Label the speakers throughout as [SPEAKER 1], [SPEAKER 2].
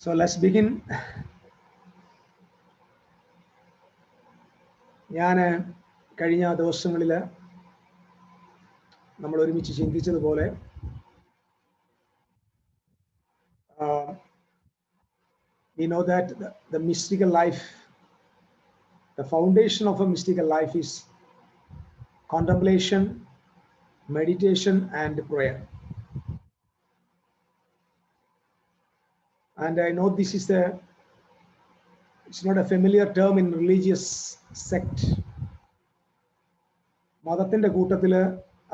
[SPEAKER 1] So let's begin. ഞാൻ കഴിഞ്ഞ ദിവസങ്ങളിൽ നമ്മൾ ഒരുമിച്ച് ചിന്തിച്ചതുപോലെ we know that the mystical life, the foundation of a mystical life is contemplation, meditation and prayer. And I know this is it's not a familiar term in religious sect. മതത്തിന്റെ കൂട്ടത്തിൽ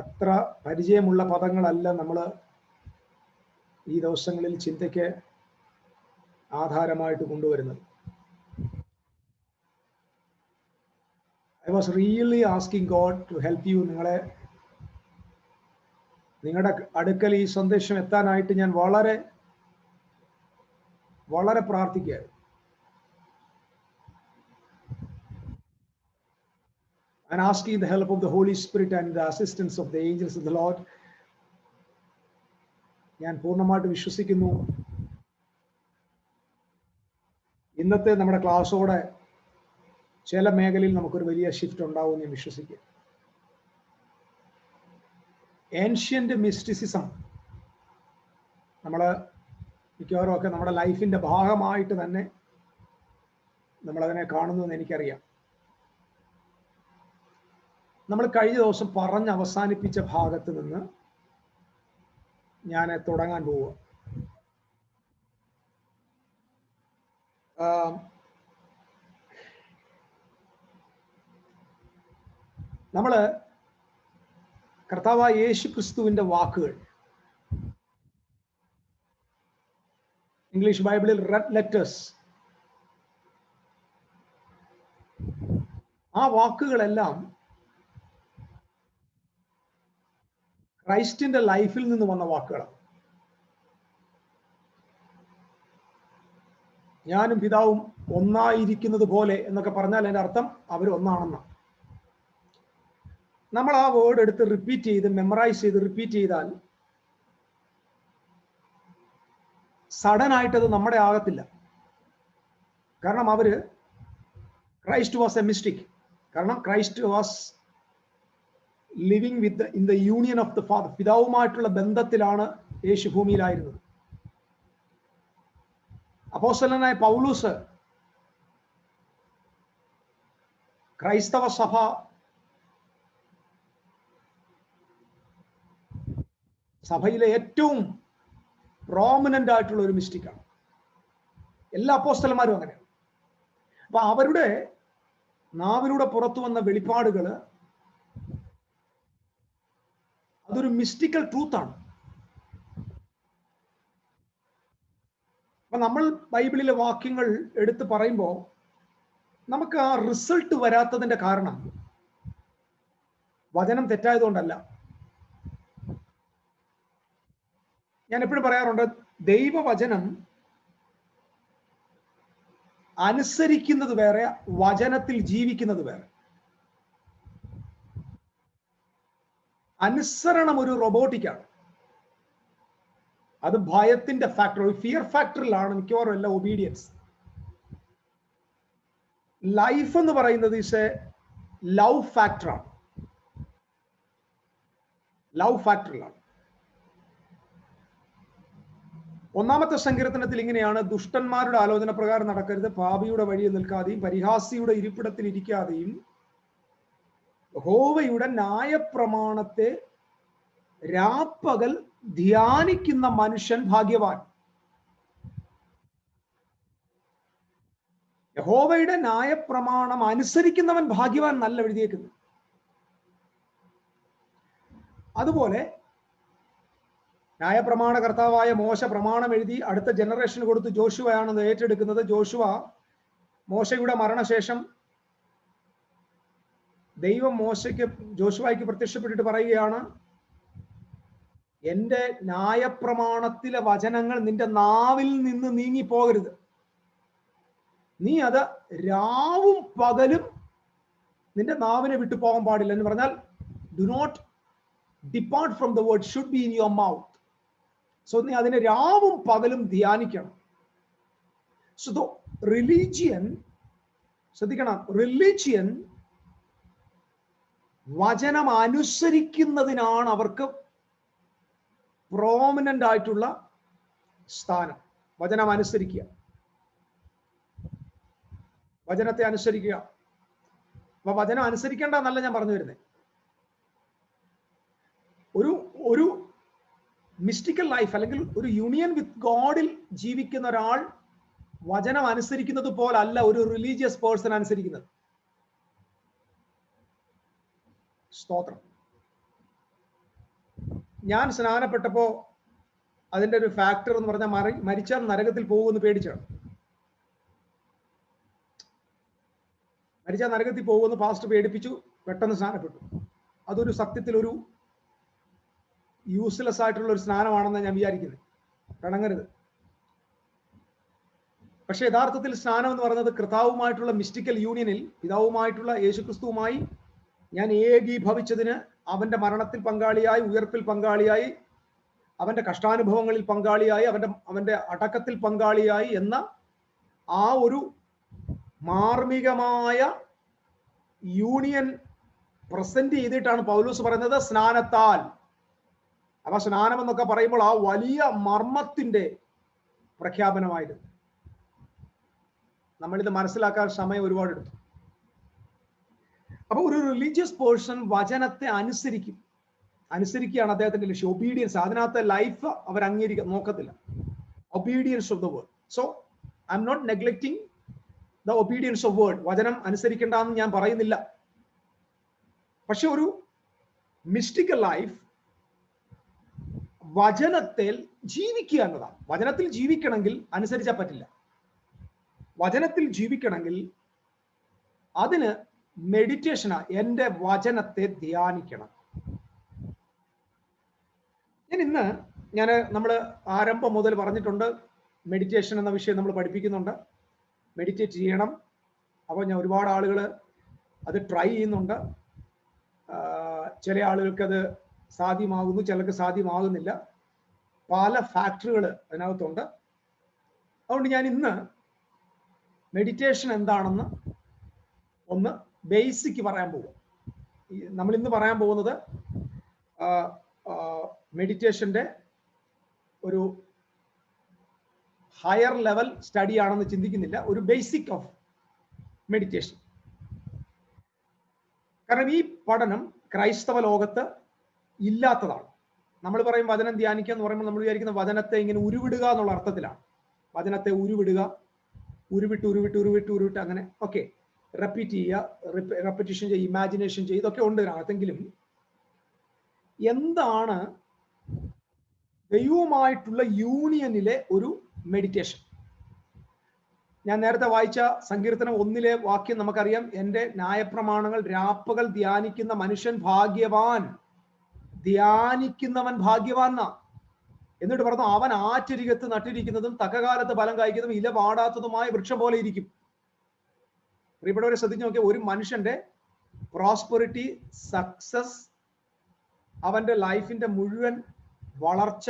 [SPEAKER 1] അത്ര പരിചയമുള്ള പദങ്ങളല്ല നമ്മൾ ഈ ദിവസങ്ങളിൽ ചിന്തയ്ക്ക് ആധാരമായിട്ട് കൊണ്ടുവരുന്നത്. I was really asking God to help you. നിങ്ങളുടെ അടുക്കൽ ഈ സന്ദേശം എത്താനായിട്ട് ഞാൻ വളരെ പ്രാർത്ഥിക്കുകയായിരുന്നു. And asking the help of the Holy Spirit and the assistance of the angels of the Lord. ഞാൻ പൂർണ്ണമായിട്ട് വിശ്വസിക്കുന്നു ഇന്നത്തെ നമ്മുടെ ക്ലാസ്സോടെ ചില മേഖലയിൽ നമുക്കൊരു വലിയ ഷിഫ്റ്റ് ഉണ്ടാവുമെന്ന് ഞാൻ വിശ്വസിക്കുക. ഏൻഷ്യന്റ് മിസ്റ്റിസിസം നമ്മൾ മിക്കവാറും ഒക്കെ നമ്മുടെ ലൈഫിന്റെ ഭാഗമായിട്ട് തന്നെ നമ്മളതിനെ കാണുന്നു എന്ന് എനിക്കറിയാം. നമ്മൾ കഴിഞ്ഞ ദിവസം പറഞ്ഞ് അവസാനിപ്പിച്ച ഭാഗത്ത് നിന്ന് ഞാൻ തുടങ്ങാൻ പോവുക. നമ്മള് കർത്താവായ യേശു ക്രിസ്തുവിന്റെ വാക്കുകൾ ഇംഗ്ലീഷ് ബൈബിളിൽ റെഡ് ലെറ്റേഴ്സ്, ആ വാക്കുകളെല്ലാം ക്രൈസ്റ്റിന്റെ ലൈഫിൽ നിന്ന് വന്ന വാക്കുകളാണ്. ഞാനും പിതാവും ഒന്നായിരിക്കുന്നത് പോലെ എന്നൊക്കെ പറഞ്ഞാൽ അതിന്റെ അർത്ഥം അവർ ഒന്നാണെന്നാണ്. നമ്മൾ ആ വേർഡ് എടുത്ത് റിപ്പീറ്റ് ചെയ്ത് മെമ്മറൈസ് ചെയ്ത് റിപ്പീറ്റ് ചെയ്താൽ സഡൻ ആയിട്ടത് നമ്മുടെ ആകത്തില്ല. കാരണം അവര് ക്രൈസ്റ്റ് വാസ് എ മിസ്റ്റിക്. കാരണം Christ was living with in the union of the father. പിതാവുമായിട്ടുള്ള ബന്ധത്തിലാണ് യേശു ഭൂമിയിലായിരുന്നത്. അപ്പോസ്തലനായ പൗലോസ് ക്രൈസ്തവ സഭ സഭയിലെ ഏറ്റവും പ്രോമിനന്റ് ആയിട്ടുള്ള ഒരു മിസ്റ്റിക്കാണ്. എല്ലാ അപ്പോസ്തലന്മാരും അങ്ങനെയാണ്. അപ്പൊ അവരുടെ നാവിലൂടെ പുറത്തു വന്ന വെളിപ്പാടുകൾ അതൊരു മിസ്റ്റിക്കൽ ട്രൂത്താണ്. അപ്പൊ നമ്മൾ ബൈബിളിലെ വാക്യങ്ങൾ എടുത്ത് പറയുമ്പോൾ നമുക്ക് ആ റിസൾട്ട് വരാത്തതിന്റെ കാരണം വചനം തെറ്റായതുകൊണ്ടല്ല. ഞാൻ എപ്പോഴും പറയാറുണ്ട്, ദൈവവചനം അനുസരിക്കുന്നത് വേറെ, വചനത്തിൽ ജീവിക്കുന്നത് വേറെ. അനുസരണം ഒരു റോബോട്ടിക്കാണ്. അത് ഭയത്തിന്റെ ഫാക്ടർ, ഒരു ഫിയർ ഫാക്ടറിലാണ് മിക്കവാറും എല്ലാ ഒബീഡിയൻസ്. ലൈഫ് എന്ന് പറയുന്നത് ഈസ് എ ലവ് ഫാക്ടറാണ്. ലവ് ഫാക്ടറിലാണ്. ഒന്നാമത്തെ സങ്കീർത്തനത്തിൽ ഇങ്ങനെയാണ്: ദുഷ്ടന്മാരുടെ ആലോചന പ്രകാരം നടക്കരുത്, പാപിയുടെ വഴിയിൽ നിൽക്കാതെയും പരിഹാസിയുടെ ഇരിപ്പിടത്തിൽ ഇരിക്കാതെയും യഹോവയുടെ ന്യായപ്രമാണത്തെ രാപ്പകൽ ധ്യാനിക്കുന്ന മനുഷ്യൻ ഭാഗ്യവാൻ. യഹോവയുടെ ന്യായപ്രമാണം അനുസരിക്കുന്നവൻ ഭാഗ്യവാൻ നല്ല എഴുതിയേക്കുന്നു. അതുപോലെ ന്യായപ്രമാണ കർത്താവായ മോശ പ്രമാണം എഴുതി അടുത്ത ജനറേഷന് കൊടുത്ത് ജോഷുവയാണെന്ന് ഏറ്റെടുക്കുന്നത്. മോശയുടെ മരണശേഷം ദൈവം ജോഷുവയ്ക്ക് പ്രത്യക്ഷപ്പെട്ടിട്ട് പറയുകയാണ്, എന്റെ ന്യായപ്രമാണത്തിലെ വചനങ്ങൾ നിന്റെ നാവിൽ നിന്ന് നീങ്ങിപ്പോകരുത്. നീ അത് രാവും പകലും നിന്റെ നാവിനെ വിട്ടു പോകാൻ പാടില്ല എന്ന് പറഞ്ഞാൽ, do not depart from the word, should be in your mouth. So നീ അതിനെ രാവും പകലും ധ്യാനിക്കണം. സോ ദ റിലീജിയൻ, ശ്രദ്ധിക്കണം, റിലീജിയൻ വചനം അനുസരിക്കുന്നതിനാണ് അവർക്ക് പ്രോമിനന്റ് ആയിട്ടുള്ള സ്ഥാനം. വചനം അനുസരിക്കുക, വചനത്തെ അനുസരിക്കുക. അപ്പൊ വചനം അനുസരിക്കേണ്ട എന്നല്ല ഞാൻ പറഞ്ഞു വരുന്നത്. ഒരു മിസ്റ്റിക്കൽ ലൈഫ് അല്ലെങ്കിൽ ഒരു യൂണിയൻ വിത്ത് ഗോഡിൽ ജീവിക്കുന്ന ഒരാൾ വചനം അനുസരിക്കുന്നത് പോലല്ല ഒരു റിലീജിയസ് പേഴ്സൺ അനുസരിക്കുന്നത്. സ്തോത്രം. ഞാൻ സ്നാനപ്പെട്ടപ്പോ അതിന്റെ ഒരു ഫാക്ടർ എന്ന് പറഞ്ഞാൽ മരിച്ചാൽ നരകത്തിൽ പോകുമെന്ന് പേടിച്ചാണ്. മരിച്ചാൽ നരകത്തിൽ പോകുമെന്ന് പാസ്റ്റർ പേടിപ്പിച്ചു, പെട്ടെന്ന് സ്നാനപ്പെട്ടു. അതൊരു സത്യത്തിൽ ഒരു യൂസ്ലെസ് ആയിട്ടുള്ള ഒരു സ്നാനമാണെന്ന് ഞാൻ വിചാരിക്കുന്നത്. പിണങ്ങരുത്. പക്ഷെ യഥാർത്ഥത്തിൽ സ്നാനം എന്ന് പറയുന്നത് കർത്താവുമായിട്ടുള്ള മിസ്റ്റിക്കൽ യൂണിയനിൽ, പിതാവുമായിട്ടുള്ള യേശുക്രിസ്തുവുമായി ഞാൻ ഏകീഭവിച്ചതിന്, അവന്റെ മരണത്തിൽ പങ്കാളിയായി, ഉയർപ്പിൽ പങ്കാളിയായി, അവന്റെ കഷ്ടാനുഭവങ്ങളിൽ പങ്കാളിയായി, അവന്റെ അടക്കത്തിൽ പങ്കാളിയായി എന്ന ആ ഒരു മാർമികമായ യൂണിയൻ പ്രസന്റ് ചെയ്തിട്ടാണ് പൗലോസ് പറയുന്നത് സ്നാനത്താൽ. അപ്പൊ സ്നാനം എന്നൊക്കെ പറയുമ്പോൾ ആ വലിയ മർമ്മത്തിന്റെ പ്രഖ്യാപനമായിരുന്നു. നമ്മളിത് മനസ്സിലാക്കാൻ സമയം ഒരുപാട് എടുത്തു. അപ്പൊ ഒരു റിലീജിയസ് പേഴ്സൺ വചനത്തെ അനുസരിക്കുകയാണ് അദ്ദേഹത്തിന്റെ ലക്ഷ്യം. ഒബീഡിയൻസ്, അതിനകത്ത് ലൈഫ് അവർ അംഗീകരിക്കാൻ നോക്കത്തില്ല. Obedience of the word. So I am not neglecting the obedience of word. വചനം അനുസരിക്കേണ്ടെന്ന് ഞാൻ പറയുന്നില്ല. പക്ഷെ ഒരു മിസ്റ്റിക്കൽ ലൈഫ് വചനത്തിൽ ജീവിക്കുക എന്നതാണ്. വചനത്തിൽ ജീവിക്കണമെങ്കിൽ അനുസരിച്ചാൽ പറ്റില്ല. വചനത്തിൽ ജീവിക്കണമെങ്കിൽ അതിന് മെഡിറ്റേഷനാ. എൻ്റെ വചനത്തെ ധ്യാനിക്കണം. നമ്മൾ ആരംഭം മുതൽ പറഞ്ഞിട്ടുണ്ട്, മെഡിറ്റേഷൻ എന്ന വിഷയം നമ്മൾ പഠിപ്പിക്കുന്നുണ്ട്. മെഡിറ്റേറ്റ് ചെയ്യണം. അപ്പോൾ ഞാൻ ഒരുപാട് ആളുകൾ അത് ട്രൈ ചെയ്യുന്നുണ്ട്. ചില ആളുകൾക്ക് അത് സാധ്യമാകുന്നു, ചിലർക്ക് സാധ്യമാകുന്നില്ല. പല ഫാക്ടറുകൾ അതിനകത്തുണ്ട്. അതുകൊണ്ട് ഞാൻ ഇന്ന് മെഡിറ്റേഷൻ എന്താണെന്ന് ഒന്ന് ബേസിക് പറയാൻ പോകും. നമ്മൾ ഇന്ന് പറയാൻ പോകുന്നത് മെഡിറ്റേഷന്റെ ഒരു ഹയർ ലെവൽ സ്റ്റഡി ആണെന്ന് ചിന്തിക്കുന്നില്ല, ഒരു ബേസിക് ഓഫ് മെഡിറ്റേഷൻ. കാരണം ഈ പഠനം ക്രൈസ്തവ ലോകത്ത് ഇല്ലാത്തതാണ്. നമ്മൾ പറയും വചനം ധ്യാനിക്കുക എന്ന് പറയുമ്പോൾ നമ്മൾ വിചാരിക്കുന്ന വചനത്തെ ഇങ്ങനെ ഉരുവിടുക എന്നുള്ള അർത്ഥത്തിലാണ്. വചനത്തെ ഉരുവിടുക, ഉരുവിട്ട് അങ്ങനെ ഓക്കെ റിപ്പീറ്റ് ചെയ്യുക, റെപ്പറ്റീഷൻ ചെയ്യുക, ഇമാജിനേഷൻ ചെയ്യുക, ഇതൊക്കെ ഉണ്ട് ഇതിനകത്തെങ്കിലും എന്താണ് ദൈവവുമായിട്ടുള്ള യൂണിയനിലെ ഒരു മെഡിറ്റേഷൻ? ഞാൻ നേരത്തെ വായിച്ച സങ്കീർത്തനം 1 വാക്യം നമുക്കറിയാം. എൻ്റെ ന്യായപ്രമാണങ്ങൾ രാപ്പകൽ ധ്യാനിക്കുന്ന മനുഷ്യൻ ഭാഗ്യവാൻ. ധ്യാനിക്കുന്നവൻ ഭാഗ്യവാൻ എന്നാ. എന്നിട്ട് പറഞ്ഞു, അവൻ ആറ്റരികത്ത് നട്ടിരിക്കുന്നതും തക്കകാലത്ത് ഫലം കായ്ക്കുന്നതും ഇല പാടാത്തതുമായ വൃക്ഷം പോലെ ഇരിക്കും. പ്രിയപ്പെട്ടവരെ ശ്രദ്ധിച്ചു നോക്കിയാൽ ഒരു മനുഷ്യന്റെ പ്രോസ്പെറിറ്റി, സക്സസ്, അവന്റെ ലൈഫിന്റെ മുഴുവൻ വളർച്ച,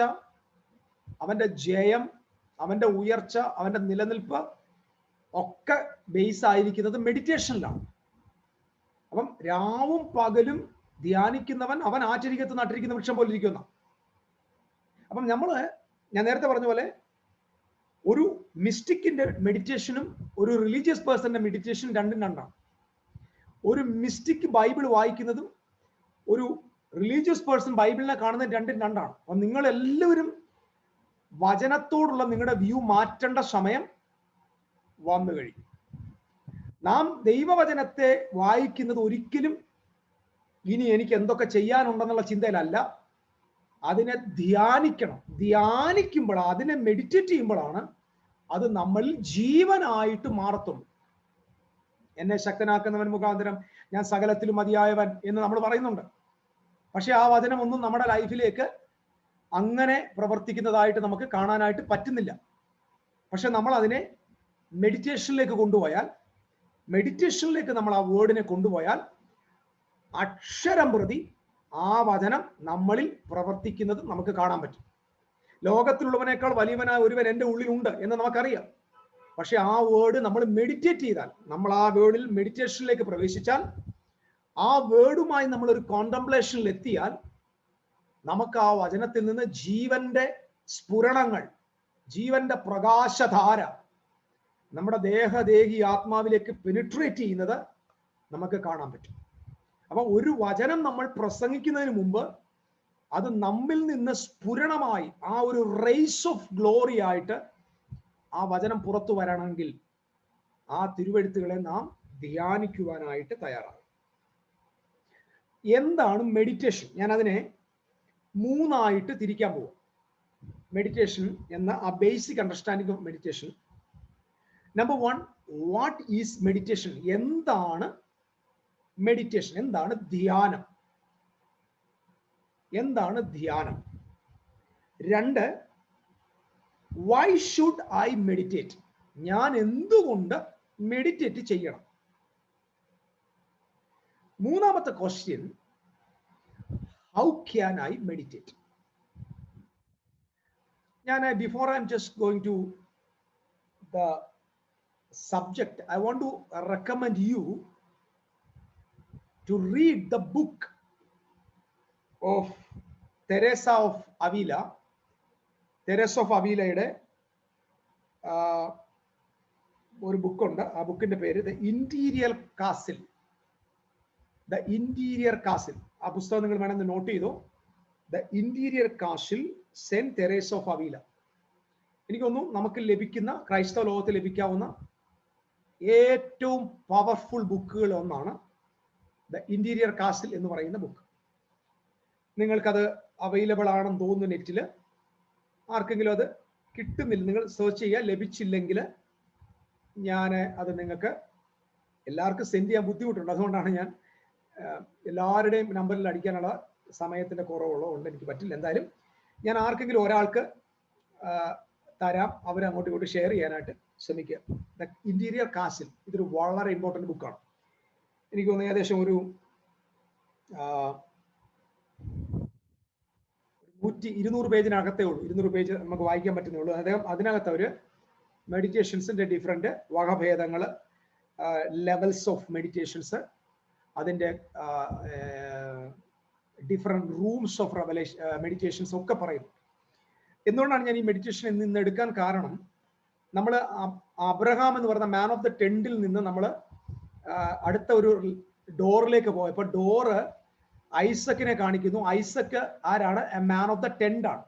[SPEAKER 1] അവന്റെ ജയം, അവന്റെ ഉയർച്ച, അവന്റെ നിലനിൽപ്പ് ഒക്കെ ബേസ് ആയിരിക്കുന്നത് മെഡിറ്റേഷനിലാണ്. അപ്പം രാവും പകലും ധ്യാനിക്കുന്നവൻ അവൻ ആറ്റരികത്ത് നട്ടിരിക്കുന്ന വൃക്ഷം പോലെ ഇരിക്കുന്ന. അപ്പം ഞാൻ നേരത്തെ പറഞ്ഞ പോലെ ഒരു മിസ്റ്റിക്കിന്റെ മെഡിറ്റേഷനും ഒരു റിലീജിയസ് പേഴ്സന്റെ മെഡിറ്റേഷൻ രണ്ടും രണ്ടാണ്. ഒരു മിസ്റ്റിക് ബൈബിൾ വായിക്കുന്നതും ഒരു റിലീജിയസ് പേഴ്സൺ ബൈബിളിനെ കാണുന്നത് രണ്ടും രണ്ടാണ്. അപ്പൊ നിങ്ങൾ എല്ലാവരും വചനത്തോടുള്ള നിങ്ങളുടെ വ്യൂ മാറ്റേണ്ട സമയം വന്നു കഴിഞ്ഞു. നാം ദൈവവചനത്തെ വായിക്കുന്നത് ഒരിക്കലും ഇനി എനിക്ക് എന്തൊക്കെ ചെയ്യാനുണ്ടെന്നുള്ള ചിന്തയിലല്ല, അതിനെ ധ്യാനിക്കണം. ധ്യാനിക്കുമ്പോൾ, അതിനെ മെഡിറ്റേറ്റ് ചെയ്യുമ്പോഴാണ് അത് നമ്മൾ ജീവനായിട്ട് മാറത്തുള്ളൂ. എന്നെ ശക്തനാക്കുന്നവൻ മുഖാന്തരം ഞാൻ സകലത്തിലും മതിയായവൻ എന്ന് നമ്മൾ പറയുന്നുണ്ട്. പക്ഷെ ആ വചനമൊന്നും നമ്മുടെ ലൈഫിലേക്ക് അങ്ങനെ പ്രവർത്തിക്കുന്നതായിട്ട് നമുക്ക് കാണാനായിട്ട് പറ്റുന്നില്ല. പക്ഷെ നമ്മൾ അതിനെ മെഡിറ്റേഷനിലേക്ക് കൊണ്ടുപോയാൽ, നമ്മൾ ആ വേർഡിനെ കൊണ്ടുപോയാൽ അക്ഷരം പ്രതി ആ വചനം നമ്മളിൽ പ്രവർത്തിക്കുന്നത് നമുക്ക് കാണാൻ പറ്റും. ലോകത്തിലുള്ളവനേക്കാൾ വലിയവനായ ഒരുവൻ എൻ്റെ ഉള്ളിലുണ്ട് എന്ന് നമുക്കറിയാം. പക്ഷെ ആ വേർഡ് നമ്മൾ മെഡിറ്റേറ്റ് ചെയ്താൽ, നമ്മൾ ആ വേർഡിൽ മെഡിറ്റേഷനിലേക്ക് പ്രവേശിച്ചാൽ, ആ വേർഡുമായി നമ്മൾ ഒരു കോണ്ടംപ്ലേഷനിൽ എത്തിയാൽ, നമുക്ക് ആ വചനത്തിൽ നിന്ന് ജീവന്റെ സ്ഫുരണങ്ങൾ, ജീവന്റെ പ്രകാശധാര നമ്മുടെ ദേഹദേഹി ആത്മാവിലേക്ക് പെനിട്രേറ്റ് ചെയ്യുന്നത് നമുക്ക് കാണാൻ പറ്റും. അപ്പൊ ഒരു വചനം നമ്മൾ പ്രസംഗിക്കുന്നതിന് മുമ്പ് അത് നമ്മിൽ നിന്ന് സ്ഫുരണമായി ആ ഒരു റേസ് ഓഫ് ഗ്ലോറി ആയിട്ട് ആ വചനം പുറത്തു വരണമെങ്കിൽ ആ തിരുവെഴുത്തുകളെ നാം ധ്യാനിക്കുവാനായിട്ട് തയ്യാറാകും. എന്താണ് മെഡിറ്റേഷൻ? ഞാൻ അതിനെ 3 ആയിട്ട് തിരിക്കാൻ പോകും. മെഡിറ്റേഷൻ എന്ന ആ basic understanding of meditation. Number 1, what is meditation? എന്താണ് മെഡിറ്റേഷൻ? എന്താണ് ധ്യാനം? എന്താണ് ധ്യാനം? 2, വൈ ഷുഡ് ഐ മെഡിറ്റേറ്റ്? ഞാൻ എന്തുകൊണ്ട് മെഡിറ്റേറ്റ് ചെയ്യണം? 3ാമത്തെ question, how can I meditate? ഞാൻ before I am just going to the subject, I want to recommend you to read the book of Teresa of Avila. Teresa of Avila'യുടെ ഒരു ബുക്കുണ്ട്. ആ ബുക്കിന്റെ പേര് the Interior Castle. The Interior Castle. ആ പുസ്തകം നിങ്ങൾ വേണമെന്ന് നോട്ട് ചെയ്തോ. The Interior Castle, Saint Teresa of Avila. എനിക്കൊന്നും നമുക്ക് ലഭിക്കുന്ന, ക്രൈസ്തവ ലോകത്തിൽ ലഭിക്കാവുന്ന ഏറ്റവും പവർഫുൾ ബുക്കുകൾ ഒന്നാണ് ദ ഇന്റീരിയർ കാസിൽ എന്ന് പറയുന്ന ബുക്ക്. നിങ്ങൾക്കത് അവൈലബിൾ ആണെന്ന് തോന്നുന്നു നെറ്റിൽ. ആർക്കെങ്കിലും അത് കിട്ടുന്നില്ല, നിങ്ങൾ സെർച്ച് ചെയ്യുക. ലഭിച്ചില്ലെങ്കിൽ ഞാൻ അത് നിങ്ങൾക്ക് എല്ലാവർക്കും സെൻഡ് ചെയ്യാൻ ബുദ്ധിമുട്ടുണ്ട്. അതുകൊണ്ടാണ് ഞാൻ എല്ലാവരുടെയും നമ്പറിൽ അടിക്കാനുള്ള സമയത്തിന്റെ കുറവുള്ളതുകൊണ്ട് എനിക്ക് പറ്റില്ല. എന്തായാലും ഞാൻ ആർക്കെങ്കിലും ഒരാൾക്ക് തരാം, അവരങ്ങോട്ടും ഇങ്ങോട്ടും ഷെയർ ചെയ്യാനായിട്ട് ശ്രമിക്കുക. ദ ഇന്റീരിയർ കാസിൽ ഇതൊരു വളരെ ഇമ്പോർട്ടൻറ്റ് ബുക്കാണ്. എനിക്ക് തോന്നുന്നു ഏകദേശം ഒരു 100-200 പേജിനകത്തേ ഉള്ളൂ. 200 പേജ് നമുക്ക് വായിക്കാൻ പറ്റുന്നേ ഉള്ളൂ. അദ്ദേഹം അതിനകത്ത് ഒരു മെഡിറ്റേഷൻസിന്റെ ഡിഫറെന്റ് വകഭേദങ്ങൾ, ലെവൽസ് ഓഫ് മെഡിറ്റേഷൻസ്, അതിന്റെ ഡിഫറെന്റ് റൂംസ് ഓഫ് മെഡിറ്റേഷൻസ് ഒക്കെ പറയുന്നു. എന്തുകൊണ്ടാണ് ഞാൻ ഈ മെഡിറ്റേഷൻ നിന്ന് എടുക്കാൻ കാരണം, നമ്മൾ അബ്രഹാം എന്ന് പറയുന്ന മാൻ ഓഫ് ദ ടെന്റിൽ നിന്ന് നമ്മൾ അടുത്ത ഒരു ഡോറിലേക്ക് പോയപ്പോൾ ഡോറ് ഐസക്കിനെ കാണിക്കുന്നു. ഐസക്ക് ആരാണ്? A man of the tent ആണ്.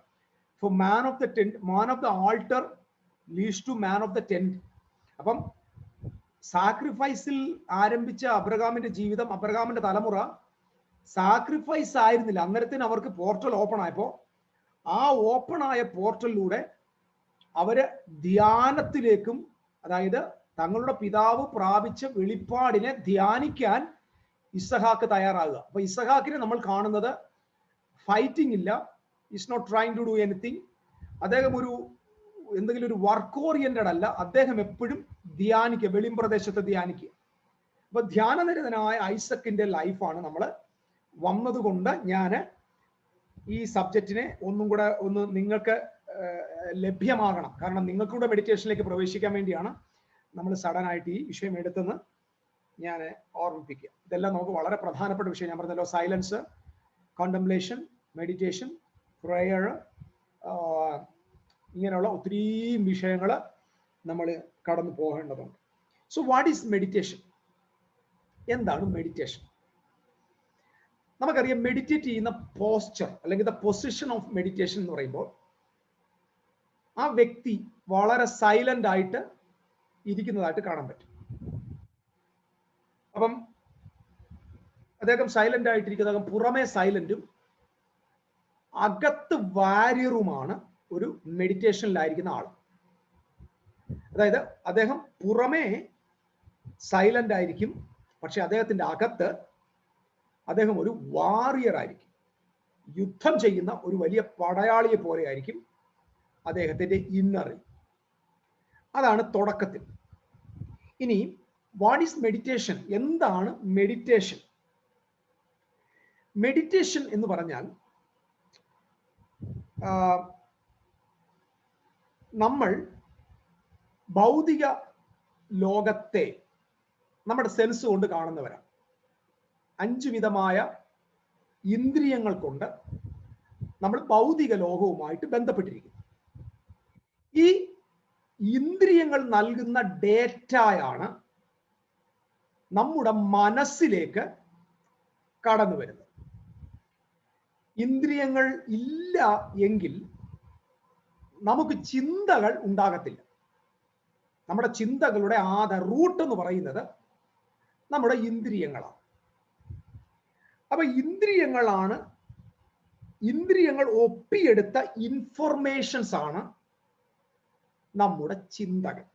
[SPEAKER 1] For man of the tent, man of the altar leads to man of the tent. അപ്പം സാക്രിഫൈസിൽ ആരംഭിച്ച അബ്രഹാമിന്റെ ജീവിതം, അബ്രഹാമിന്റെ തലമുറ സാക്രിഫൈസ് ആയിരുന്നില്ല. അന്നേരത്തിന് അവർക്ക് പോർട്ടൽ ഓപ്പൺ ആയപ്പോൾ ആ ഓപ്പൺ ആയ പോർട്ടലിലൂടെ അവര് ധ്യാനത്തിലേക്കും, അതായത് തങ്ങളുടെ പിതാവ് പ്രാപിച്ച വെളിപ്പാടിനെ ധ്യാനിക്കാൻ ഇസഹാക്ക് തയ്യാറാകുക. അപ്പൊ ഇസഹാക്കിനെ നമ്മൾ കാണുന്നത് ഫൈറ്റിംഗ് ഇല്ല, is not trying to do anything. അദ്ദേഹം ഒരു എന്തെങ്കിലും ഒരു വർക്ക് ഓറിയന്റഡ് അല്ല, അദ്ദേഹം എപ്പോഴും ധ്യാനിക്കുക, വെളിമ്പ്രദേശത്ത് ധ്യാനിക്കുക. അപ്പൊ ധ്യാനനിരതനായ ഐസക്കിന്റെ ലൈഫാണ് നമ്മൾ വന്നതുകൊണ്ട് ഞാൻ ഈ സബ്ജക്റ്റിനെ ഒന്നും കൂടെ ഒന്ന് നിങ്ങൾക്ക് ലഭ്യമാകണം. കാരണം നിങ്ങൾക്കൂടെ മെഡിറ്റേഷനിലേക്ക് പ്രവേശിക്കാൻ വേണ്ടിയാണ് നമ്മൾ സഡൻ ആയിട്ട് ഈ വിഷയം എടുത്തെന്ന് ഞാൻ ഓർമ്മിപ്പിക്കുക. ഇതെല്ലാം നമുക്ക് വളരെ പ്രധാനപ്പെട്ട വിഷയം. ഞാൻ പറഞ്ഞല്ലോ, സൈലൻസ്, കോണ്ടംപ്ലേഷൻ, മെഡിറ്റേഷൻ, പ്രേയർ, ഇങ്ങനെയുള്ള ഒത്തിരി വിഷയങ്ങൾ നമ്മൾ കടന്നു പോകേണ്ടതുണ്ട്. So what is meditation? എന്താണ് മെഡിറ്റേഷൻ? നമുക്കറിയാം, മെഡിറ്റേറ്റ് ചെയ്യുന്ന പോസ്ചർ അല്ലെങ്കിൽ ദ പൊസിഷൻ ഓഫ് മെഡിറ്റേഷൻ എന്ന് പറയുമ്പോൾ ആ വ്യക്തി വളരെ സൈലന്റ് ആയിട്ട് ഇരിക്കുന്നതായിട്ട് കാണാൻ പറ്റും. അപ്പം അദ്ദേഹം സൈലന്റ് ആയിട്ടിരിക്കുന്നത്, പുറമേ സൈലന്റും അകത്ത് വാര്യറുമാണ് ഒരു മെഡിറ്റേഷനിലായിരിക്കുന്ന ആൾ. അതായത് അദ്ദേഹം പുറമേ സൈലന്റ് ആയിരിക്കും, പക്ഷെ അദ്ദേഹത്തിന്റെ അകത്ത് അദ്ദേഹം ഒരു വാറിയർ ആയിരിക്കും. യുദ്ധം ചെയ്യുന്ന ഒരു വലിയ പടയാളിയെ പോലെ ആയിരിക്കും അദ്ദേഹത്തിന്റെ ഇന്നറി. അതാണ് തുടക്കത്തിൽ. ഇനി വാട്ട് ഈസ് മെഡിറ്റേഷൻ? എന്താണ് മെഡിറ്റേഷൻ? മെഡിറ്റേഷൻ എന്ന് പറഞ്ഞാൽ നമ്മൾ ഭൗതിക ലോകത്തെ നമ്മുടെ സെൻസ് കൊണ്ട് കാണുന്നവരാണ്. 5 വിധമായ ഇന്ദ്രിയങ്ങൾ കൊണ്ട് നമ്മൾ ഭൗതിക ലോകവുമായിട്ട് ബന്ധപ്പെട്ടിരിക്കുന്നു. ഈ ഇന്ദ്രിയങ്ങൾ നൽകുന്ന ഡേറ്റയാണ് നമ്മുടെ മനസ്സിലേക്ക് കടന്നു വരുന്നത്. ഇന്ദ്രിയങ്ങൾ ഇല്ല എങ്കിൽ നമുക്ക് ചിന്തകൾ ഉണ്ടാകത്തില്ല. നമ്മുടെ ചിന്തകളുടെ ആദ്യ റൂട്ട് എന്ന് പറയുന്നത് നമ്മുടെ ഇന്ദ്രിയങ്ങളാണ്. അപ്പൊ ഇന്ദ്രിയങ്ങൾ ഒപ്പിയെടുത്ത ഇൻഫർമേഷൻസ് ആണ് നമ്മുടെ ചിന്തകൾ.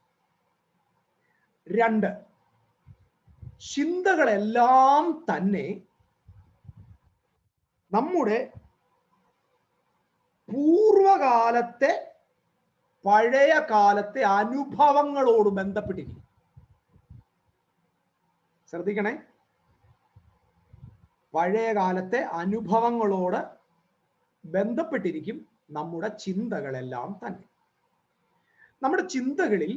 [SPEAKER 1] 2, ചിന്തകളെല്ലാം തന്നെ നമ്മുടെ പൂർവകാലത്തെ പഴയ കാലത്തെ അനുഭവങ്ങളോട് ബന്ധപ്പെട്ടിരിക്കും. ശ്രദ്ധിക്കണേ, പഴയ കാലത്തെ അനുഭവങ്ങളോട് ബന്ധപ്പെട്ടിരിക്കും നമ്മുടെ ചിന്തകളെല്ലാം തന്നെ. നമ്മുടെ ചിന്തകളിൽ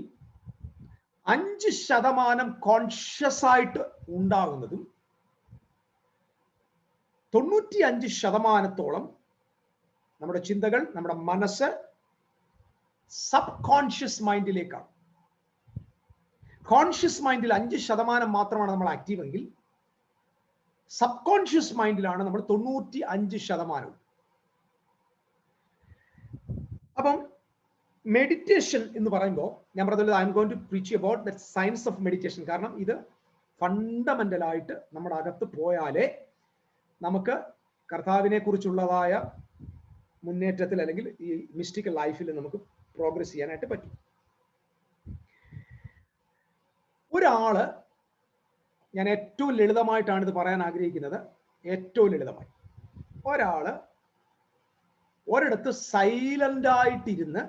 [SPEAKER 1] 5% കോൺഷ്യസ് ആയിട്ട് ഉണ്ടാകുന്നതും 95% നമ്മുടെ ചിന്തകൾ, നമ്മുടെ മനസ്സ് സബ് കോൺഷ്യസ് മൈൻഡിലേക്കാണ്. കോൺഷ്യസ് മൈൻഡിൽ 5% മാത്രമാണ് നമ്മൾ ആക്റ്റീവ് എങ്കിൽ സബ് കോൺഷ്യസ് മൈൻഡിലാണ് നമ്മൾ 95%. അപ്പം മെഡിറ്റേഷൻ എന്ന് പറയുമ്പോൾ ഞാൻ പറഞ്ഞത് I am going to preach about the science of meditation. കാരണം ഇത് ഫണ്ടമെന്റൽ ആയിട്ട് നമ്മുടെ അകത്ത് പോയാലേ നമുക്ക് കർത്താവിനെ കുറിച്ചുള്ളതായ മുന്നേറ്റത്തിൽ അല്ലെങ്കിൽ ഈ മിസ്റ്റിക്കൽ ലൈഫിൽ നമുക്ക് പ്രോഗ്രസ് ചെയ്യാനായിട്ട് പറ്റും. ഒരാള്, ഞാൻ ഏറ്റവും ലളിതമായിട്ടാണ് ഇത് പറയാൻ ആഗ്രഹിക്കുന്നത്, ഏറ്റവും ലളിതമായി ഒരാള് ഒരിടത്ത് സൈലന്റ് ആയിട്ടിരുന്ന്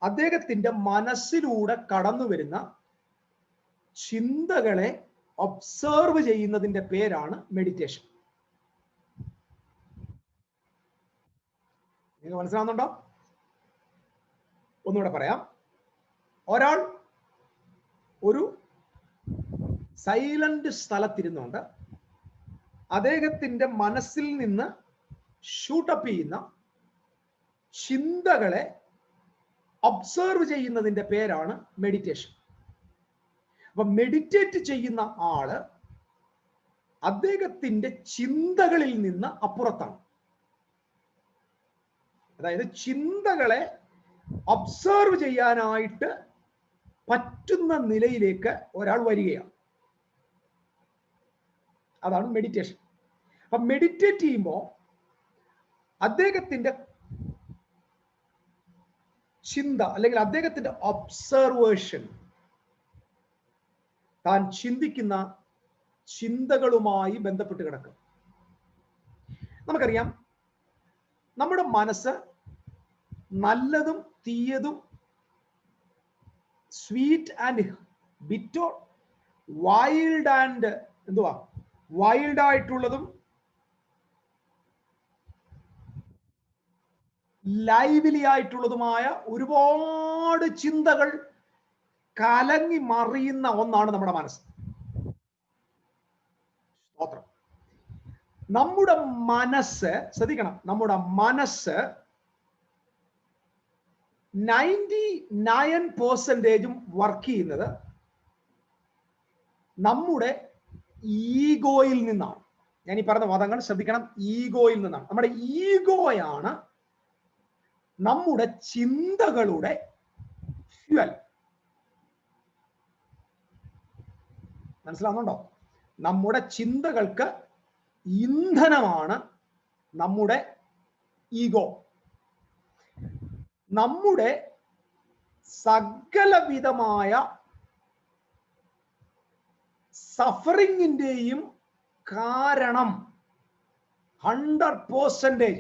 [SPEAKER 1] അദ്ദേഹത്തിന്റെ മനസ്സിലൂടെ കടന്നു വരുന്ന ചിന്തകളെ ഒബ്സർവ് ചെയ്യുന്നതിന്റെ പേരാണ് മെഡിറ്റേഷൻ. നിങ്ങൾ മനസ്സിലാവുന്നുണ്ടോ? ഒന്നുകൂടെ പറയാം. ഒരാൾ ഒരു സൈലന്റ് സ്ഥലത്തിരുന്നുകൊണ്ട് അദ്ദേഹത്തിന്റെ മനസ്സിൽ നിന്ന് ഷൂട്ടപ്പ് ചെയ്യുന്ന ചിന്തകളെ ഒബ്സർവ് ചെയ്യുന്നതിന്റെ പേരാണ് മെഡിറ്റേഷൻ. അപ്പൊ മെഡിറ്റേറ്റ് ചെയ്യുന്ന ആള് അദ്ദേഹത്തിന്റെ ചിന്തകളിൽ നിന്ന് അപ്പുറത്താണ്. അതായത് ചിന്തകളെ ഒബ്സർവ് ചെയ്യാനായിട്ട് പറ്റുന്ന നിലയിലേക്ക് ഒരാൾ വരികയാണ്. അതാണ് മെഡിറ്റേഷൻ. അപ്പൊ മെഡിറ്റേറ്റ് ചെയ്യുമ്പോൾ അദ്ദേഹത്തിന്റെ ചിന്ത അല്ലെങ്കിൽ അദ്ദേഹത്തിന്റെ ഒബ്സർവേഷൻ താൻ ചിന്തിക്കുന്ന ചിന്തകളുമായി ബന്ധപ്പെട്ട് കിടക്കും. നമുക്കറിയാം, നമ്മുടെ മനസ്സ് നല്ലതും തീയതും, sweet and bitter, wild and wild ആയിട്ടുള്ളതും ലൈവ്ലി ആയിട്ടുള്ളതുമായ ഒരുപാട് ചിന്തകൾ കലങ്ങി മറിയുന്ന ഒന്നാണ് നമ്മുടെ മനസ്സ്. നമ്മുടെ മനസ്സ്, ശ്രദ്ധിക്കണം, നമ്മുടെ മനസ്സ് 99% വർക്ക് ചെയ്യുന്നത് നമ്മുടെ ഈഗോയിൽ നിന്നാണ്. ഞാൻ ഈ പറഞ്ഞ വാദങ്ങൾ ശ്രദ്ധിക്കണം, ഈഗോയിൽ നിന്നാണ്. നമ്മുടെ ഈഗോയാണ് നമ്മുടെ ചിന്തകളുടെ ഫ്യുവൽ. മനസ്സിലാവുന്നുണ്ടോ? നമ്മുടെ ചിന്തകൾക്ക് ഇന്ധനമാണ് നമ്മുടെ ഈഗോ. നമ്മുടെ സകലവിധമായ സഫറിങ്ങിന്റെയും കാരണം 100%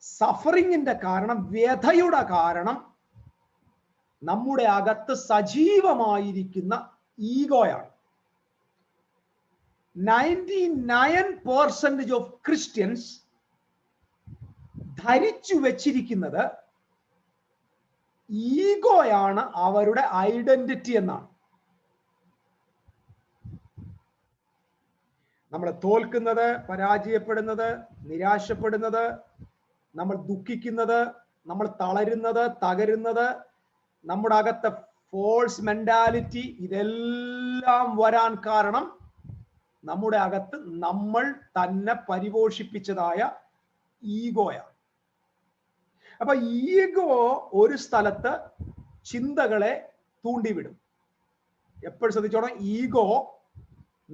[SPEAKER 1] സഫറിങ്ങിന്റെ കാരണം, വ്യഥയുടെ കാരണം നമ്മുടെ അകത്ത് സജീവമായിരിക്കുന്ന ഈഗോയാണ്. 99% ഓഫ് ക്രിസ്ത്യൻസ് ധരിച്ചു വെച്ചിരിക്കുന്നത് ഈഗോയാണ് അവരുടെ ഐഡന്റിറ്റി എന്നാണ്. നമ്മൾ തോൽക്കുന്നത്, പരാജയപ്പെടുന്നത്, നിരാശപ്പെടുന്നത്, നമ്മൾ ദുഃഖിക്കുന്നത്, നമ്മൾ തളരുന്നത്, തകരുന്നത്, നമ്മുടെ അകത്തെ ഫോൾസ് മെന്റാലിറ്റി, ഇതെല്ലാം വരാൻ കാരണം നമ്മുടെ അകത്ത് നമ്മൾ തന്നെ പരിപോഷിപ്പിച്ചതായ ഈഗോയാണ്. അപ്പൊ ഈഗോ ഒരു സ്ഥലത്ത് ചിന്തകളെ തൂണ്ടിവിടും. എപ്പോഴും ശ്രദ്ധിച്ചോണം, ഈഗോ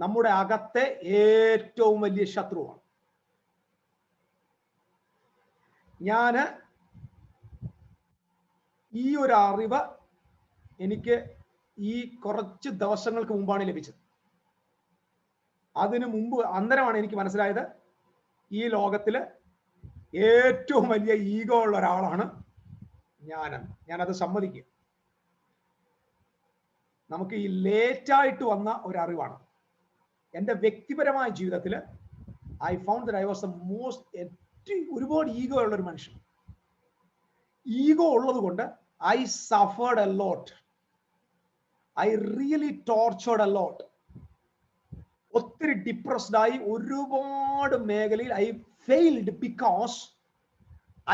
[SPEAKER 1] നമ്മുടെ അകത്തെ ഏറ്റവും വലിയ ശത്രുവാണ്. ഞാന് ഈ ഒരു അറിവ് എനിക്ക് ഈ കുറച്ച് ദിവസങ്ങൾക്ക് മുമ്പാണ് ലഭിച്ചത്. അതിനു മുമ്പ് അന്നേരമാണ് എനിക്ക് മനസ്സിലായത് ഈ ലോകത്തില് ഏറ്റവും വലിയ ഈഗോ ഉള്ള ഒരാളാണ് ഞാനത് സമ്മതിക്കുക. നമുക്ക് ഈ ലേറ്റായിട്ട് വന്ന ഒരു അറിവാണ്. എൻ്റെ വ്യക്തിപരമായ ജീവിതത്തിൽ I found that I was the most ഒരുപാട് ഈഗോ ഉള്ള ഒരു മനുഷ്യൻ. ഈഗോ ഉള്ളത് കൊണ്ട് I suffered a lot. I really tortured a lot. ഒത്തിരി ഡിപ്രസ്ഡ് ആയി ഒരുപാട് മേഖലയിൽ I failed because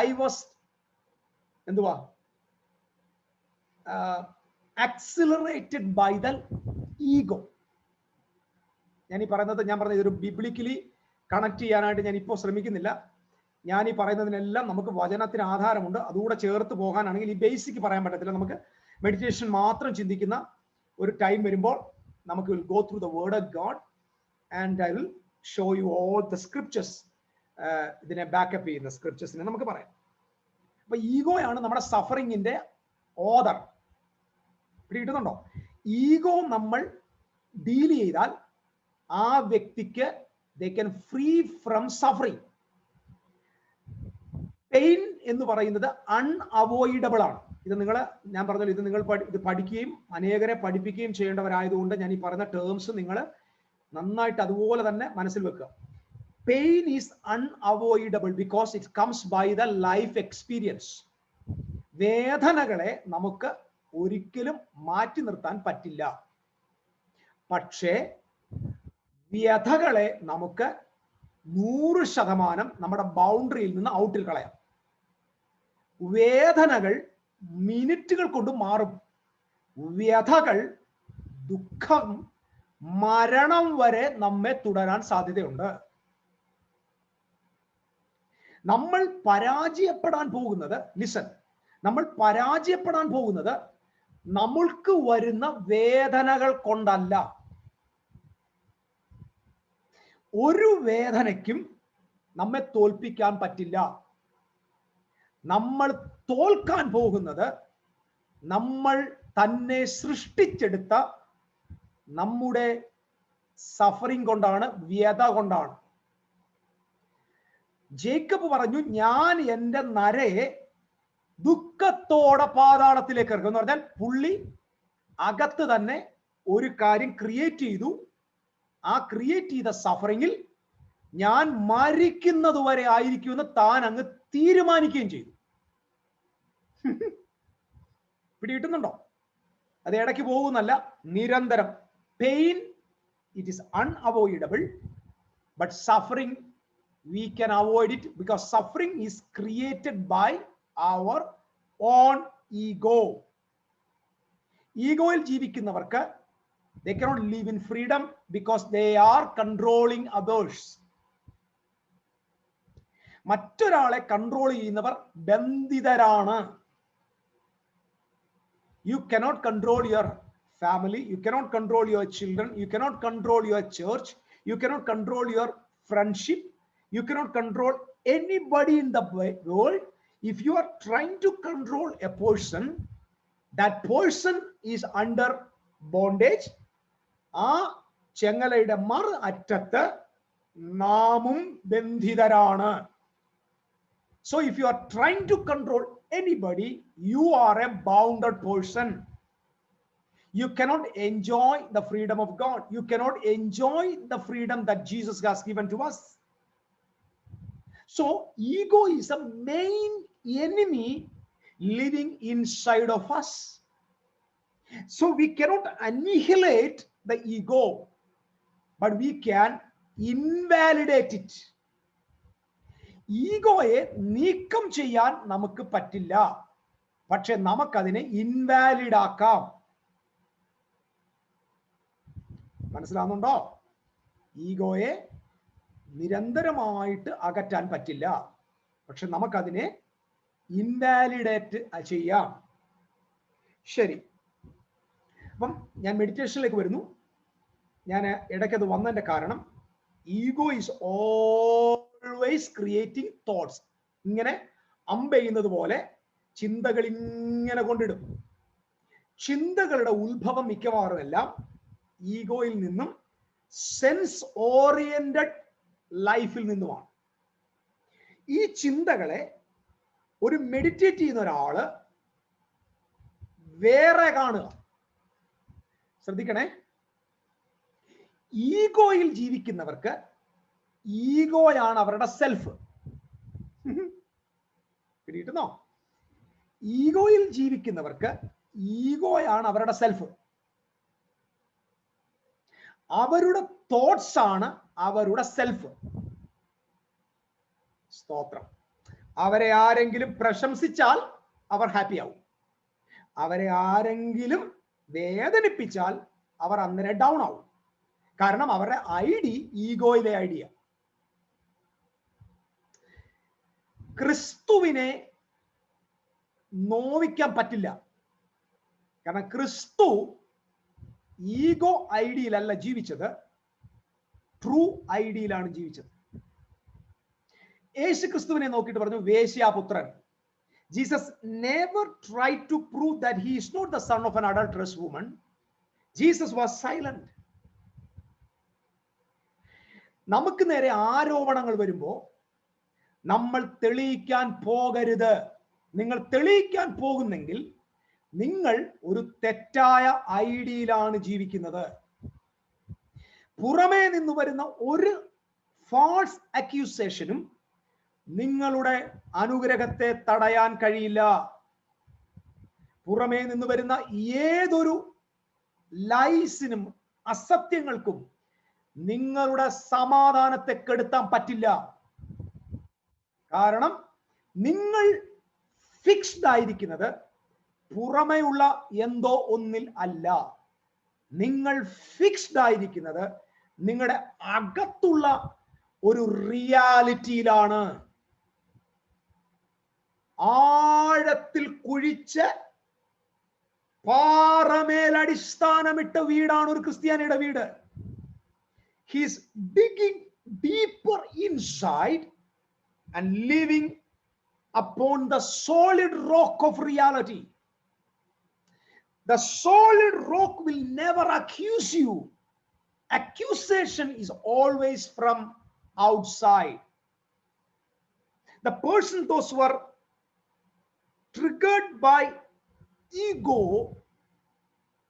[SPEAKER 1] I was accelerated by the ego. ഞാൻ പറഞ്ഞത് ഇതൊരു ബിബ്ലിക്കലി കണക്ട് ചെയ്യാനായിട്ട് ഞാൻ ഇപ്പോൾ ശ്രമിക്കുന്നില്ല. ഞാൻ ഈ പറയുന്നതിനെല്ലാം നമുക്ക് വചനത്തിന് ആധാരമുണ്ട്. അതുകൂടെ ചേർത്ത് പോകാനാണെങ്കിൽ ഈ ബേസിക് പറയാൻ പറ്റത്തില്ല. നമുക്ക് മെഡിറ്റേഷൻ മാത്രം ചിന്തിക്കുന്ന ഒരു ടൈം വരുമ്പോൾ നമുക്ക് will go through the word of God and I will show you all the scriptures. ഇതിനെ ബാക്കപ്പ് ചെയ്യുന്ന സ്ക്രിപ്ചേഴ്സിനെ നമുക്ക് പറയാം. അപ്പൊ ഈഗോയാണ് നമ്മുടെ സഫറിങ്ങിന്റെ ഓദർ. പിടികിട്ടുന്നുണ്ടോ? ഈഗോ നമ്മൾ ഡീൽ ചെയ്താൽ ആ വ്യക്തിക്ക് they can free from suffering. Pain എന്ന് പറയുന്നത് അൺഅവോയ്ഡബിൾ ആണ്. ഇത് ഞാൻ പറഞ്ഞല്ലോ, ഇത് നിങ്ങൾ ഇത് പഠിക്കുകയും അനേകരെ പഠിപ്പിക്കുകയും ചെയ്യേണ്ടവരായതുകൊണ്ട് ഞാൻ ഈ പറയുന്ന ടേംസ് നിങ്ങൾ നന്നായിട്ട് അതുപോലെ തന്നെ മനസ്സിൽ വെക്കുക. Pain is unavoidable because it comes by the life experience. വേദനകളെ നമുക്ക് ഒരിക്കലും മാറ്റി നിർത്താൻ പറ്റില്ല. പക്ഷേ വ്യഥകളെ നമുക്ക് 100% നമ്മുടെ ബൗണ്ടറിയിൽ നിന്ന് ഔട്ടിൽ കളയാം. വേദനകൾ മിനിറ്റുകൾ കൊണ്ട് മാറും. വ്യഥകൾ, ദുഃഖം, മരണം വരെ നമ്മെ തുടരാൻ സാധ്യതയുണ്ട്. നമ്മൾ പരാജയപ്പെടാൻ പോകുന്നത്, നമ്മൾ പരാജയപ്പെടാൻ പോകുന്നത് നമ്മൾക്ക് വരുന്ന വേദനകൾ കൊണ്ടല്ല. ഒരു വേദനയ്ക്കും നമ്മെ തോൽപ്പിക്കാൻ പറ്റില്ല. നമ്മൾ തോൽക്കാൻ പോകുന്നത് നമ്മൾ തന്നെ സൃഷ്ടിച്ചെടുത്ത നമ്മുടെ സഫറിങ് കൊണ്ടാണ്, വ്യഥ കൊണ്ടാണ്. ജേക്കബ് പറഞ്ഞു, ഞാൻ എൻ്റെ നരയെ ദുഃഖത്തോടെ പാതാളത്തിലേക്ക് ഇറക്കും എന്ന് പറഞ്ഞാൽ പുള്ളി അകത്ത് തന്നെ ഒരു കാര്യം ക്രിയേറ്റ് ചെയ്തു. ആ ക്രിയേറ്റ് ചെയ്ത സഫറിങ്ങിൽ ഞാൻ മരിക്കുന്നത് വരെ ആയിരിക്കുമെന്ന് താൻ അങ്ങ് തീരുമാനിക്കുകയും ചെയ്തു. പിടികിട്ടുന്നുണ്ടോ? അത് ഇടയ്ക്ക് പോകുന്നല്ല, നിരന്തരം. Pain it is unavoidable, but suffering we can avoid it because suffering is created by our own ego. ഈഗോയിൽ ജീവിക്കുന്നവർക്ക് they cannot live in freedom because they are controlling others. മറ്റൊരാളെ കൺട്രോൾ ചെയ്യുന്നവർ ബന്ധിതരാണ്. You cannot control your family, you cannot control your children, you cannot control your church, you cannot control your friendship, you cannot control anybody in the world. If you are trying to control a person, that person is under bondage. ആ ചെങ്ങലയുടെ മറു അറ്റത്ത് നാമും ബന്ധിതരാണ്. So if you are trying to control anybody, you are a bounded person. You cannot enjoy the freedom of God. You cannot enjoy the freedom that Jesus has given to us. So ego is a main enemy living inside of us. So we cannot annihilate the ego, but we can invalidate it. ഈഗോയെ നീക്കം ചെയ്യാൻ നമുക്ക് പറ്റില്ല, പക്ഷെ നമുക്കതിനെ invalid ആക്കാം. മനസ്സിലാവുന്നുണ്ടോ? ഈഗോയെ നിരന്തരമായിട്ട് അകറ്റാൻ പറ്റില്ല, പക്ഷെ നമുക്കതിനെ ഇൻവാലിഡേറ്റ് ചെയ്യാം. ശരി, അപ്പം ഞാൻ മെഡിറ്റേഷനിലേക്ക് വരുന്നു. ഞാൻ ഇടയ്ക്കത് വന്നതിന്റെ കാരണം, ego is always creating thoughts. ഇങ്ങനെ അമ്പെയ്യുന്നത് പോലെ ചിന്തകൾ ഇങ്ങനെ കൊണ്ടിടും. ചിന്തകളുടെ ഉത്ഭവം മിക്കവാറും എല്ലാം ഈഗോയിൽ നിന്നും സെൻസ് ഓറിയന്റഡ് ലൈഫിൽ നിന്നുമാണ്. ഈ ചിന്തകളെ ഒരു മെഡിറ്റേറ്റ് ചെയ്യുന്ന ഒരാള് വേറെ കാണുക. ശ്രദ്ധിക്കണേ, ഈഗോയിൽ ജീവിക്കുന്നവർക്ക് ഈഗോയാണ് അവരുടെ സെൽഫ്. പിടികിട്ടുന്നോ? ഈഗോയിൽ ജീവിക്കുന്നവർക്ക് ഈഗോയാണ് അവരുടെ സെൽഫ്. അവരുടെ തോട്ട്സ് ആണ് അവരുടെ സെൽഫ്. സ്തോത്രം. അവരെ ആരെങ്കിലും പ്രശംസിച്ചാൽ അവർ ഹാപ്പി ആവും. അവരെ ആരെങ്കിലും വേദനിപ്പിച്ചാൽ അവർ അന്നേരം ഡൗൺ ആവും. കാരണം അവരുടെ ഐഡി ഈഗോയിലെ ഐഡിയ. ക്രിസ്തുവിനെ നോവിക്കാൻ പറ്റില്ല. കാരണം ക്രിസ്തു ഈഗോ ഐഡിയിലല്ല ജീവിച്ചത്, ട്രൂ ഐഡിയിലാണ് ജീവിച്ചത്. യേശു ക്രിസ്തുവിനെ നോക്കിയിട്ട് പറഞ്ഞു വേശ്യാപുത്രൻ. Jesus never tried to prove that he is not the son of an adulterous woman. Jesus was silent. നമുക്ക് നേരെ ആരോപണങ്ങൾ വരുമ്പോൾ നമ്മൾ തെളിയിക്കാൻ പോകരുത്. നിങ്ങൾ തെളിയിക്കാൻ പോകുന്നെങ്കിൽ നിങ്ങൾ ഒരു തെറ്റായ ഐഡിയയിലാണ് ജീവിക്കുന്നത്. പുറമേ നിന്ന് വരുന്ന ഒരു ഫാൾസ് അക്യൂസേഷനും നിങ്ങളുടെ അനുഗ്രഹത്തെ തടയാൻ കഴിയില്ല. പുറമേ നിന്ന് വരുന്ന ഏതൊരു ലൈസിനും അസത്യങ്ങൾക്കും നിങ്ങളുടെ സമാധാനത്തെ കെടുത്താൻ പറ്റില്ല. കാരണം നിങ്ങൾ ഫിക്സ്ഡ് ആയിരിക്കുന്നത് പുറമെയുള്ള എന്തോ ഒന്നിൽ അല്ല. നിങ്ങൾ ഫിക്സ്ഡ് ആയിരിക്കുന്നത് നിങ്ങളുടെ അകത്തുള്ള ഒരു റിയാലിറ്റിയിലാണ്. ആഴത്തിൽ കുഴിച്ച് പാറമേൽ അടിസ്ഥാനമിട്ട വീടാണ് ഒരു ക്രിസ്ത്യാനിയുടെ വീട്. He is digging deeper inside and living upon the solid rock of reality. The solid rock will never accuse you. Accusation is always from outside. The person, those who are triggered by ego,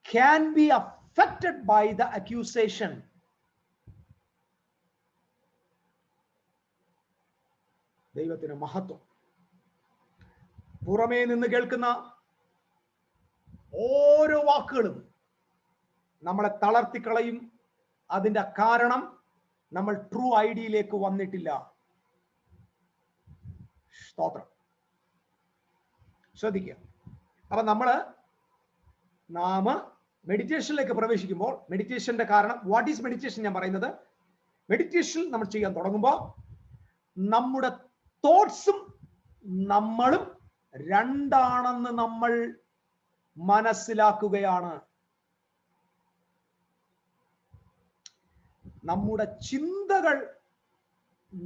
[SPEAKER 1] can be affected by the accusation. ദൈവത്തിന് മഹത്വം. പുറമേ നിന്ന് കേൾക്കുന്ന ഓരോ വാക്കുകളും നമ്മളെ തളർത്തിക്കളയും. അതിന്റെ കാരണം നമ്മൾ ട്രൂ ഐഡിയയിലേക്ക് വന്നിട്ടില്ല. സ്തോത്രം. ശ്രദ്ധിക്കുക. അപ്പൊ നാം മെഡിറ്റേഷനിലേക്ക് പ്രവേശിക്കുമ്പോൾ, മെഡിറ്റേഷന്റെ കാരണം, വാട്ട് ഈസ് മെഡിറ്റേഷൻ? ഞാൻ പറയുന്നത്, മെഡിറ്റേഷൻ നമ്മൾ ചെയ്യാൻ തുടങ്ങുമ്പോൾ നമ്മുടെ തോട്ട്സും നമ്മളും രണ്ടാണെന്ന് നമ്മൾ മനസ്സിലാക്കുകയാണ്. നമ്മുടെ ചിന്തകൾ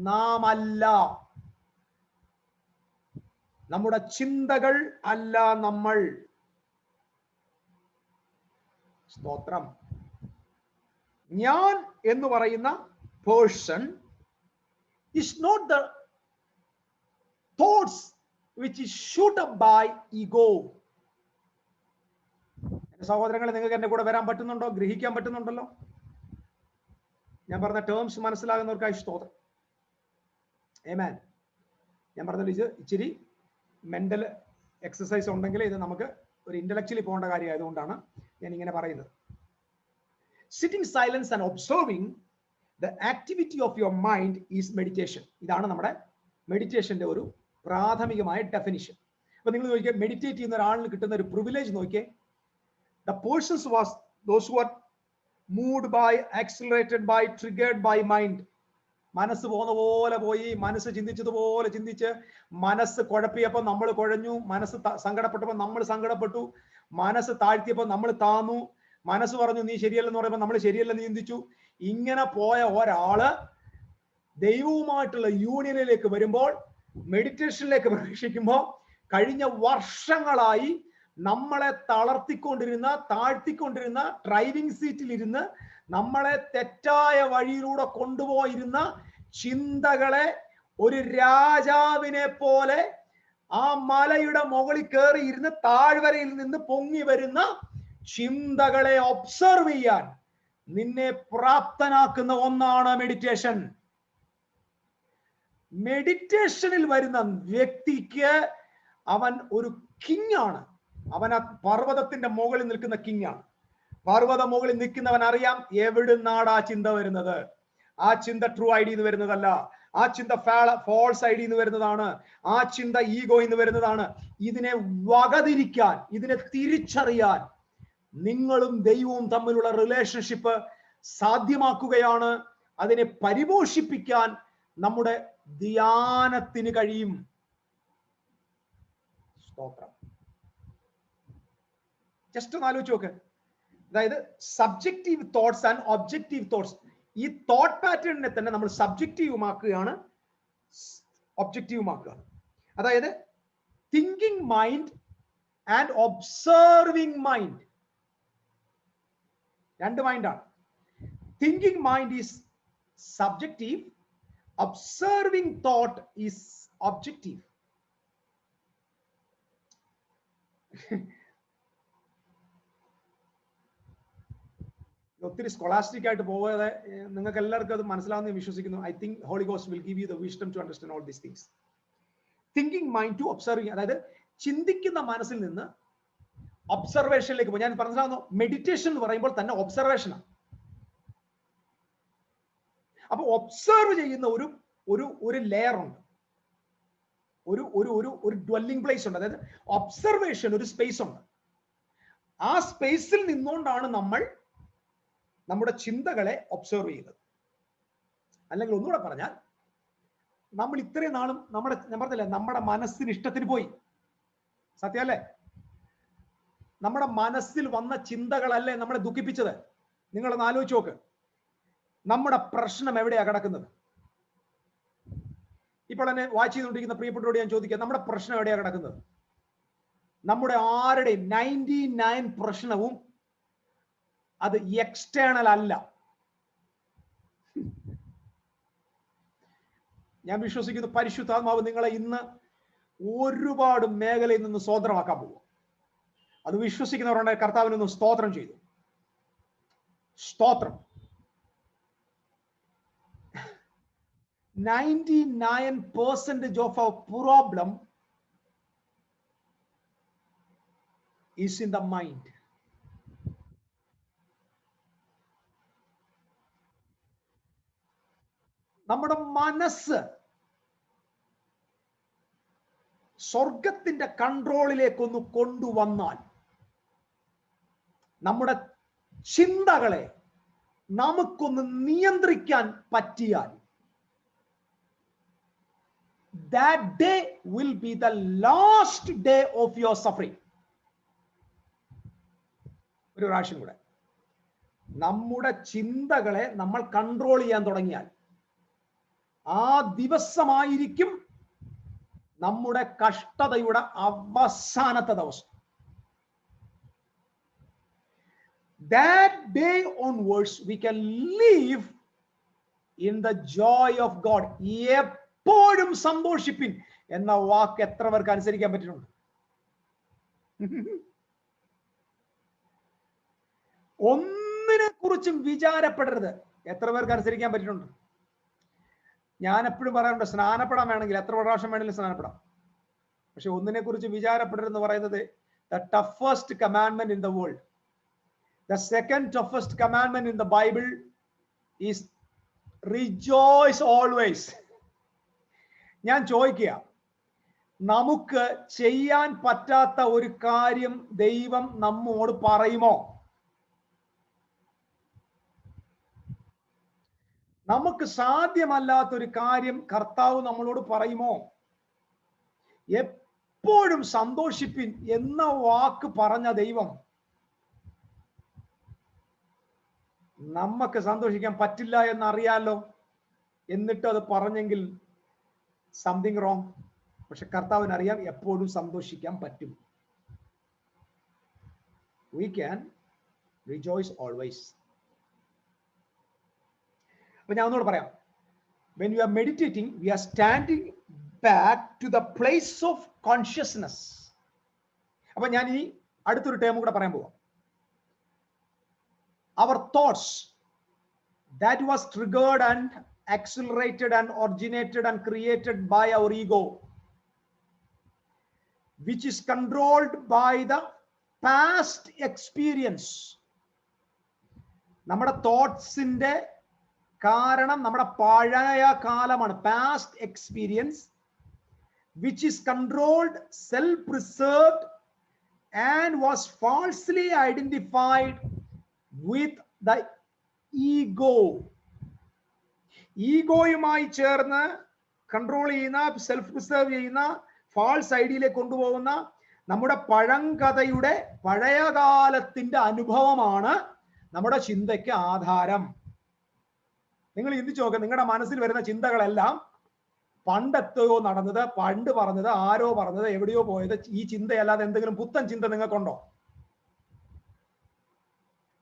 [SPEAKER 1] നാം അല്ല. നമ്മുടെ ചിന്തകൾ അല്ല നമ്മൾ. സ്തോത്രം. ഞാൻ എന്ന് പറയുന്ന person is not the thoughts which is shoot up by ego. സഹോദരങ്ങളെ, നിങ്ങൾക്ക് എന്റെ കൂടെ വരാൻ പറ്റുന്നുണ്ടോ? ഗ്രഹിക്കാൻ പറ്റുന്നുണ്ടല്ലോ? ഞാൻ പറഞ്ഞ ടേംസ് മനസ്സിലാകുന്നവർക്കായി സ്തോത്രം. ആമേൻ. ഞാൻ പറഞ്ഞത് ഇച്ചിരി മെന്റൽ എക്സസൈസ് ഉണ്ടെങ്കിൽ ഇത് നമുക്ക് ഒരു ഇന്റലക്ച്വലി പോകേണ്ട കാര്യമായതുകൊണ്ടാണ് ഞാൻ ഇങ്ങനെ പറയുന്നത്. Sitting silence and observing the activity of your mind is meditation. ഇതാണ് നമ്മുടെ മെഡിറ്റേഷന്റെ ഒരു പ്രാഥമികമായ ഡെഫിനിഷൻ. അപ്പൊ നിങ്ങൾ നോക്കിയേ, മെഡിറ്റേറ്റ് ചെയ്യുന്ന ഒരാളിന് കിട്ടുന്ന ഒരു പ്രിവിലേജ് നോക്കിയേ. The persons was those who are moved by, accelerated by, triggered by mind. മനസ്സ് പോകുന്ന പോലെ പോയി, മനസ്സ് ചിന്തിച്ചതുപോലെ ചിന്തിച്ച്, മനസ്സ് കുഴപ്പിയപ്പോൾ നമ്മൾ കുഴഞ്ഞു, മനസ്സ് സങ്കടപ്പെട്ടപ്പോൾ നമ്മൾ സങ്കടപ്പെട്ടു, മനസ്സ് താഴ്ത്തിയപ്പോൾ നമ്മൾ താന്നു, മനസ്സ് പറഞ്ഞു നീ ശരിയല്ലെന്ന് പറയുമ്പോൾ നമ്മൾ ശരിയല്ലെന്ന് ചിന്തിച്ചു. ഇങ്ങനെ പോയ ഒരാള് ദൈവവുമായിട്ടുള്ള യൂണിയനിലേക്ക് വരുമ്പോൾ, മെഡിറ്റേഷനിലേക്ക് പ്രവേശിക്കുമ്പോൾ, കഴിഞ്ഞ വർഷങ്ങളായി നമ്മളെ തളർത്തിക്കൊണ്ടിരുന്ന, താഴ്ത്തിക്കൊണ്ടിരുന്ന, ഡ്രൈവിംഗ് സീറ്റിൽ ഇരുന്ന് നമ്മളെ തെറ്റായ വഴിയിലൂടെ കൊണ്ടുപോയിരുന്ന ചിന്തകളെ ഒരു രാജാവിനെ പോലെ ആ മലയുടെ മുകളിൽ കയറി ഇരുന്ന് താഴ്വരയിൽ നിന്ന് പൊങ്ങി വരുന്ന ചിന്തകളെ ഒബ്സർവ് ചെയ്യാൻ നിന്നെ പ്രാപ്തനാക്കുന്ന ഒന്നാണ് മെഡിറ്റേഷൻ. മെഡിറ്റേഷനിൽ വരുന്ന വ്യക്തിക്ക് അവൻ ഒരു കിങ് ആണ്. അവൻ ആ പർവ്വതത്തിന്റെ മുകളിൽ നിൽക്കുന്ന കിങ് ആണ്. പർവ്വത മുകളിൽ നിൽക്കുന്നവൻ അറിയാം എവിടുന്നാണ് ആ ചിന്ത വരുന്നത്. ആ ചിന്ത ട്രൂ ഐഡിയിൽ നിന്ന് വരുന്നതല്ല, ആ ചിന്ത ഫോൾസ് ഐഡിയിൽ നിന്ന് വരുന്നതാണ്, ആ ചിന്ത ഈഗോയിൽ നിന്ന് വരുന്നതാണ്. ഇതിനെ വകതിരിക്കാൻ, ഇതിനെ തിരിച്ചറിയാൻ നിങ്ങളും ദൈവവും തമ്മിലുള്ള റിലേഷൻഷിപ്പ് സാധ്യമാക്കുകയാണ്. അതിനെ പരിപോഷിപ്പിക്കാൻ നമ്മുടെ ധ്യാനത്തിന് കഴിയും. സ്തോത്രം. ജസ്റ്റ് ഒന്ന് ആലോചിച്ച് നോക്ക്. അതായത് subjective thoughts and objective thoughts, ഈ തോട്ട് പാറ്റേണിനെ തന്നെ നമ്മൾ സബ്ജക്റ്റീവുമാക്കുകയാണ്, ഒബ്ജക്റ്റീവുമാക്കുകയാണ്. അതായത് thinking mind and observing mind, രണ്ട് മൈൻഡാണ്. Thinking mind is subjective, observing thought is objective. ഒത്തിരി സ്കോളാസ്റ്റിക് ആയിട്ട് പോകാതെ നിങ്ങൾക്ക് എല്ലാവർക്കും അത് മനസ്സിലാവുന്ന വിശ്വസിക്കുന്നു. I think Holy Ghost will give you the wisdom to understand all these things. Thinking mind to observing, അതായത് ചിന്തിക്കുന്ന മനസ്സിൽ നിന്ന് ഒബ്സർവേഷനിലേക്ക് പോകും. ഞാൻ മനസ്സിലാവുന്നു, മെഡിറ്റേഷൻ എന്ന് പറയുമ്പോൾ തന്നെ ഒബ്സർവേഷനാണ്. അപ്പൊ ഒബ്സർവ് ചെയ്യുന്ന ഒരു ലെയർ ഉണ്ട്, ഒരു ഡ്വെല്ലിംഗ് പ്ലേസ് ഉണ്ട്. അതായത് ഒബ്സർവേഷൻ ഒരു സ്പേസ് ഉണ്ട്. ആ സ്പേസിൽ നിന്നുകൊണ്ടാണ് നമ്മൾ നമ്മുടെ ചിന്തകളെ ഒബ്സർവ് ചെയ്യുന്നത്. അല്ലെങ്കിൽ ഒന്നുകൂടെ പറഞ്ഞാൽ, നമ്മൾ ഇത്രയും നാളും ഞാൻ പറഞ്ഞില്ലേ, നമ്മുടെ മനസ്സിന് ഇഷ്ടത്തിന് പോയി. സത്യമല്ലേ? നമ്മുടെ മനസ്സിൽ വന്ന ചിന്തകളല്ലേ നമ്മളെ ദുഃഖിപ്പിച്ചത്. നിങ്ങളൊന്ന് ആലോചിച്ച് നോക്ക്. നമ്മുടെ പ്രശ്നം എവിടെയാ കിടക്കുന്നത്? ഇപ്പോൾ എന്നെ വാച്ച് ചെയ്തുകൊണ്ടിരിക്കുന്ന പ്രിയപ്പെട്ടവരോട് ഞാൻ ചോദിക്കാം, നമ്മുടെ പ്രശ്നം എവിടെയാ കിടക്കുന്നത്? നമ്മുടെ ആരുടെയും 99 പ്രശ്നവും അത് എക്സ്റ്റേണൽ അല്ല. ഞാൻ വിശ്വസിക്കുന്നു പരിശുദ്ധാത്മാവ് നിങ്ങളെ ഇന്ന് ഒരുപാട് മേഖലയിൽ നിന്ന് സ്വതന്ത്രമാക്കാൻ പോകും. അത് വിശ്വസിക്കുന്നവരുടെ കർത്താവിനൊന്ന് സ്തോത്രം ചെയ്തു. സ്തോത്രം. 99% of our problem is in the mind. നമ്മുടെ മനസ്സ് സ്വർഗത്തിന്റെ കൺട്രോളിലേക്കൊന്ന് കൊണ്ടുവന്നാൽ, നമ്മുടെ ചിന്തകളെ നമുക്കൊന്ന് നിയന്ത്രിക്കാൻ പറ്റിയാൽ, that day will be the last day of your suffering. ഒരു പ്രാവശ്യം കൂടെ, നമ്മുടെ ചിന്തകളെ നമ്മൾ കൺട്രോൾ ചെയ്യാൻ തുടങ്ങിയാൽ ആ ദിവസമായിരിക്കും നമ്മുടെ കഷ്ടതയുടെ അവസാനത്തെ ദിവസം. That day onwards we can live in the joy of God. എപ്പോഴും സന്തോഷിപ്പിൻ എന്ന വാക്ക് എത്ര പേർക്ക് അനുസരിക്കാൻ പറ്റുന്നുണ്ട്? ഒന്നിനെ കുറിച്ചും വിചാരപ്പെടരുത്. എത്ര പേർക്ക് അനുസരിക്കാൻ പറ്റുന്നുണ്ട്? ഞാൻ എപ്പോഴും പറയാറുണ്ട്, സ്നാനപ്പെടാൻ വേണമെങ്കിൽ എത്ര പ്രാവശ്യം വേണമെങ്കിലും സ്നാനപ്പെടാം. പക്ഷെ ഒന്നിനെ കുറിച്ച് വിചാരപ്പെടരുതെന്ന് പറയുന്നത് the toughest commandment in the world, the second toughest commandment in the Bible is rejoice always. ഞാൻ ചോദിക്കുക, നമുക്ക് ചെയ്യാൻ പറ്റാത്ത ഒരു കാര്യം ദൈവം നമ്മോട് പറയുമോ? നമുക്ക് സാധ്യമല്ലാത്തൊരു കാര്യം കർത്താവ് നമ്മളോട് പറയുമോ? എപ്പോഴും സന്തോഷിപ്പിൻ എന്ന വാക്ക് പറഞ്ഞ ദൈവം നമുക്ക് സന്തോഷിക്കാൻ പറ്റില്ല എന്നറിയാലോ, എന്നിട്ട് അത് പറഞ്ഞെങ്കിൽ സംതിങ് റോങ്. പക്ഷെ കർത്താവിന് അറിയാം എപ്പോഴും സന്തോഷിക്കാൻ പറ്റും. We can rejoice always. അപ്പൊ ഞാൻ ഒന്നുകൂടെ പറയാം. When we are meditating, we are standing back to the place of consciousness. അപ്പൊ ഞാൻ ഈ അടുത്തൊരു ടേം കൂടെ പറയാൻ പോവാം. Our thoughts that was triggered and accelerated and originated and created by our ego, which is controlled by the past experience. നമ്മുടെ തോട്ട്സിന്റെ കാരണം നമ്മുടെ പഴയ കാലമാണ്, past experience, which is controlled, self-preserved and was falsely identified with the ego. ഈഗോയുമായി ചേർന്ന് control ചെയ്യുന്ന, self preserve ചെയ്യുന്ന, false ഐഡിയയിലേക്ക് കൊണ്ടുപോകുന്ന നമ്മുടെ പഴങ്കഥയുടെ പഴയകാലത്തിന്റെ അനുഭവമാണ് നമ്മുടെ ചിന്തയ്ക്ക് ആധാരം. നിങ്ങൾ ചിന്തിച്ചു നോക്കുക, നിങ്ങളുടെ മനസ്സിൽ വരുന്ന ചിന്തകളെല്ലാം പണ്ടെത്തയോ നടന്നത്, പണ്ട് പറഞ്ഞത്, ആരോ പറഞ്ഞത്, എവിടെയോ പോയത്, ഈ ചിന്തയല്ലാതെ എന്തെങ്കിലും പുത്തൻ ചിന്ത നിങ്ങൾക്കുണ്ടോ?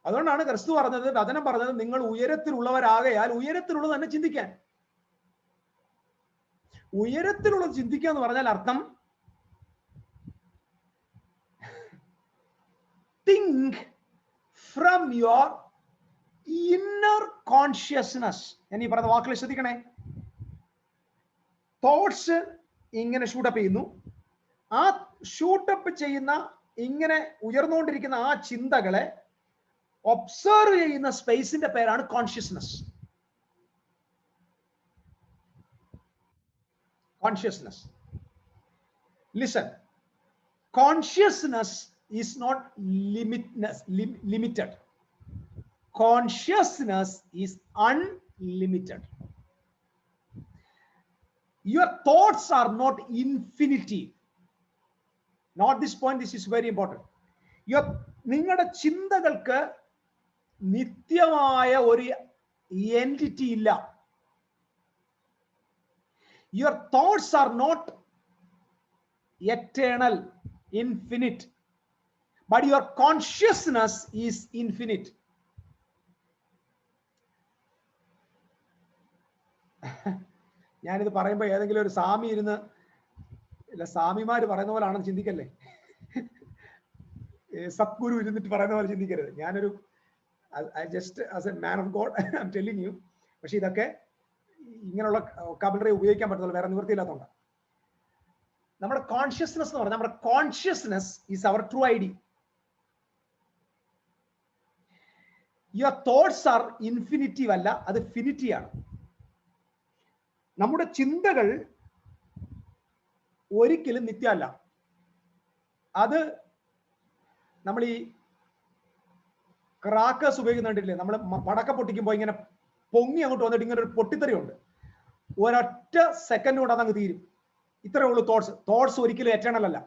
[SPEAKER 1] അതുകൊണ്ടാണ് ക്രിസ്തു പറഞ്ഞത്, വചനം പറഞ്ഞത്, നിങ്ങൾ ഉയരത്തിലുള്ളവരാകയാൽ ഉയരത്തിലുള്ളത് തന്നെ ചിന്തിക്കാൻ. ഉയരത്തിലുള്ളത് ചിന്തിക്കുക എന്ന് പറഞ്ഞാൽ അർത്ഥം think from your inner consciousness. ഞാൻ ഈ പറഞ്ഞ വാക്കുകൾ ശ്രദ്ധിക്കണേ. തോട്ട്സ് ഇങ്ങനെ ഷൂട്ടപ്പ് ചെയ്യുന്നു. ആ ഷൂട്ടപ്പ് ചെയ്യുന്ന, ഇങ്ങനെ ഉയർന്നുകൊണ്ടിരിക്കുന്ന ആ ചിന്തകളെ ഒബ്സർവ് ചെയ്യുന്ന സ്പേസിന്റെ പേരാണ് consciousness. Consciousness. Listen, consciousness is not limited. Consciousness is unlimited. Your thoughts are not infinity. Not this point, this is very important. നിങ്ങളുടെ ചിന്തകൾക്ക് നിത്യമായ ഒരു എൻറ്റിറ്റി ഇല്ല. Your thoughts are not eternal, infinite. But your consciousness is infinite. ഞാനിത് പറയുമ്പോൾ ഏതെങ്കിലും ഒരു സ്വാമി ഇരുന്ന്, ഇല്ല സ്വാമിമാര് പറയുന്ന പോലാണെന്ന് ചിന്തിക്കല്ലേ, സദ്ഗുരു ഇരുന്നിട്ട് പറയുന്ന പോലെ ചിന്തിക്കരുത്. ഞാനൊരു just as a man of God I am telling you. പക്ഷെ ഇതൊക്കെ ഇങ്ങനെയുള്ള വൊക്കാബുലറി ഉപയോഗിക്കാൻ പറ്റുന്നത് വേറെ നിവൃത്തിയില്ലാത്തതുകൊണ്ട്. നമ്മുടെ കോൺഷ്യസ്നസ് എന്ന് പറഞ്ഞാൽ, നമ്മുടെ consciousness is our true ID. Your thoughts are infinitive അല്ല, അത് ഫിനിറ്റി ആണ്. നമ്മുടെ ചിന്തകൾ ഒരിക്കലും നിത്യമല്ല. അത് നമ്മൾ ഈ ക്രാക്കേഴ്സ് ഉപയോഗിക്കുന്നുണ്ടില്ലേ, നമ്മൾ പടക്ക പൊട്ടിക്കുമ്പോൾ ഇങ്ങനെ പൊങ്ങി അങ്ങോട്ട് വന്നിട്ട് ഇങ്ങനെ ഒരു പൊട്ടിത്തെറിയുണ്ട്. ഒരൊറ്റ സെക്കൻഡ് കൊണ്ട് അതങ്ങ് തീരും. ഇത്രയേ ഉള്ളൂ തോട്ട്സ്. തോട്ട്സ് ഒരിക്കലും എറ്റേണൽ അല്ല.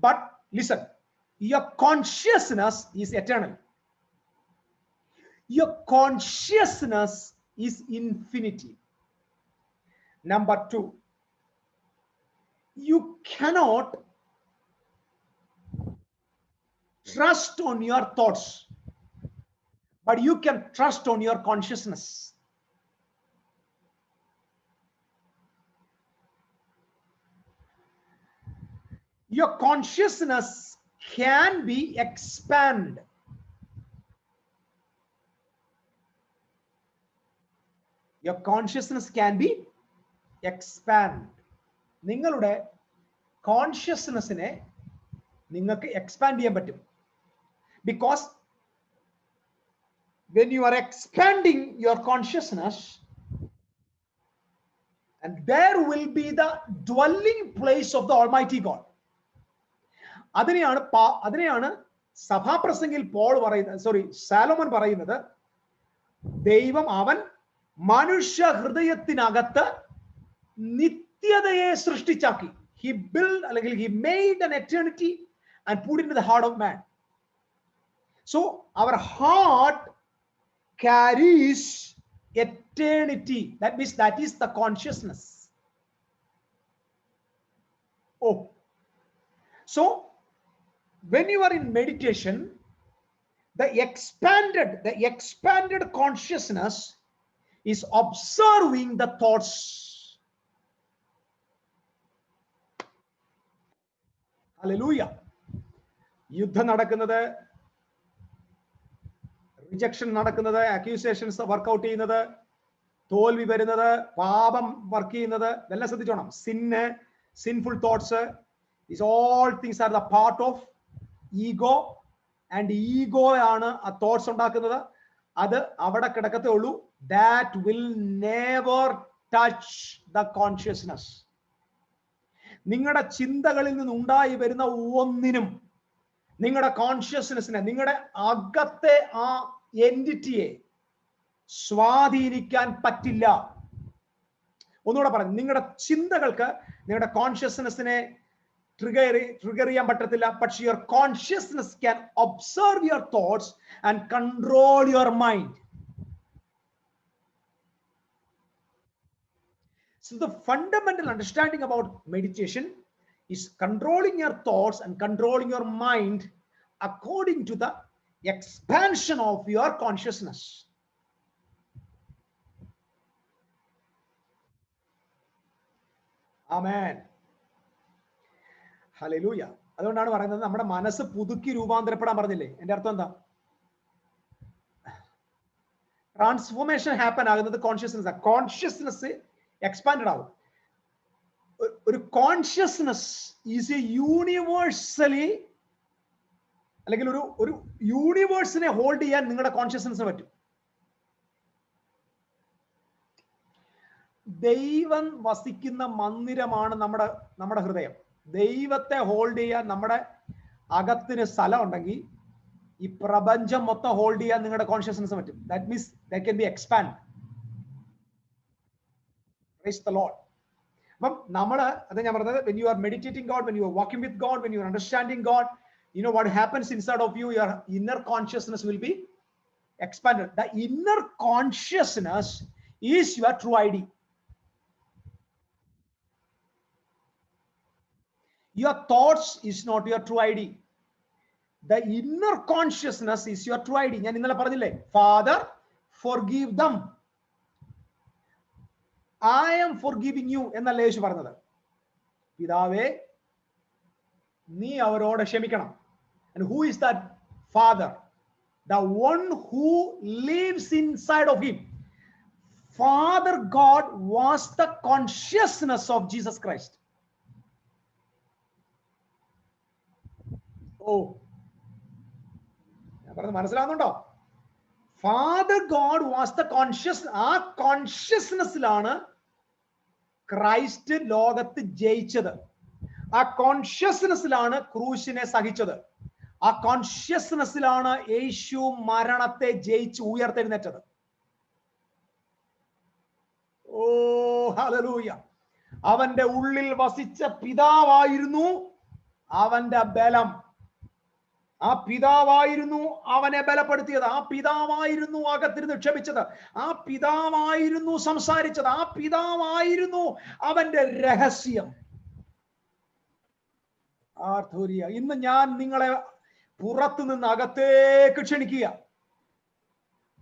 [SPEAKER 1] But listen, your consciousness is eternal. Your consciousness is infinity. Number 2, you cannot trust on your thoughts, but you can trust on your consciousness. Your consciousness can be expanded. Your consciousness can be expanded. നിങ്ങളുടെ കോൺഷ്യസ്നെസ്സിനെ നിങ്ങൾക്ക് expand ചെയ്യാൻ പറ്റും. Because when you are expanding your consciousness, and there will be the dwelling place of the Almighty God. അതിനെയാണ് സഭാപ്രസംഗിൽ Paul പറയുന്നത്, സാലോമൻ പറയുന്നത്, ദൈവം അവൻ മനുഷ്യ ഹൃദയത്തിനകത്ത് നിത്യതയെ സൃഷ്ടിച്ചാക്കി. He built, അല്ലെങ്കിൽ he made an eternity and put it into the heart of man. So our heart carries eternity. That means that is the consciousness. Oh, so when you are in meditation, the expanded consciousness is observing the thoughts. Hallelujah. യുദ്ധം നടക്കുന്നത്, rejection നടക്കുന്നത്, accusations workout ചെയ്യുന്നത്, തോൽവി വരുന്നത്, പാപം work ചെയ്യുന്നത്, ഇതെല്ലാം ശ്രദ്ധിച്ചോണം. Sinful thoughts, these all things are the part of ego, and ego ആണ് ആ തോട്ട്സ് ഉണ്ടാക്കുന്നത്. അത് അവിടെ കിടക്കത്തേ ഉള്ളൂ. That will never touch the consciousness. നിങ്ങളുടെ ചിന്തകളിൽ നിന്ന് ഉണ്ടായി വരുന്ന ഒന്നിനും നിങ്ങളുടെ കോൺഷ്യസ്നെസ്സിനെ, നിങ്ങളുടെ അകത്തെ ആ എൻറ്റിറ്റിയെ സ്വാധീനിക്കാൻ പറ്റില്ല. ഒന്നുകൂടെ പറഞ്ഞു, നിങ്ങളുടെ ചിന്തകൾക്ക് നിങ്ങളുടെ കോൺഷ്യസ്നെസ്സിനെ ട്രിഗർ ചെയ്യാൻ പറ്റത്തില്ല. പക്ഷെ your consciousness can observe your thoughts and control your mind. So the fundamental understanding about meditation is controlling your thoughts and controlling your mind according to the expansion of your consciousness. Amen. Hallelujah. അതുകൊണ്ടാണ് പറയുന്നത് നമ്മുടെ മനസ്സ് പുതുക്കി രൂപാന്തരപ്പെടാൻ പറഞ്ഞില്ലേ? എന്റെ അർത്ഥം എന്താ? Transformation happen ആകുന്നത് കോൺഷ്യസ്നെസ് എക്സ്പാൻഡ് ആവും. ഒരു കോൺഷ്യസ്നെസ് ഈസ് എ യൂണിവേഴ്സലി, അല്ലെങ്കിൽ ഒരു യൂണിവേഴ്സിനെ ഹോൾഡ് ചെയ്യാൻ നിങ്ങളുടെ കോൺഷ്യസ്നെസ്സിന് പറ്റും. ദൈവം വസിക്കുന്ന മന്ദിരമാണ് നമ്മുടെ ഹൃദയം. ദൈവത്തെ ഹോൾഡ് ചെയ്യാൻ നമ്മുടെ അകത്തിന് സ്ഥലം ഉണ്ടെങ്കിൽ ഈ പ്രപഞ്ചം മൊത്തം ഹോൾഡ് ചെയ്യാൻ നിങ്ങളുടെ കോൺഷ്യസ്നെസ് പറ്റും. That means that can be expand. Praise the Lord. അപ്പം അത് ഞാൻ പറഞ്ഞത്, when you are meditating God, when you are walking with God, when you are understanding God, you know what happens inside of you, your inner consciousness will be expanded. The inner consciousness is your true ID. Your thoughts is not your true ID. The inner consciousness is your true ID. ഞാൻ ഇന്നലെ പറഞ്ഞില്ലേ, Father, forgive them. I am forgiving you എന്നല്ല യേശു പറഞ്ഞത്. പിതാവേ, നീ അവരോട് ക്ഷമിക്കണം. And who is that Father? The one who lives inside of him. Father God was the consciousness of Jesus Christ. Oh, ഞാൻ പറഞ്ഞത് മനസ്സിലാവുന്നുണ്ടോ? Father God was the consciousness. ആ കോൺഷ്യസ്നെസ്സിലാണ് ക്രൈസ്റ്റ് ലോകത്ത് ജയിച്ചത്. ആ കോൺഷ്യസ്നെസ്സിലാണ് ക്രൂശിനെ സഹിച്ചത്. ആ കോൺഷ്യസ്നെസ്സിലാണ് യേശു മരണത്തെ ജയിച്ച് ഉയർത്തെഴുന്നേറ്റത്. ഓ ഹല്ലേലൂയ. അവന്റെ ഉള്ളിൽ വസിച്ച പിതാവായിരുന്നു അവന്റെ ബലം. ആ പിതാവായിരുന്നു അവനെ ബലപ്പെടുത്തിയത്. ആ പിതാവായിരുന്നു അകത്തിരുന്ന് ക്ഷമിച്ചത്. ആ പിതാവായിരുന്നു സംസാരിച്ചത്. ആ പിതാവായിരുന്നു അവന്റെ രഹസ്യം. ഇന്ന് ഞാൻ നിങ്ങളെ പുറത്തു നിന്ന് അകത്തേക്ക് ക്ഷണിക്കുക.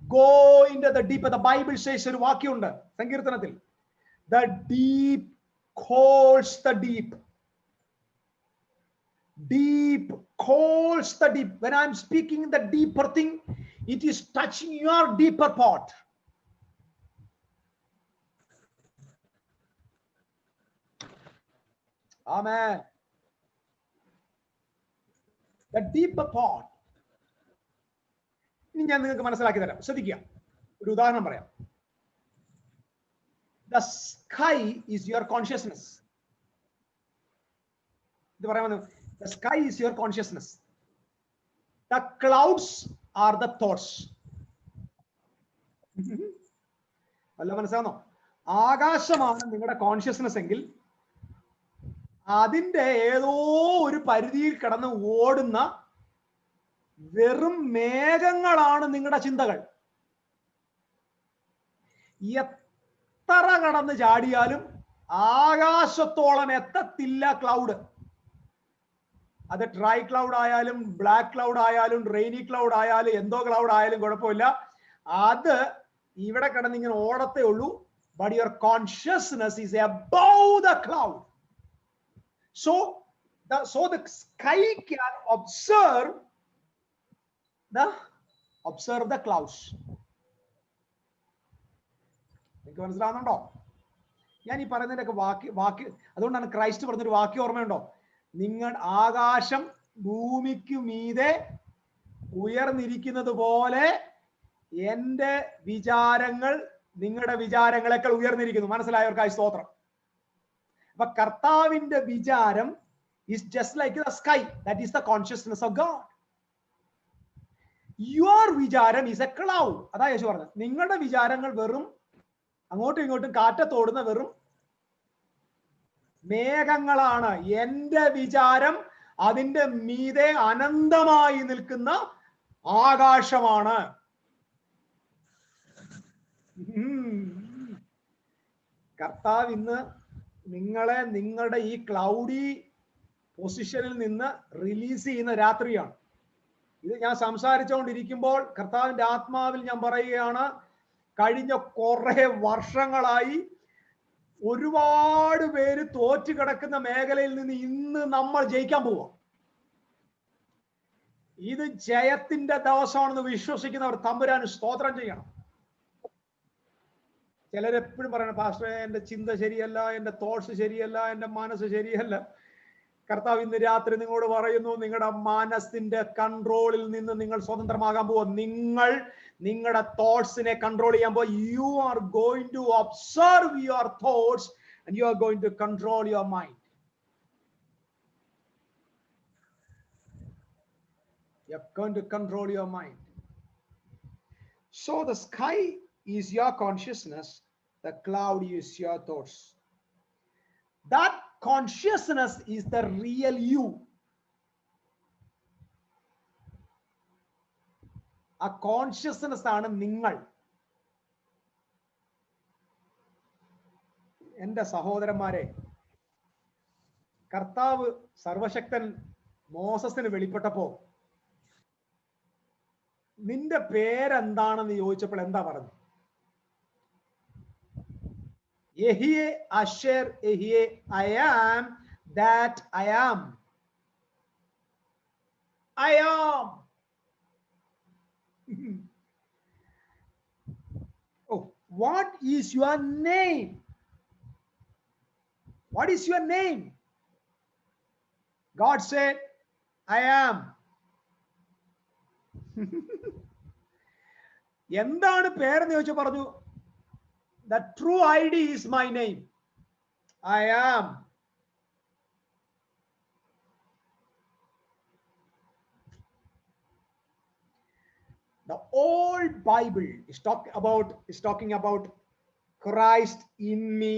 [SPEAKER 1] Go into the deep. The Bible says, ഒരു വാക്യമുണ്ട് സങ്കീർത്തനത്തിൽ, the deep calls the deep. Deep calls the deep. When I'm speaking the deeper thing, it is touching your deeper part. Amen. the deeper part. ഇനി ഞാൻ നിങ്ങൾക്ക് മനസ്സിലാക്കി തരാം. ശ്രദ്ധിക്കുക, ഒരു ഉദാഹരണം പറയാം. The sky is your consciousness. ഇത് പറയാൻ വന്നു. The sky is your consciousness. The clouds are the thoughts. അല്ല, മനസ്സിലാണോ? ആകാശമാണ് നിങ്ങളുടെ കോൺഷ്യസ്നെസ് എങ്കിൽ അതിന്റെ ഏതോ ഒരു പരിധിയിൽ കടന്ന് ഓടുന്ന വെറും മേഘങ്ങളാണ് നിങ്ങളുടെ ചിന്തകൾ. എത്ര കടന്ന് ചാടിയാലും ആകാശത്തോളം എത്തത്തില്ല ക്ലൗഡ്. അത് ഡ്രൈ ക്ലൗഡ് ആയാലും ബ്ലാക്ക് ക്ലൗഡ് ആയാലും റെയിനി ക്ലൗഡ് ആയാലും എന്തോ ക്ലൗഡ് ആയാലും കുഴപ്പമില്ല, അത് ഇവിടെ കിടന്ന് ഇങ്ങനെ ഓടത്തേ ഉള്ളൂ. But your consciousness is above the cloud. So the sky can observe the clouds. നിങ്ങൾക്ക് മനസ്സിലാവുന്നുണ്ടോ? ഞാൻ ഈ പറയുന്നതിന്റെ വാക്യ അതുകൊണ്ടാണ് ക്രൈസ്റ്റ് പറഞ്ഞൊരു വാക്യം ഓർമ്മയുണ്ടോ? നിങ്ങൾ ആകാശം ഭൂമിക്ക് മീതെ ഉയർന്നിരിക്കുന്നത് പോലെ എന്റെ വിചാരങ്ങൾ നിങ്ങളുടെ വിചാരങ്ങളെക്കാൾ ഉയർന്നിരിക്കുന്നു. മനസ്സിലായവർക്കായി സ്തോത്രം. അപ്പൊ കർത്താവിന്റെ വിചാരം is just like the sky. That is the consciousness of God. Your വിചാരം is a cloud. അതാ യേശു പറഞ്ഞത്. നിങ്ങളുടെ വിചാരങ്ങൾ വെറും അങ്ങോട്ടും ഇങ്ങോട്ടും കാറ്റത്തോടുന്ന വെറും മേഘങ്ങളാണ്. എന്റെ വിചാരം അതിന്റെ മീതെ അനന്തമായി നിൽക്കുന്ന ആകാശമാണ്. കർത്താവ് ഇന്ന് നിങ്ങളെ നിങ്ങളുടെ ഈ ക്ലൗഡി പൊസിഷനിൽ നിന്ന് റിലീസ് ചെയ്യുന്ന രാത്രിയാണ്. ഇത് ഞാൻ സംസാരിച്ചുകൊണ്ടിരിക്കുമ്പോൾ കർത്താവിന്റെ ആത്മാവിൽ ഞാൻ പറയുകയാണ്, കഴിഞ്ഞ കുറെ വർഷങ്ങളായി ഒരുപാട് പേര് തോറ്റു കിടക്കുന്ന മേഖലയിൽ നിന്ന് ഇന്ന് നമ്മൾ ജയിക്കാൻ പോവാം. ഇത് ജയത്തിന്റെ ദിവസമാണെന്ന് വിശ്വസിക്കുന്നവർ തമ്പുരാന് സ്തോത്രം ചെയ്യണം. ചിലരെപ്പോഴും പറയണം, പാസ്റ്ററെ എന്റെ ചിന്ത ശരിയല്ല, എന്റെ തോട്ട്സ് ശരിയല്ല, എന്റെ മനസ്സ് ശരിയല്ല. കർത്താവ് ഇന്ന് രാത്രി നിങ്ങളോട് പറയുന്നു, നിങ്ങളുടെ മനസ്സിന്റെ കൺട്രോളിൽ നിന്ന് നിങ്ങൾ സ്വതന്ത്രമാകാൻ പോവുക. നിങ്ങൾ നിങ്ങളുടെ തോട്ട്സിനെ കൺട്രോൾ ചെയ്യാൻ പോവുക. You are going to observe your thoughts and you are going to control your mind. You are going to control your mind. So the sky is your consciousness, the cloud is your thoughts. That consciousness is the real you. A consciousness ആണ് നിങ്ങൾ. എൻ്റെ സഹോദരന്മാരെ, കർത്താവ് സർവശക്തൻ മോസസിന് വെളിപ്പെട്ടപ്പോ നിന്റെ പേരെന്താണെന്ന് ചോദിച്ചപ്പോൾ എന്താ പറഞ്ഞു? യഹിയെ അശേർ യഹിയെ, I am that I am. I am. Oh, what is your name? What is your name? God said, I am. എന്താണ് പേരെന്ന് ചോദിച്ചു പറഞ്ഞു, the true ID is my name. I am. The old Bible is talking about Christ in me.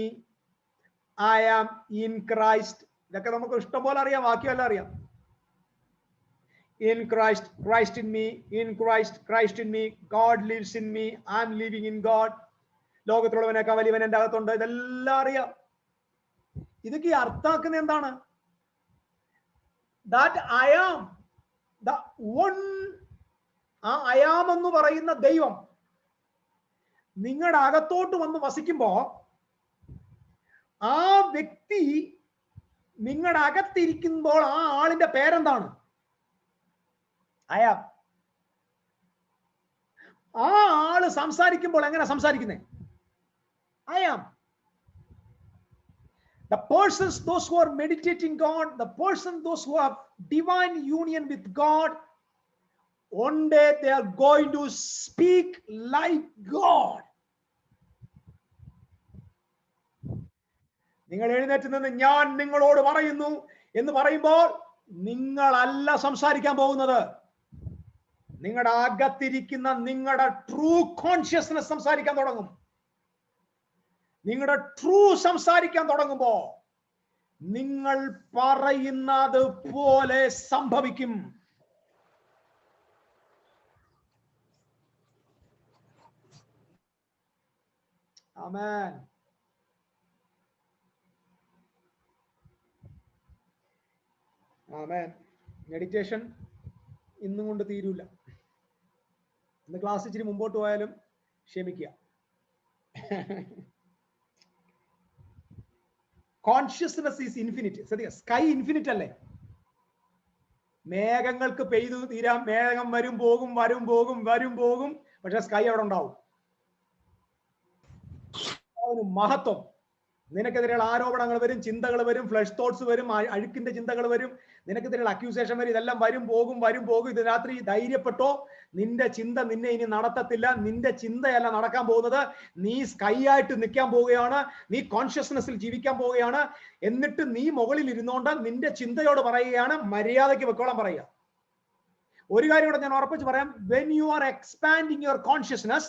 [SPEAKER 1] I am in Christ. ഇതൊക്കെ നമുക്ക് ഇഷ്ടംപോലെ അറിയാം, വാക്യമെല്ലാം അറിയാം. In Christ, Christ in me, in Christ, Christ in me, God lives in me, I am living in God. ലോകത്തിലുള്ളവനേക്കാൾ വലിയവൻ എൻ്റെ അകത്തുണ്ട്. ഇതെല്ലാം അറിയാം. ഇതൊക്കെ അർത്ഥാക്കുന്ന എന്താണ്? That I am, the one, ആ I am എന്ന് പറയുന്ന ദൈവം നിങ്ങളുടെ അകത്തോട്ട് വന്ന് വസിക്കുമ്പോ ആ വ്യക്തി നിങ്ങളുടെ അകത്തിരിക്കുമ്പോൾ ആ ആളിന്റെ പേരെന്താണ്? I am. ആ ആള് സംസാരിക്കുമ്പോൾ എങ്ങനെ സംസാരിക്കുന്നേ? I am. The persons, those who are meditating God, the person, those who have divine union with God, one day they are going to speak like God. നിങ്ങൾ എഴുന്നേറ്റ് നിന്ന് ഞാൻ നിങ്ങളോട് പറയുന്നു എന്ന് പറയുമ്പോൾ നിങ്ങളല്ല സംസാരിക്കാൻ പോകുന്നത്. നിങ്ങളുടെ അകത്തിരിക്കുന്ന നിങ്ങളുടെ ട്രൂ കോൺഷ്യസ്നെസ് സംസാരിക്കാൻ തുടങ്ങും. നിങ്ങളുടെ ട്രൂ സംസാരിക്കാൻ തുടങ്ങുമ്പോ നിങ്ങൾ പറയുന്നത് പോലെ സംഭവിക്കും. ആമേൻ. ആമേൻ. മെഡിറ്റേഷൻ ഇന്നും കൊണ്ട് തീരൂല. ഇന്ന് ക്ലാസ് ഇച്ചിരി മുമ്പോട്ട് പോയാലും ക്ഷമിക്കുക. Consciousness is infinite. ശ്രദ്ധിക്കുക, സ്കൈ ഇൻഫിനിറ്റ് അല്ലേ? മേഘങ്ങൾക്ക് പെയ്തു തീരാം, മേഘം വരും പോകും, വരും പോകും, വരും പോകും, പക്ഷെ സ്കൈ അവിടെ ഉണ്ടാവും. മഹത്വം. നിനക്കെതിരെയുള്ള ആരോപണങ്ങൾ വരും, ചിന്തകൾ വരും, ഫ്ലഷ് തോട്ട്സ് വരും, അഴുക്കിന്റെ ചിന്തകൾ വരും, നിനക്കെതിരെയുള്ള അക്യൂസേഷൻ വരും, ഇതെല്ലാം വരും പോകും, വരും പോകും. ഇത് രാത്രി ധൈര്യപ്പെട്ടോ, നിന്റെ ചിന്ത നിന്നെ ഇനി നടത്തത്തില്ല. നിന്റെ ചിന്തയല്ല നടക്കാൻ പോകുന്നത്. നീ സ്കൈ ആയിട്ട് നിൽക്കാൻ പോവുകയാണ്, നീ കോൺഷ്യസ്നെസ്സിൽ ജീവിക്കാൻ പോവുകയാണ്. എന്നിട്ട് നീ മുകളിൽ ഇരുന്നോണ്ട് നിന്റെ ചിന്തയോട് പറയുകയാണ്, മര്യാദയ്ക്ക് വെക്കോളം പറയുക. ഒരു കാര്യം കൂടെ ഞാൻ ഉറപ്പിച്ച് പറയാം, when you are expanding your consciousness,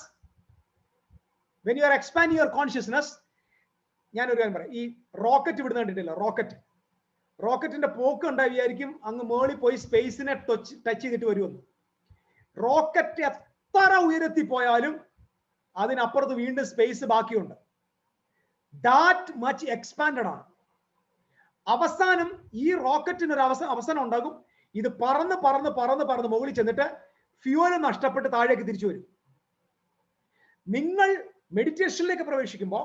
[SPEAKER 1] ഞാൻ ഒരു കാര്യം പറയാം. ഈ റോക്കറ്റ് വിടുന്ന കണ്ടിട്ടില്ല? റോക്കറ്റിന്റെ പോക്ക് ഉണ്ടായി വിചാരിക്കും അങ്ങ് മേളിൽ പോയി സ്പേസിനെ ടച്ച് ചെയ്തിട്ട് വരുമെന്ന്. റോക്കറ്റ് എത്ര ഉയരത്തിൽ പോയാലും അതിനപ്പുറത്ത് വീണ്ടും സ്പേസ് ബാക്കിയുണ്ട്. ദാറ്റ് മച്ച് എക്സ്പാൻഡഡ് ആണ്. അവസാനം ഈ റോക്കറ്റിന് ഒരു അവസാനം ഉണ്ടാകും. ഇത് പറന്ന് പറന്ന് പറന്ന് പറന്ന് മുകളിൽ ചെന്നിട്ട് ഫ്യൂവൽ നഷ്ടപ്പെട്ട് താഴേക്ക് തിരിച്ചു വരും. നിങ്ങൾ മെഡിറ്റേഷനിലേക്ക് പ്രവേശിക്കുമ്പോൾ,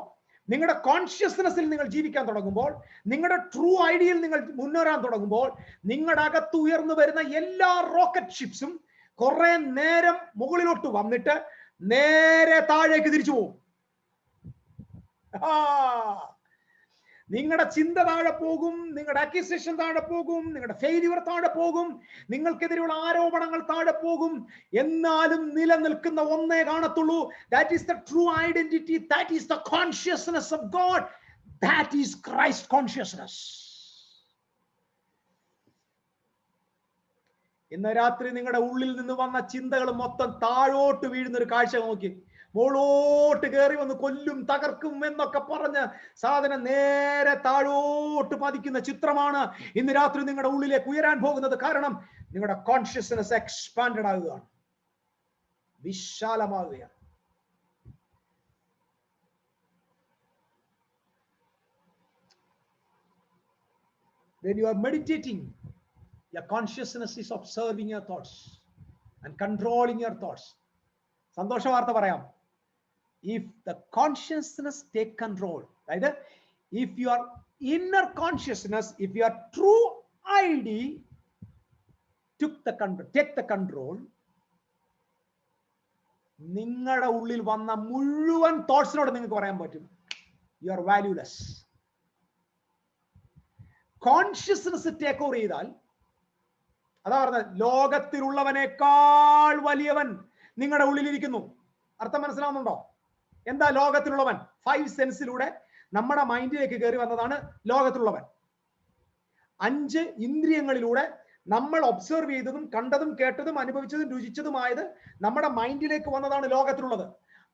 [SPEAKER 1] നിങ്ങളുടെ കോൺഷ്യസ്നെസ്സിൽ നിങ്ങൾ ജീവിക്കാൻ തുടങ്ങുമ്പോൾ, നിങ്ങളുടെ ട്രൂ ഐഡിയയിൽ നിങ്ങൾ മുന്നേറാൻ തുടങ്ങുമ്പോൾ, നിങ്ങളുടെ അകത്ത് ഉയർന്നു വരുന്ന എല്ലാ റോക്കറ്റ് ഷിപ്സും കുറെ നേരം മുകളിലോട്ട് വന്നിട്ട് നേരെ താഴേക്ക് തിരിച്ചു പോകും. നിങ്ങളുടെ ചിന്ത താഴെ പോകും, നിങ്ങളുടെ അക്യൂസേഷൻ താഴെ പോകും, നിങ്ങളുടെ ഫെയിലിയർ താഴെ പോകും, നിങ്ങൾക്കെതിരെയുള്ള ആരോപണങ്ങൾ താഴെ പോകും. എന്നാലും നിലനിൽക്കുന്ന ഒന്നേ കാണത്തുള്ളൂ. That is the true identity, that is the consciousness of God, that is Christ consciousness. ഇന്ന് രാത്രി നിങ്ങളുടെ ഉള്ളിൽ നിന്ന് വന്ന ചിന്തകൾ മൊത്തം താഴോട്ട് വീഴുന്ന ഒരു കാഴ്ച നോക്കി. മുകളോട്ട് കയറി വന്ന് കൊല്ലും തകർക്കും എന്നൊക്കെ പറഞ്ഞ് സാധനം നേരെ താഴോട്ട് പതിക്കുന്ന ചിത്രമാണ് ഇന്ന് രാത്രി നിങ്ങളുടെ ഉള്ളിലേക്ക് ഉയരാൻ പോകുന്നത്. കാരണം നിങ്ങളുടെ കോൺഷ്യസ്നെസ് എക്സ്പാൻഡഡ് ആകുകയാണ്, വിശാലമാകുകയാണ്. When you are meditating, your consciousness is observing your thoughts and controlling your thoughts. സന്തോഷ വാർത്ത പറയാം. If the consciousness take control, right? If your inner consciousness, if your true ID take the control, നിങ്ങളുടെ ഉള്ളിൽ വന്ന മുഴുവൻ തോട്ട്സിനോട് നിങ്ങൾക്ക് പറയാൻ പറ്റും, you are valueless. Consciousness take over ചെയ്താൽ, അതാ പറഞ്ഞത്, ലോകത്തിലുള്ളവനേക്കാൾ വലിയവൻ നിങ്ങളുടെ ഉള്ളിലിരിക്കുന്നു. അർത്ഥം മനസ്സിലാവുന്നുണ്ടോ? എന്താ ലോകത്തിലുള്ളവൻ? 5 സെൻസിലൂടെ നമ്മുടെ മൈൻഡിലേക്ക് കയറി വന്നതാണ് ലോകത്തിലുള്ളവൻ. 5 ഇന്ദ്രിയങ്ങളിലൂടെ നമ്മൾ ഒബ്സർവ് ചെയ്തതും കണ്ടതും കേട്ടതും അനുഭവിച്ചതും രുചിച്ചതുമായത് നമ്മുടെ മൈൻഡിലേക്ക് വന്നതാണ് ലോകത്തിലുള്ളത്.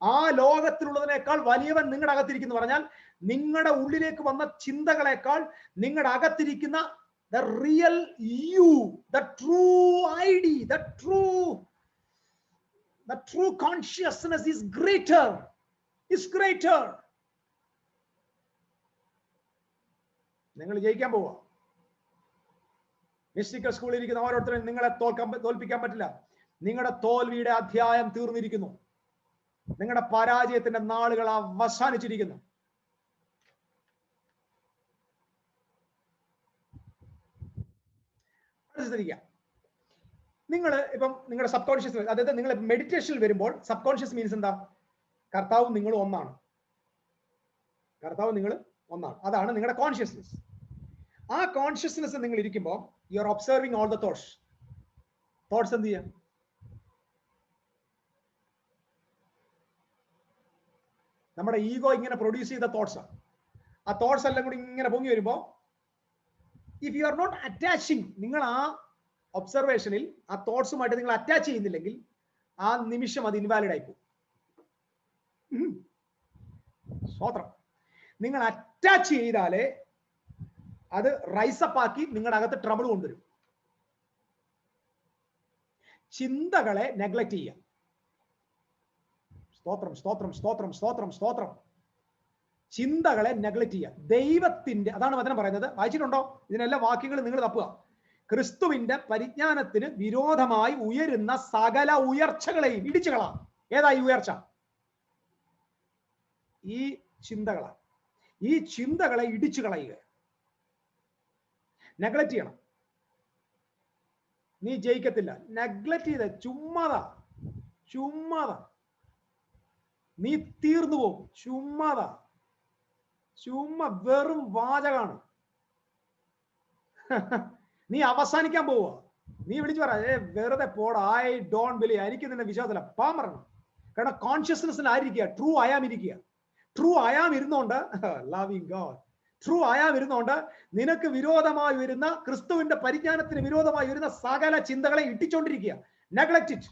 [SPEAKER 1] ആ ലോകത്തിലുള്ളതിനേക്കാൾ വലിയവൻ നിങ്ങളുടെ അകത്തിരിക്കുന്നു പറഞ്ഞാൽ, നിങ്ങളുടെ ഉള്ളിലേക്ക് വന്ന ചിന്തകളെക്കാൾ നിങ്ങളുടെ അകത്തിരിക്കുന്ന the real you, the true ID, the true consciousness is greater. നിങ്ങൾ ജയിക്കാൻ പോവാ. മിസ്റ്റിക്കൽ സ്കൂളിൽ ഇരിക്കുന്ന ഓരോരുത്തരും നിങ്ങളെ തോൽപ്പിക്കാൻ പറ്റില്ല. നിങ്ങളുടെ തോൽവിയുടെ അധ്യായം തീർന്നിരിക്കുന്നു. നിങ്ങളുടെ പരാജയത്തിന്റെ നാളുകൾ അവസാനിച്ചിരിക്കുന്നു. നിങ്ങൾ ഇപ്പം നിങ്ങളുടെ സബ് കോൺഷ്യസ്, അതായത് നിങ്ങൾ മെഡിറ്റേഷനിൽ വരുമ്പോൾ സബ് കോൺഷ്യസ് മീൻസ് എന്താ? കർത്താവും നിങ്ങളും ഒന്നാണ്. കർത്താവും നിങ്ങൾ ഒന്നാണ്. അതാണ് നിങ്ങളുടെ കോൺഷ്യസ്നെസ്. ആ കോൺഷ്യസ്നെസ് നിങ്ങൾ ഇരിക്കുമ്പോൾ you are observing all the thoughts. Thoughts എന്ത് ചെയ്യാം? നമ്മുടെ ഈഗോ ഇങ്ങനെ പ്രൊഡ്യൂസ് ചെയ്ത തോട്ട്സ്. ആ തോട്ട്സ് എല്ലാം കൂടി ഇങ്ങനെ പൊങ്ങി വരുമ്പോൾ if you are not attaching, നിങ്ങൾ ആ ഒബ്സർവേഷനിൽ ആ തോട്ട്സുമായിട്ട് നിങ്ങൾ അറ്റാച്ച് ചെയ്യുന്നില്ലെങ്കിൽ ആ നിമിഷം അത് ഇൻവാലിഡ് ആയി പോകും. സ്വത്രം. നിങ്ങൾ അറ്റാച്ച് ചെയ്താലേ അത് റൈസപ്പ് ആക്കി നിങ്ങളുടെ അകത്ത് ട്രബിൾ കൊണ്ടുവരും. ചിന്തകളെ നെഗ്ലക്ട് ചെയ്യാം. സ്തോത്രം, സ്തോത്രം, സ്തോത്രം, സ്തോത്രം, സ്തോത്രം. ചിന്തകളെ നെഗ്ലക്ട് ചെയ്യുക. ദൈവത്തിന്റെ, അതാണ് വചനം പറയുന്നത്. വായിച്ചിട്ടുണ്ടോ? ഇതിനെല്ലാം വാക്യങ്ങൾ നിങ്ങൾ തപ്പുക. ക്രിസ്തുവിന്റെ പരിജ്ഞാനത്തിന് വിരോധമായി ഉയരുന്ന സകല ഉയർച്ചകളെയും ഇടിച്ചു കളാം. ഏതായി ഉയർച്ച? ഈ ചിന്തകളാണ്. ഈ ചിന്തകളെ ഇടിച്ചു കളയുക, നെഗ്ലക്ട് ചെയ്യണം. നീ ജയിക്കത്തില്ല, നെഗ്ലക്ട് ചെയ്ത ചുമ്മാതാ, ചുമ്മാതാ. നീ തീർന്നു പോകും, ചുമ്മാതാ, ചുമ്മാ വെറും വാചകാണ്. നീ അവസാനിക്കാൻ പോവുക. നീ വിളിച്ചു പറ, വെറുതെ പോടാ, ഐ ഡോണ്ട് ബിലീവ്, എനിക്ക് നിന്നെ വിശ്വാസമില്ല, പാമറണം. കാരണം കോൺഷ്യസ്നെസ്സിൽ ആയിരിക്കുക, ട്രൂ അയാം ഇരിക്കുക. ട്രൂ അയാം ഇരുന്നോണ്ട്, ലവിങ് ഗോഡ്, ട്രൂ അയാം ഇരുന്നോണ്ട് നിനക്ക് വിരോധമായി വരുന്ന, ക്രിസ്തുവിന്റെ പരിജ്ഞാനത്തിന് വിരോധമായി വരുന്ന സകല ചിന്തകളെ ഇട്ടിച്ചോണ്ടിരിക്കുക. Neglect it.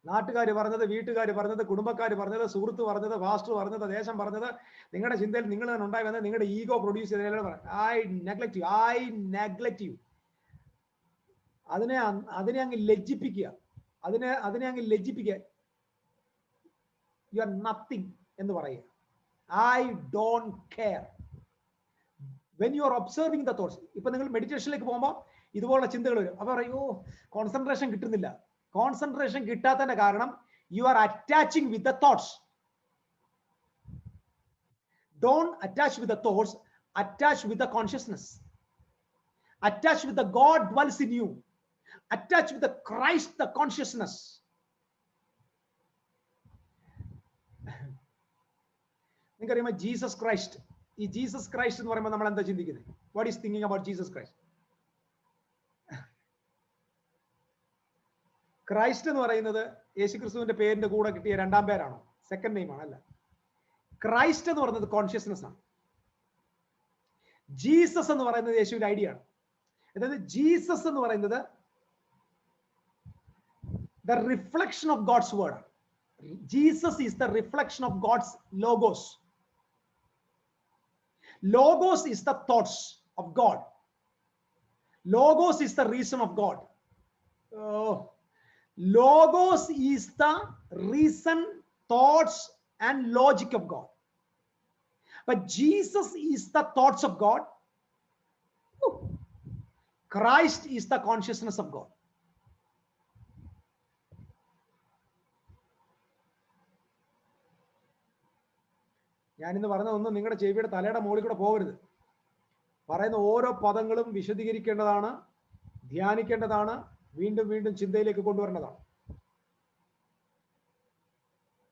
[SPEAKER 1] നാട്ടുകാർ പറഞ്ഞത്, വീട്ടുകാർ പറഞ്ഞത്, കുടുംബക്കാർ പറഞ്ഞത്, സുഹൃത്ത് പറഞ്ഞത്, പാസ്റ്റർ പറഞ്ഞത്, ദേശം പറഞ്ഞത്, നിങ്ങളുടെ ചിന്തയിൽ നിങ്ങൾ തന്നെ ഉണ്ടായി വന്നത് നിങ്ങളുടെ ഈഗോ പ്രൊഡ്യൂസ് ചെയ്തതിനോട് പറയാം, I neglect you, I neglect you. അതിനെ അങ്ങ് ലജ്ജിപ്പിക്കുക, അതിനെ അങ്ങ് ലജ്ജിപ്പിക്കുക. യു ആർ നത്തിങ് എന്ന് പറയുക. I don't care. When you are observing the thoughts. ഇപ്പൊ നിങ്ങൾ മെഡിറ്റേഷനിലേക്ക് പോകുമ്പോൾ ഇതുപോലുള്ള ചിന്തകൾ വരും. അപ്പൊ പറയോ, കോൺസെൻട്രേഷൻ കിട്ടുന്നില്ല. കോൺസെൻട്രേഷൻ കിട്ടാത്തതിന്റെ കാരണം you are attaching with the thoughts. Don't attach with the thoughts, attach with the consciousness. Attach with the God dwells in you. Attach with the Christ, the consciousness. നിങ്ങൾക്കറിയാമോ ജീസസ് ക്രൈസ്റ്റ്? ഈ Jesus Christ എന്ന് പറയുമ്പോൾ നമ്മൾ എന്താ ചിന്തിക്കുന്നത്? What is thinking about Jesus Christ? Christ എന്ന് പറയുന്നത് യേശുക്രിസ്തുവിന്റെ പേരിന്റെ കൂടെ കിട്ടിയ രണ്ടാം പേരാണോ? സെക്കൻഡ് നെയിം ആണല്ല. ക്രൈസ്റ്റ് എന്ന് പറയുന്നത് കോൺഷ്യസ്നെസ് ആണ്. ജീസസ് എന്ന് പറയുന്നത് യേശുവിന്റെ ഐഡിയ ആണ്. അതായത് ജീസസ് എന്ന് പറയുന്നത് the reflection of God's word. Jesus is the reflection of God's logos. Logos is the thoughts of God. Logos is the reason of God. Logos is the reason, thoughts and logic of God. But Jesus is the thoughts of God. Christ is the consciousness of God. ഞാനിന്ന് പറഞ്ഞതൊന്നും നിങ്ങളുടെ ചെവിയുടെ തലയുടെ മുകളിൽ കൂടെ പോകരുത്. പറയുന്ന ഓരോ പദങ്ങളും വിശദീകരിക്കേണ്ടതാണ്, ധ്യാനിക്കേണ്ടതാണ്, വീണ്ടും വീണ്ടും ചിന്തയിലേക്ക് കൊണ്ടുവരേണ്ടതാണ്.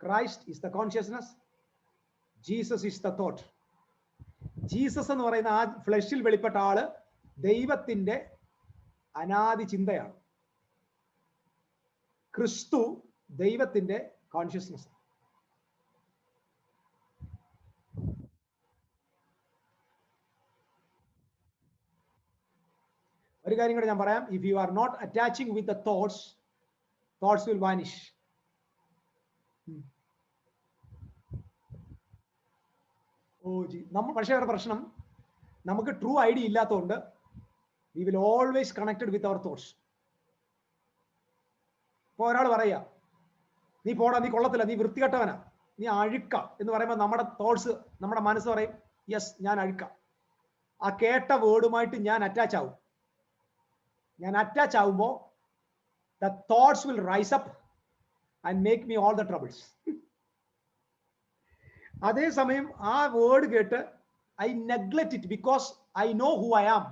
[SPEAKER 1] Christ is the consciousness, Jesus is the thought. Jesus എന്ന് പറയുന്ന ആ ഫ്ലഷിൽ വെളിപ്പെട്ട ആള് ദൈവത്തിന്റെ അനാദി ചിന്തയാണ്. ക്രിസ്തു ദൈവത്തിന്റെ കോൺഷ്യസ്നസ്. ഒരു കാര്യം കൂടെ ഞാൻ പറയാം. If you are not attaching with the thoughts, thoughts will vanish. പക്ഷേ ഒരു പ്രശ്നം, നമുക്ക് ട്രൂ ഐഡിയ ഇല്ലാത്തതുകൊണ്ട് we will always connected with our thoughts. ഇപ്പൊ ഒരാൾ പറയാ, നീ പോടാ, നീ കൊള്ളത്തില്ല, നീ വൃത്തികെട്ടവനാ, നീ അഴുക്ക എന്ന് പറയുമ്പോൾ നമ്മുടെ തോട്ട്സ്, നമ്മുടെ മനസ്സ് പറയും യെസ്, ഞാൻ അഴുക്ക. ആ കേട്ട വേർഡുമായിട്ട് ഞാൻ അറ്റാച്ച് ആവും. ഞാൻ അറ്റാച്ച് ആവുമ്പോൾ the thoughts will rise up and make me all the troubles. അതേസമയം ആ വേർഡ് കേട്ട് I neglect it because I know who I am.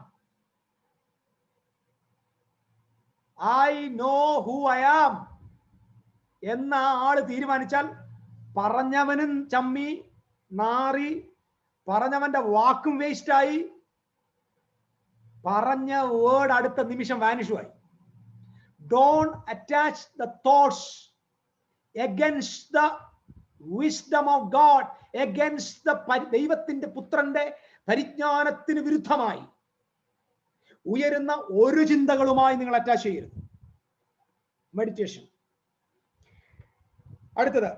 [SPEAKER 1] I know who I am എന്ന ആള് തീരുമാനിച്ചാൽ പറഞ്ഞവനും ചമ്മി, നാറി, പറഞ്ഞവന്റെ വാക്കും വേസ്റ്റായി, പറഞ്ഞ വേർഡ് അടുത്ത നിമിഷം വാനിഷുമായി. Don't attach the thoughts against the wisdom of God, against the ദൈവത്തിന്റെ പുത്രന്റെ പരിജ്ഞാനത്തിന് വിരുദ്ധമായി ഉയരുന്ന ഒരു ചിന്തകളുമായി നിങ്ങൾ അറ്റാച്ച് ചെയ്യരുത്. മെഡിറ്റേഷൻ. അടുത്തത്,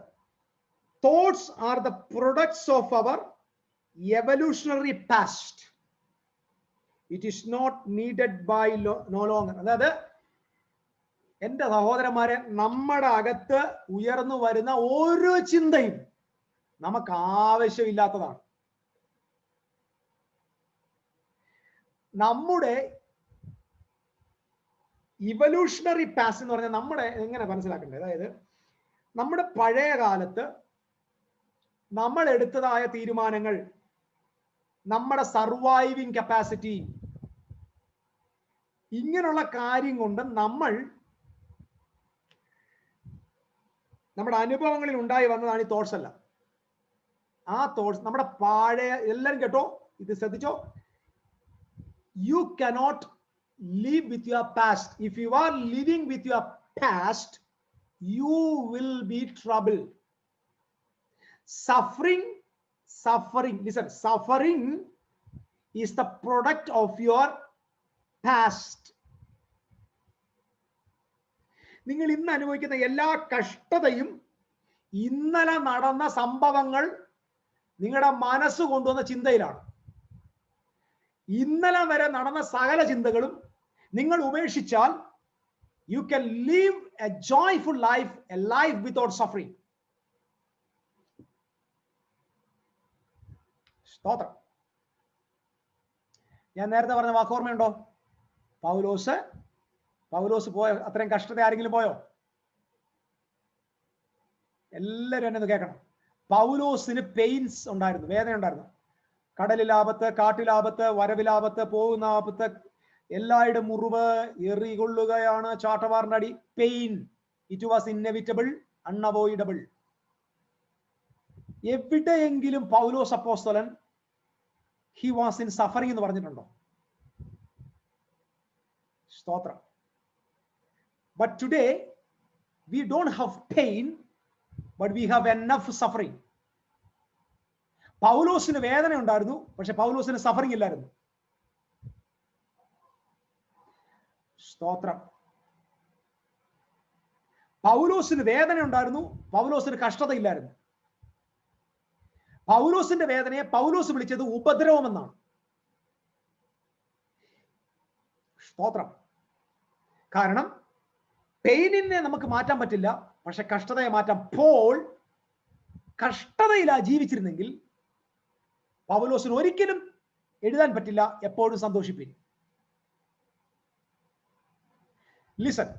[SPEAKER 1] thoughts are the products of our evolutionary past. It is not needed by no longer. അതായത് എന്റെ സഹോദരന്മാരെ, നമ്മുടെ അകത്ത് ഉയർന്നു വരുന്ന ഓരോ ചിന്തയും നമുക്ക് ആവശ്യമില്ലാത്തതാണ്. നമ്മുടെ ഇവല്യൂഷണറി പാസ്റ്റ് എന്ന് പറഞ്ഞാൽ നമ്മുടെ എങ്ങനെ മനസ്സിലാക്കേണ്ടത്, അതായത് നമ്മുടെ പഴയ കാലത്ത് നമ്മൾ എടുത്തതായ തീരുമാനങ്ങൾ, നമ്മുടെ സർവൈവിങ് കപ്പാസിറ്റി, ഇങ്ങനെയുള്ള കാര്യം കൊണ്ട് നമ്മുടെ അനുഭവങ്ങളിൽ ഉണ്ടായി വന്നതാണ് ഈ തോട്ട്സ് എല്ലാം. ആ തോട്ട്സ് നമ്മുടെ പഴയ, എല്ലാവരും കേട്ടോ, ഇത് ശ്രദ്ധിച്ചോ, you cannot live with your past. If you are living with your past, you will be troubled. Suffering, listen, suffering is the product of your past. നിങ്ങൾ ഇന്ന് അനുഭവിക്കുന്ന എല്ലാ കഷ്ടതയും ഇന്നലെ നടന്ന സംഭവങ്ങൾ നിങ്ങളുടെ മനസ്സ് കൊണ്ടുവന്ന ചിന്തയിലാണ്. ഇന്നലെ വരെ നടന്ന സകല ചിന്തകളും നിങ്ങൾ ഉപേക്ഷിച്ചാൽ you can live a joyful life, a life without suffering. സ്തോത്രം. ഞാൻ നേരത്തെ പറഞ്ഞ വാക്ക് ഓർമ്മയുണ്ടോ? പൗലോസ് പോയോ? അത്രയും കഷ്ടത ആരെങ്കിലും പോയോ? എല്ലാവരും എന്നെ കേൾക്കണം. പൗലോസിന് പെയിൻസ് ഉണ്ടായിരുന്നു, വേദന ഉണ്ടായിരുന്നു. കടലിലാപത്ത്, കാട്ടിലാപത്ത്, വരവിലാപത്ത്, പോകുന്ന ആപത്ത്, എല്ലായിടും മുറിവ്, എറികൊള്ളുകയാണ്, ചാട്ടവാറിന്റെ അടി, pain. It was inevitable, unavoidable. എവിടെയെങ്കിലും പൗലോസ് അപ്പോസ്തലൻ ഹി വാസ് ഇൻ സഫറിംഗ് എന്ന് പറഞ്ഞിട്ടുണ്ടോ? സ്തോത്രം. But today we don't have pain, but we have enough suffering. പൗലോസിന് വേദന ഉണ്ടായിരുന്നു, പക്ഷെ പൗലോസിന് സഫറിംഗ് ഇല്ലായിരുന്നു. സ്തോത്രം. പൗലോസിന് വേദന ഉണ്ടായിരുന്നു, പൗലോസിന് കഷ്ടത ഇല്ലായിരുന്നു. പൗലോസിന്റെ വേദനയെ പൗലോസ് വിളിച്ചത് ഉപദ്രവം എന്നാണ്. സ്തോത്രം. കാരണം പെയിനിനെ നമുക്ക് മാറ്റാൻ പറ്റില്ല, പക്ഷെ കഷ്ടതയെ മാറ്റാം. പോൾ കഷ്ടതയിലാ ജീവിച്ചിരുന്നെങ്കിൽ പൗലോസിന് ഒരിക്കലും എഴുതാൻ പറ്റില്ല എപ്പോഴും സന്തോഷിപ്പിൻ. ലിസൺ,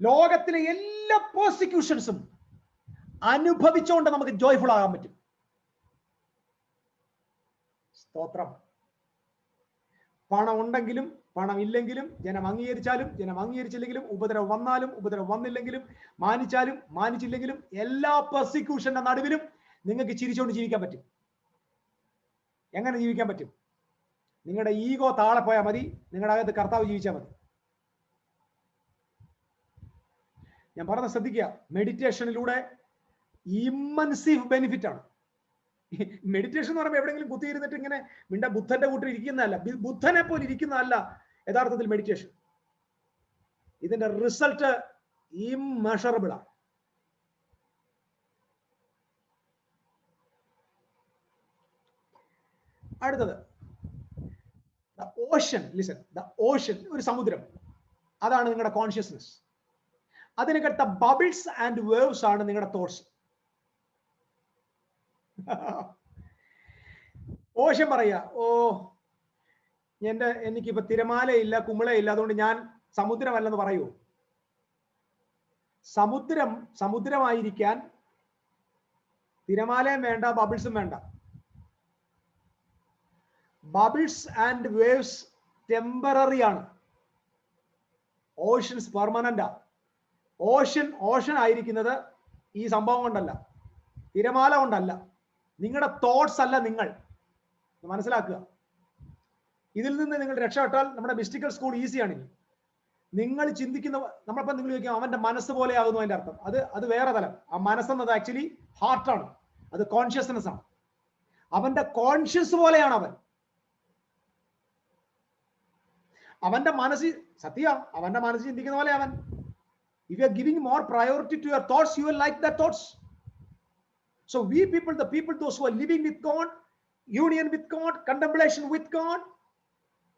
[SPEAKER 1] ലോകത്തിലെ എല്ലാ പ്രോസിക്യൂഷൻസും അനുഭവിച്ചുകൊണ്ട് നമുക്ക് ജോയ്ഫുൾ ആകാൻ പറ്റും. സ്തോത്രം. പണം ഉണ്ടെങ്കിലും പണം ഇല്ലെങ്കിലും, ജനം അംഗീകരിച്ചാലും ജനം അംഗീകരിച്ചില്ലെങ്കിലും, ഉപദ്രവം വന്നാലും ഉപദ്രവം വന്നില്ലെങ്കിലും, മാനിച്ചാലും മാനിച്ചില്ലെങ്കിലും, എല്ലാ പെർസിക്യൂഷന്റെ നടുവിലും നിങ്ങൾക്ക് ചിരിച്ചുകൊണ്ട് ജീവിക്കാൻ പറ്റും. എങ്ങനെ ജീവിക്കാൻ പറ്റും? നിങ്ങളുടെ ഈഗോ താഴെ പോയാൽ മതി, നിങ്ങളുടെ അകത്ത് കർത്താവ് ജീവിച്ചാൽ മതി. ഞാൻ പറഞ്ഞ ശ്രദ്ധിക്കുക, മെഡിറ്റേഷനിലൂടെ ഇമ്മൻസീവ് ബെനിഫിറ്റ് ആണ്. മെഡിറ്റേഷൻ എന്ന് പറയുമ്പോൾ എവിടെയെങ്കിലും കുത്തിയിരുന്നിട്ട് ഇങ്ങനെ ബുദ്ധന്റെ കൂട്ടിൽ ഇരിക്കുന്നതല്ല, ബുദ്ധനെ പോലെ ഇരിക്കുന്നതല്ല യഥാർത്ഥത്തിൽ മെഡിറ്റേഷൻ. ഇതിന്റെ റിസൾട്ട് ഇമ്മെഷറബിൾ ആണ്. അടുത്തത് the Ocean. Listen, the Ocean, ഒരു സമുദ്രം, അതാണ് നിങ്ങളുടെ കോൺഷ്യസ്നസ്. അതിനകത്ത ബബിൾസ് ആൻഡ് വേവ്സ് ആണ് നിങ്ങളുടെ തോട്ട്സ്. ഓഷൻ പറയാ, ഓ എനിക്കിപ്പോ തിരമാലയില്ല, കുമിളയില്ല, അതുകൊണ്ട് ഞാൻ സമുദ്രമല്ലെന്ന് പറയൂ. സമുദ്രമായിരിക്കാൻ തിരമാലയും വേണ്ട, ബബിൾസും വേണ്ട. ബബിൾസ് ആൻഡ് വേവ്സ് ടെമ്പററി ആണ്, ഓഷൻസ് പെർമനന്റ്. ഓഷൻ ആയിരിക്കുന്നത് ഈ സംഭവം കൊണ്ടല്ല, തിരമാല കൊണ്ടല്ല, നിങ്ങളുടെ തോട്ട്സ് അല്ല നിങ്ങൾ. മനസ്സിലാക്കുക. ഇതിൽ നിന്ന് നിങ്ങൾ രക്ഷപ്പെട്ടാൽ നമ്മുടെ മിസ്റ്റിക്കൽ സ്കൂൾ ഈസിയാണ്. ഇനി നിങ്ങൾ ചിന്തിക്കുന്ന, നമ്മളിപ്പോൾ നിങ്ങൾ ചോദിക്കും അവന്റെ മനസ്സ് പോലെ ആകുന്നു, അതിന്റെ അർത്ഥം അത് വേറെ തലം. ആ മനസ്സെന്നത് ആക്ച്വലി ഹാർട്ടാണ്, അത് കോൺഷ്യസ്നെസ് ആണ്. അവന്റെ കോൺഷ്യസ് പോലെയാണ് അവന്റെ മനസ്സിൽ സത്യ, അവന്റെ മനസ്സ് ചിന്തിക്കുന്ന പോലെ അവൻ. If you are giving more priority to your thoughts, you will like the thoughts. So we people, the people, those who are living with God, union with God, contemplation with God,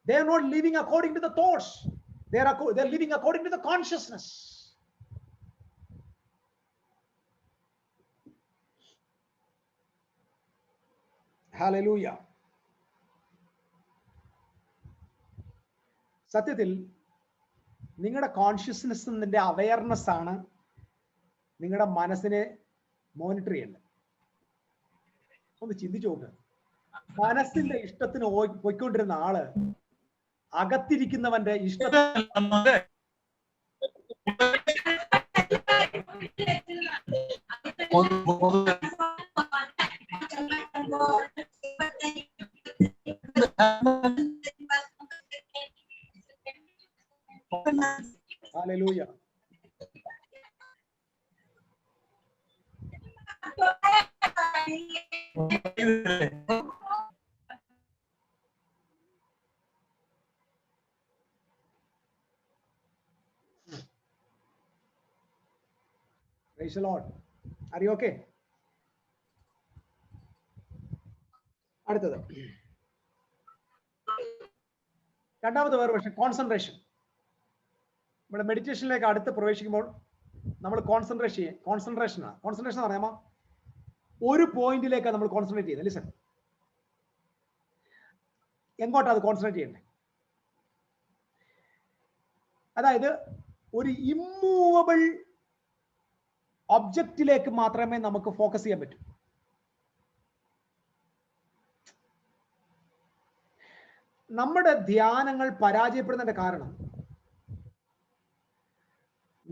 [SPEAKER 1] they are not living according to the thoughts. They are living according to the consciousness. Hallelujah. സത്യത്തിൽ നിങ്ങളുടെ കോൺഷ്യസ്നെസ്സിന്റെ awareness ആണ് നിങ്ങളുടെ മനസ്സിനെ monitor ചെയ്യേണ്ടത്. ഒന്ന് ചിന്തിച്ചു നോക്കുക. മനസ്സിന്റെ ഇഷ്ടത്തിന് പോയിക്കൊണ്ടിരുന്ന ആള് അകത്തിരിക്കുന്നവന്റെ ഇഷ്ടത്തിന് Hallelujah. Praise the Lord. Are you okay? അടുത്തത് രണ്ടാമത്തെ വേറെ പക്ഷേ കോൺസെൻട്രേഷൻ. നമ്മുടെ മെഡിറ്റേഷനിലേക്ക് അടുത്ത് പ്രവേശിക്കുമ്പോൾ നമ്മൾ കോൺസെൻട്രേഷനാണ്. കോൺസെൻട്രേഷൻ എന്ന് പറയുമ്പോൾ ഒരു പോയിന്റിലേക്കാണ് നമ്മൾ കോൺസെൻട്രേറ്റ് ചെയ്യുന്നത്. ലിസൺ, എങ്ങോട്ടാണ് അത് കോൺസെൻട്രേറ്റ് ചെയ്യേണ്ടത്? അതായത് ഒരു ഇമ്മൂവബിൾ ഒബ്ജക്റ്റിലേക്ക് മാത്രമേ നമുക്ക് ഫോക്കസ് ചെയ്യാൻ പറ്റൂ. നമ്മുടെ ധ്യാനങ്ങൾ പരാജയപ്പെടുന്നതിന്റെ കാരണം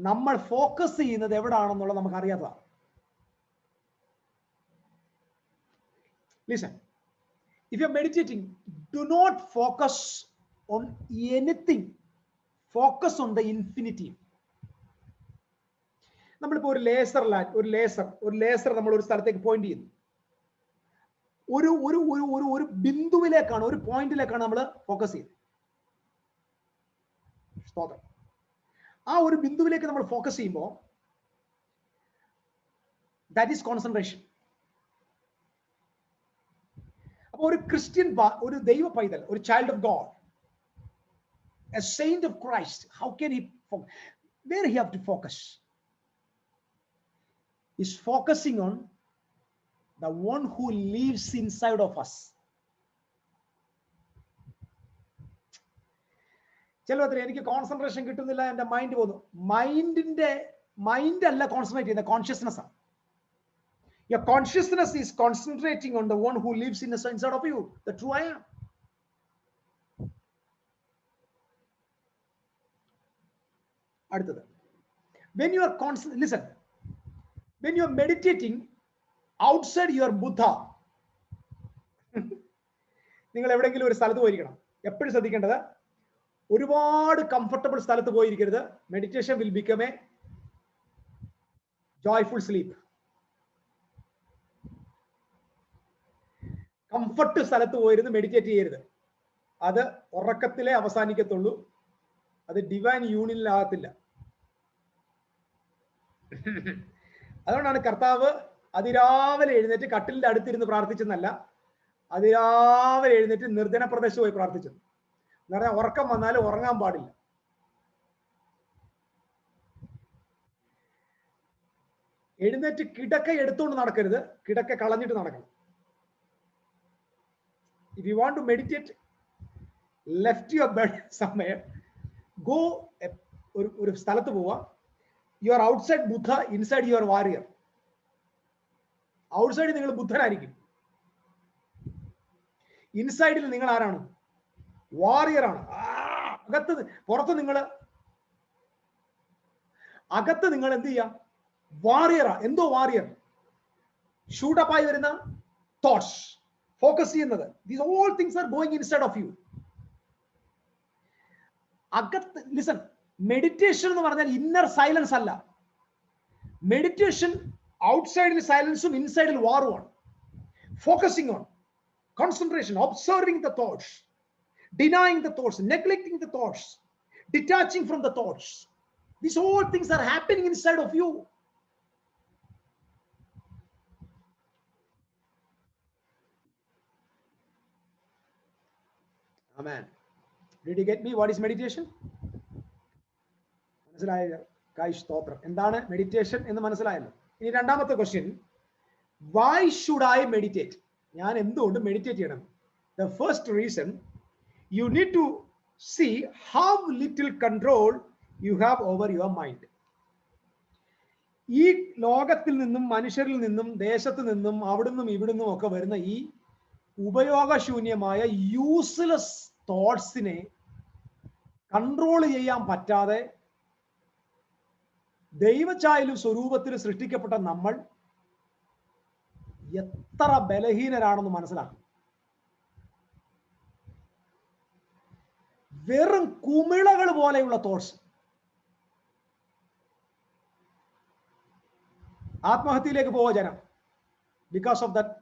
[SPEAKER 1] നമ്മൾ ഫോക്കസ് ചെയ്യുന്നത് എവിടാണെന്നുള്ളത് നമുക്ക് അറിയാത്തതാണ്. Listen, if you are meditating, do not focus on anything. Focus on the infinity. നമ്മളിപ്പോ ഒരു ലേസർ നമ്മൾ ഒരു സ്ഥലത്തേക്ക് പോയിന്റ് ചെയ്യുന്നു. ഒരു ബിന്ദുവിലേക്കാണ്, ഒരു പോയിന്റിലേക്കാണ് നമ്മൾ ഫോക്കസ് ചെയ്യുന്നത്. സ്തോത്രം. ആ ഒരു ബിന്ദുവിലേക്ക് നമ്മൾ ഫോക്കസ് ചെയ്യുമ്പോൾ ദാറ്റ് ഈസ് കോൺസെൻട്രേഷൻ. അപ്പോൾ ഒരു ക്രിസ്ത്യൻ, ഒരു ദൈവ പൈതൽ, ഒരു child of God, A Saint of Christ, how can he where he have to focus? Is focusing on the one who lives inside of us. ചിലവത്ര എനിക്ക് കോൺസെൻട്രേഷൻ കിട്ടുന്നില്ല, എന്റെ mind പോകുന്നു. Mind അല്ല കോൺസെൻട്രേറ്റ് ചെയ്യുന്ന, കോൺഷ്യസ്നെസ് ആണ്. Your consciousness is concentrating on the one who lives inside of you, the true I am. അടുത്തത്, when you are listen, when you are meditating outside your Buddha, നിങ്ങൾ എവിടെയെങ്കിലും ഒരു സ്ഥലത്ത് പോയിരിക്കണം, എപ്പോഴും ശ്രദ്ധിക്കേണ്ടത് ഒരുപാട് കംഫർട്ടബിൾ സ്ഥലത്ത് പോയിരിക്കരുത്. Meditation will become a joyful sleep. Comfort സ്ഥലത്ത് പോയിരുന്ന് മെഡിറ്റേറ്റ് ചെയ്യരുത്. അത് ഉറക്കത്തിലേ അവസാനിക്കത്തുള്ളൂ, അത് ഡിവൈൻ യൂണിയനിലാകത്തില്ല. അതുകൊണ്ടാണ് കർത്താവ് അതിരാവിലെ എഴുന്നേറ്റ് കട്ടിലിന്റെ അടുത്തിരുന്ന് പ്രാർത്ഥിച്ചെന്നല്ല, അതിരാവിലെ എഴുന്നേറ്റ് നിർജ്ജന പ്രദേശത്ത് പോയി പ്രാർത്ഥിച്ചത്. എന്ന് പറഞ്ഞാൽ ഉറക്കം വന്നാലും ഉറങ്ങാൻ പാടില്ല. എഴുന്നേറ്റ് കിടക്ക എടുത്തുകൊണ്ട് നടക്കരുത്, കിടക്ക കളഞ്ഞിട്ട് നടക്കണം. If you want to meditate, left your bed somewhere, go ഒരു സ്ഥലത്ത് പോവാ. You are outside Buddha, inside you are warrior. ഔട്ട്സൈഡിൽ നിങ്ങൾ ബുദ്ധനായിരിക്കും, ഇൻസൈഡിൽ നിങ്ങൾ ആരാണ്? വാറിയർ ആണ്. പുറത്ത് നിങ്ങൾ എന്ത് ചെയ്യാ? വാറിയറാ. എന്തോ വാറിയർ, ഷൂട്ടപ്പായി വരുന്ന തോട്ട്സ് ഫോക്കസ് ചെയ്യുന്നത്. These all things are going inside of you. അകത്ത് ലിസൺ, മെഡിറ്റേഷൻ എന്ന് പറഞ്ഞാൽ ഇന്നർ സൈലൻസ് അല്ല. മെഡിറ്റേഷൻ ഔട്ട്സൈഡിൽ സൈലൻസും ഇൻസൈഡിൽ വാറുമാണ്. Focusing on concentration, observing the thoughts, denying the thoughts, neglecting the thoughts, detaching from the thoughts. These all things are happening inside of you. Amen. Did you get me? What is meditation? മനസ്സിലായ? കായ് സ്തോത്രം. എന്താണ് meditation എന്ന് മനസ്സിലായല്ലോ. ഇനി രണ്ടാമത്തെ question, why should I meditate? ഞാൻ എന്തുകൊണ്ട് മെഡിറ്റേറ്റ് ചെയ്യണം? The first reason, you need to see how little control you have over your mind. ഈ ലോകത്തിൽ നിന്നും മനുഷ്യരിൽ നിന്നും ദേശത്ത് നിന്നും അവിടുന്നും ഇവിടുന്നും ഒക്കെ വരുന്ന ഈ ഉപയോഗശൂന്യമായ യൂസ്ലെസ് തോട്ട്സിനെ കൺട്രോൾ ചെയ്യാൻ പറ്റാതെ ദൈവഛായയിലും സ്വരൂപത്തിലും സൃഷ്ടിക്കപ്പെട്ട നമ്മൾ എത്ര ബലഹീനരാണെന്ന് മനസ്സിലാക്കും. വെറും കുമിളകൾ പോലെയുള്ള തോട്ട്സ്. ആത്മഹത്യയിലേക്ക് പോവുക ജനം, ബിക്കോസ് ഓഫ് ദാറ്റ്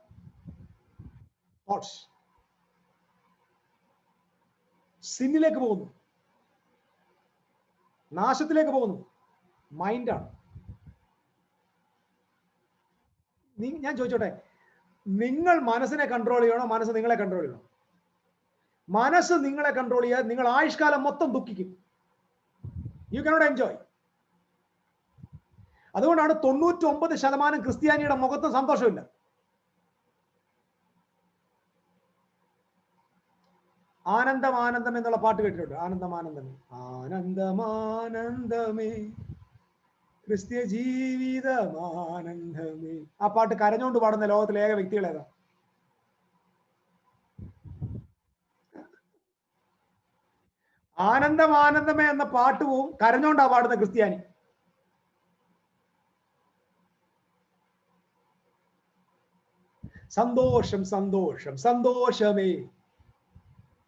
[SPEAKER 1] തോട്ട്സ്. സിന്നിലേക്ക് പോകുന്നു, നാശത്തിലേക്ക് പോകുന്നു. മൈൻഡാണ്. ഞാൻ ചോദിച്ചോട്ടെ, നിങ്ങൾ മനസ്സിനെ കൺട്രോൾ ചെയ്യണോ, മനസ്സ് നിങ്ങളെ കൺട്രോൾ ചെയ്യണോ? മനസ്സ് നിങ്ങളെ കൺട്രോൾ ചെയ്യാൻ നിങ്ങൾ ആയുഷ്കാലം മൊത്തം ദുഃഖിക്കും. You cannot enjoy. അതുകൊണ്ടാണ് 99% ക്രിസ്ത്യാനിയുടെ മുഖത്ത് സന്തോഷമില്ല. ആനന്ദം ആനന്ദം എന്നുള്ള പാട്ട് കേട്ടിട്ടുണ്ട്. ആനന്ദം ആനന്ദമേ, ആനന്ദമാനന്ദമേ, ക്രിസ്ത്യ ജീവിതമാനന്ദമേ. ആ പാട്ട് കരഞ്ഞുകൊണ്ട് പാടുന്ന ലോകത്തിലെ ഏക വ്യക്തികളേതാ? ആനന്ദം ആനന്ദമേ എന്ന പാട്ട് പോവും കരഞ്ഞോണ്ടാ പാടുന്ന ക്രിസ്ത്യാനി. സന്തോഷം സന്തോഷം സന്തോഷമേ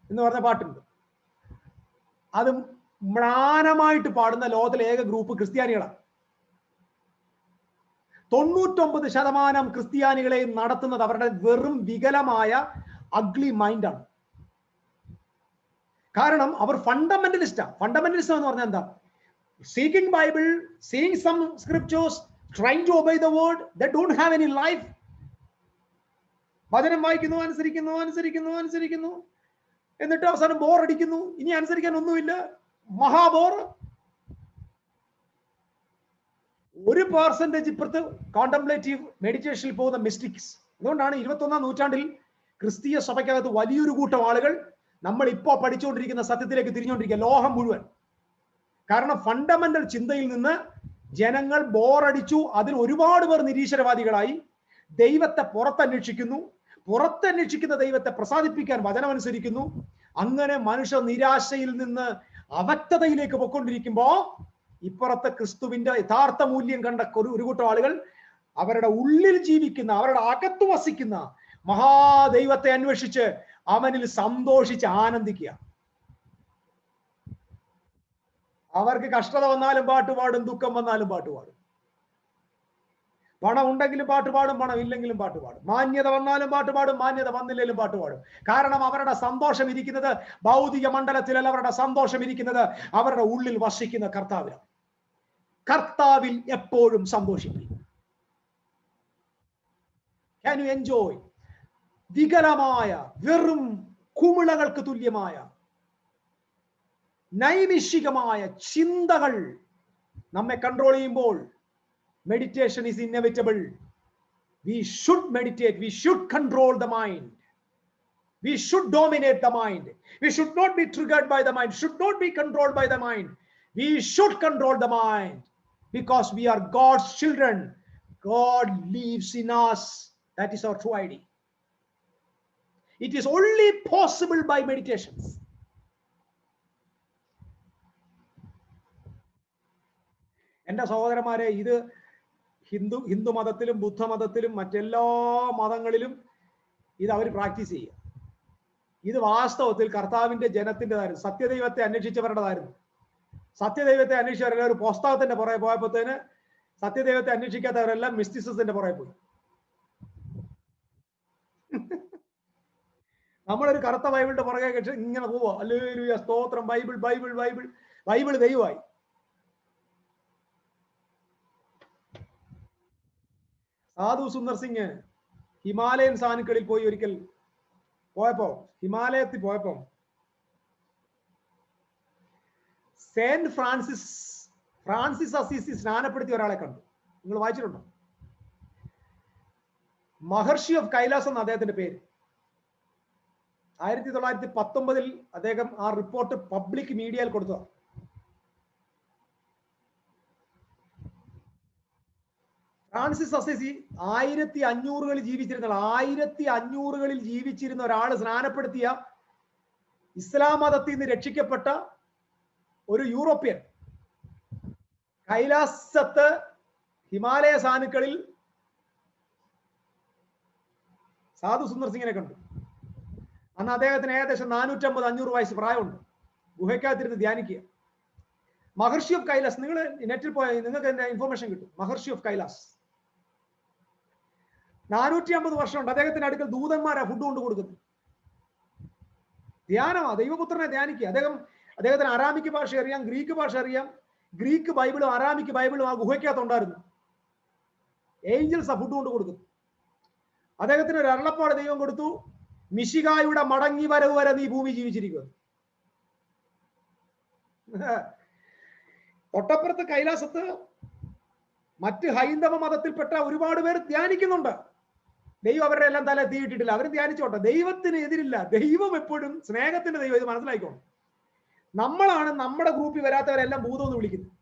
[SPEAKER 1] എന്ന് പറഞ്ഞ പാട്ടുണ്ട്. അത് മ്ലാനമായിട്ട് പാടുന്ന ലോകത്തിലെ ഏക ഗ്രൂപ്പ് ക്രിസ്ത്യാനികളാണ്. 99% ക്രിസ്ത്യാനികളെ നടത്തുന്നത് അവരുടെ വെറും വികലമായ അഗ്ലി മൈൻഡാണ്. കാരണം അവർ ഫണ്ടമെന്റലിസ്റ്റാണ്. ഫണ്ടമെന്റലിസം എന്ന് പറഞ്ഞാൽ എന്താ? Seeking Bible, seeing some scriptures, trying to obey the word, they don't have any life. വചനം വായിക്കുന്നു, അനുസരിക്കുന്നു അനുസരിക്കുന്നു അനുസരിക്കുന്നു, എന്നിട്ട് അവസാനം ബോർ അടിക്കുന്നു. ഇനി അനുസരിക്കാൻ ഒന്നുമില്ല, മഹാബോർ. 1% ഇപ്പുറത്ത് കോണ്ടംപ്ലേറ്റീവ് മെഡിറ്റേഷനിൽ പോകുന്ന മിസ്റ്റിക്സ്. അതുകൊണ്ടാണ് 21ാം നൂറ്റാണ്ടിൽ ക്രിസ്തീയ സഭയ്ക്കകത്ത് വലിയൊരു കൂട്ടം ആളുകൾ നമ്മൾ ഇപ്പോൾ പഠിച്ചുകൊണ്ടിരിക്കുന്ന സത്യത്തിലേക്ക് തിരിഞ്ഞുകൊണ്ടിരിക്കുക, ലോകം മുഴുവൻ. കാരണം ഫണ്ടമെന്റൽ ചിന്തയിൽ നിന്ന് ജനങ്ങൾ ബോറടിച്ചു. അതിൽ ഒരുപാട് പേർ നിരീശ്വരവാദികളായി. ദൈവത്തെ പുറത്തന്വേഷിക്കുന്ന ദൈവത്തെ പ്രസാദിപ്പിക്കാൻ വചനമനുസരിക്കുന്നു. അങ്ങനെ മനുഷ്യ നിരാശയിൽ നിന്ന് അവക്തതയിലേക്ക് പൊക്കൊണ്ടിരിക്കുമ്പോ ഇപ്പുറത്തെ ക്രിസ്തുവിന്റെ യഥാർത്ഥ മൂല്യം കണ്ട ഒരു കൂട്ടം ആളുകൾ അവരുടെ ഉള്ളിൽ ജീവിക്കുന്ന, അവരുടെ അകത്ത് വസിക്കുന്ന മഹാദൈവത്തെ അന്വേഷിച്ച് അവനിൽ സന്തോഷിച്ച് ആനന്ദിക്കുക. അവർക്ക് കഷ്ടത വന്നാലും പാട്ടുപാടും, ദുഃഖം വന്നാലും പാട്ടുപാടും. പണം ഉണ്ടെങ്കിലും പാട്ടുപാടും, പണം ഇല്ലെങ്കിലും പാട്ടുപാടും. മാന്യത വന്നാലും പാട്ടുപാടും, മാന്യത വന്നില്ലെങ്കിലും പാട്ടുപാടും. കാരണം അവരുടെ സന്തോഷം ഇരിക്കുന്നത് ഭൗതിക മണ്ഡലത്തിലല്ല. അവരുടെ സന്തോഷം ഇരിക്കുന്നത് അവരുടെ ഉള്ളിൽ വസിക്കുന്ന കർത്താവിലാണ്. കർത്താവിൽ എപ്പോഴും സന്തോഷിക്കും. Can you enjoy? വികലമായ വെറും കുമിളകൾക്ക് തുല്യമായ നൈമിഷികമായ ചിന്തകൾ നമ്മെ കൺട്രോൾ ചെയ്യുമ്പോൾ meditation is inevitable. We should meditate. We should control the mind. We should dominate the mind. We should not be triggered by the mind. Should not be controlled by the mind. We should control the mind because we are God's children. God lives in us. That is our true ID. It is only possible by meditations. എൻ്റെ സഹോദരന്മാരെ, ഇത് ഹിന്ദു മതത്തിലും ബുദ്ധ മതത്തിലും മറ്റെല്ലാ മതങ്ങളിലും ഇത് അവർ practice ചെയ്യുക. ഇത് വാസ്തവത്തിൽ കർത്താവിന്റെ ജനത്തിൻ്റെതായിരുന്നു, സത്യദൈവത്തെ അന്വേഷിച്ചവരുടേതായിരുന്നു. സത്യദൈവത്തെ അന്വേഷിച്ചവരെല്ലാം ഒരു പുസ്തകത്തിന്റെ പുറകെ പോയപ്പോഴത്തേന് സത്യദൈവത്തെ അന്വേഷിക്കാത്തവരെല്ലാം മിസ്റ്റിസിസത്തിന്റെ പുറകെ പോയി. നമ്മളൊരു കറുത്ത ബൈബിളിന്റെ പുറകെ ഇങ്ങനെ പോവാ, ഹല്ലേലൂയ സ്തോത്രം, ബൈബിൾ ബൈബിൾ ബൈബിൾ ബൈബിൾ ദൈവമായി. സാധു സുന്ദർ സിംഗ് ഹിമാലയൻ സാനുക്കളിൽ പോയി ഒരിക്കൽ പോയപ്പോ, ഹിമാലയത്തിൽ പോയപ്പോ സെന്റ് ഫ്രാൻസിസ് അസീസി സ്നാനപ്പെടുത്തിയ ഒരാളെ കണ്ടു. നിങ്ങൾ വായിച്ചിട്ടുണ്ടോ? മഹർഷി ഓഫ് കൈലാസ് എന്ന അദ്ദേഹത്തിന്റെ പേര്. 1919 അദ്ദേഹം ആ റിപ്പോർട്ട് പബ്ലിക് മീഡിയയിൽ കൊടുത്തതാണ്. ഫ്രാൻസിസ് അസീസി 1500-കളിൽ ജീവിച്ചിരുന്ന ഒരാൾ സ്നാനപ്പെടുത്തിയ ഇസ്ലാം മതത്തിൽ നിന്ന് രക്ഷിക്കപ്പെട്ട ഒരു യൂറോപ്യൻ കൈലാസത്ത് ഹിമാലയ സാനുക്കളിൽ സാധു സുന്ദർ സിംഗിനെ കണ്ടു. അന്ന് അദ്ദേഹത്തിന് ഏകദേശം 450-500 വയസ്സ് പ്രായമുണ്ട്. ഗുഹയ്ക്കകത്തിരുന്ന് ധ്യാനിക്കുക. മഹർഷി ഓഫ് കൈലാസ്, നിങ്ങൾ നെറ്റിൽ പോയാൽ നിങ്ങൾക്ക് എന്റെ ഇൻഫർമേഷൻ കിട്ടും. മഹർഷി ഓഫ് കൈലാസ് 450 വർഷമുണ്ട്. അദ്ദേഹത്തിന്റെ അടുക്കൽ ദൂതന്മാരാ ഫുഡ് കൊണ്ട് കൊടുക്കുന്നത്. ധ്യാനമാ, ദൈവപുത്രനെ ധ്യാനിക്കുക. അദ്ദേഹത്തിന് അരാമിക് ഭാഷ അറിയാം, ഗ്രീക്ക് ഭാഷ അറിയാം. ഗ്രീക്ക് ബൈബിളും അരാമിക് ബൈബിളും ആ ഗുഹയ്ക്കകത്തുണ്ടായിരുന്നു. ഏഞ്ചൽസാ ഫുഡ് കൊണ്ട് കൊടുക്കുന്നു. അദ്ദേഹത്തിന് ഒരു അരുളപ്പാട് ദൈവം കൊടുത്തു, മിശിഹായുടെ മടങ്ങി വരവ് വരെ നീ ഭൂമി ജീവിച്ചിരിക്കുക. തൊട്ടപ്പുറത്ത് കൈലാസത്ത് മറ്റ് ഹൈന്ദവ മതത്തിൽപ്പെട്ട ഒരുപാട് പേർ ധ്യാനിക്കുന്നുണ്ട്. ദൈവം അവരുടെ എല്ലാം തല തീയിട്ടിട്ടില്ല, അവർ ധ്യാനിച്ചോട്ടെ. ദൈവത്തിന് എതിരില്ല. ദൈവം എപ്പോഴും സ്നേഹത്തിന്റെ ദൈവം. ഇത് മനസ്സിലായിക്കോണം. നമ്മളാണ് നമ്മുടെ ഗ്രൂപ്പിൽ വരാത്തവരെല്ലാം ഭൂതം എന്ന് വിളിക്കുന്നത്.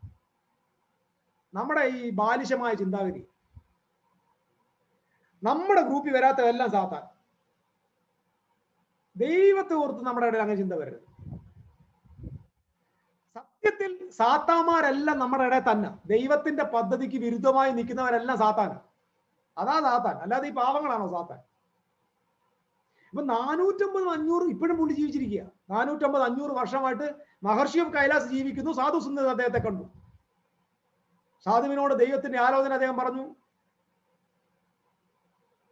[SPEAKER 1] നമ്മുടെ ഈ ബാലിശമായ ചിന്താഗതി. നമ്മുടെ ഗ്രൂപ്പിൽ വരാത്തവരെല്ലാം സാത്താൻ. ദൈവത്തെ ഓർത്ത് നമ്മുടെ ഇടയിൽ അങ്ങനെ ചിന്ത വരരുത്. സത്യത്തിൽ സാത്താന്മാരെല്ലാം നമ്മുടെ ഇടയിൽ തന്നെ. ദൈവത്തിന്റെ പദ്ധതിക്ക് വിരുദ്ധമായി നിൽക്കുന്നവരെല്ലാം സാത്താൻ. അതാ സാത്താൻ, അല്ലാതെ ഈ പാവങ്ങളാണോ സാത്താൻ? ഇപ്പൊ 450-500 ഇപ്പോഴും പുള്ളി ജീവിച്ചിരിക്കുക. 450-500 വർഷമായിട്ട് മഹർഷി ഓഫ് കൈലാസ് ജീവിക്കുന്നു. സാധു സുന്ദർ അദ്ദേഹത്തെ കണ്ടു. സാധുവിനോട് ദൈവത്തിന്റെ ആലോചന അദ്ദേഹം പറഞ്ഞു.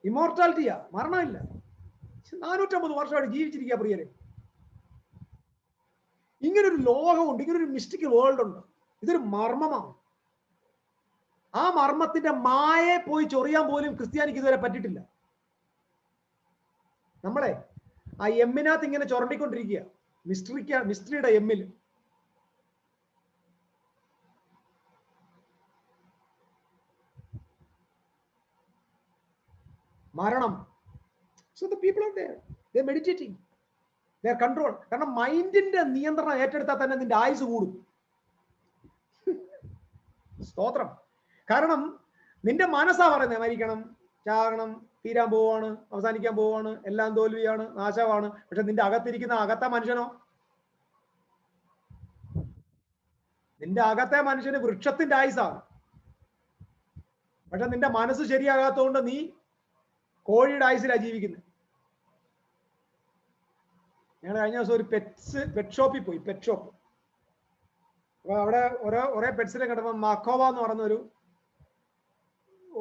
[SPEAKER 1] ഇമ്മോർട്ടാലിറ്റിയാ, മരണമില്ല. 450 വർഷമായിട്ട് ജീവിച്ചിരിക്കുക പ്രിയരെ. ഇങ്ങനൊരു ലോകമുണ്ട്, ഇങ്ങനൊരു മിസ്റ്റിക്കൽ വേൾഡ് ഉണ്ട്. ഇതൊരു മർമ്മമാണ്. ആ മർമ്മത്തിന്റെ മായെ പോയി ചൊറിയാൻ പോലും ക്രിസ്ത്യാനിക്ക് ഇതുവരെ പറ്റിയിട്ടില്ല. നമ്മളെ ആ എമ്മിനകത്ത് ഇങ്ങനെ ചൊരണ്ടിക്കൊണ്ടിരിക്കുക. മിസ്റ്ററിയുടെ എമ്മിൽ. മരണം. So the people are there. They're meditating. They're controlled. കാരണം മൈൻഡിന്റെ നിയന്ത്രണം ഏറ്റെടുത്താൽ തന്നെ നിന്റെ ആയുസ് കൂടും. സ്തോത്രം. കാരണം നിന്റെ മനസ്സാ പറയുന്നത് മരിക്കണം, ചാകണം, തീരാൻ പോവാണ്, അവസാനിക്കാൻ പോവാണ്, എല്ലാം തോൽവിയാണ്, നാശമാണ്. പക്ഷെ നിന്റെ അകത്തിരിക്കുന്ന അകത്തെ മനുഷ്യനോ? നിന്റെ അകത്തെ മനുഷ്യന് വൃക്ഷത്തിന്റെ ആയുസാണ്. പക്ഷെ നിന്റെ മനസ്സ് ശരിയാകാത്തതുകൊണ്ട് നീ കോഴിയുടെ ആയുസിലാണ് ജീവിക്കുന്നത്. ഞങ്ങൾ കഴിഞ്ഞ ദിവസം ഒരു പെറ്റ് ഷോപ്പിൽ പോയി. Pet shop. അപ്പൊ അവിടെ ഒരേ പെറ്റ്സിനെ കണ്ടപ്പോൾ മക്കോവ എന്ന് പറഞ്ഞ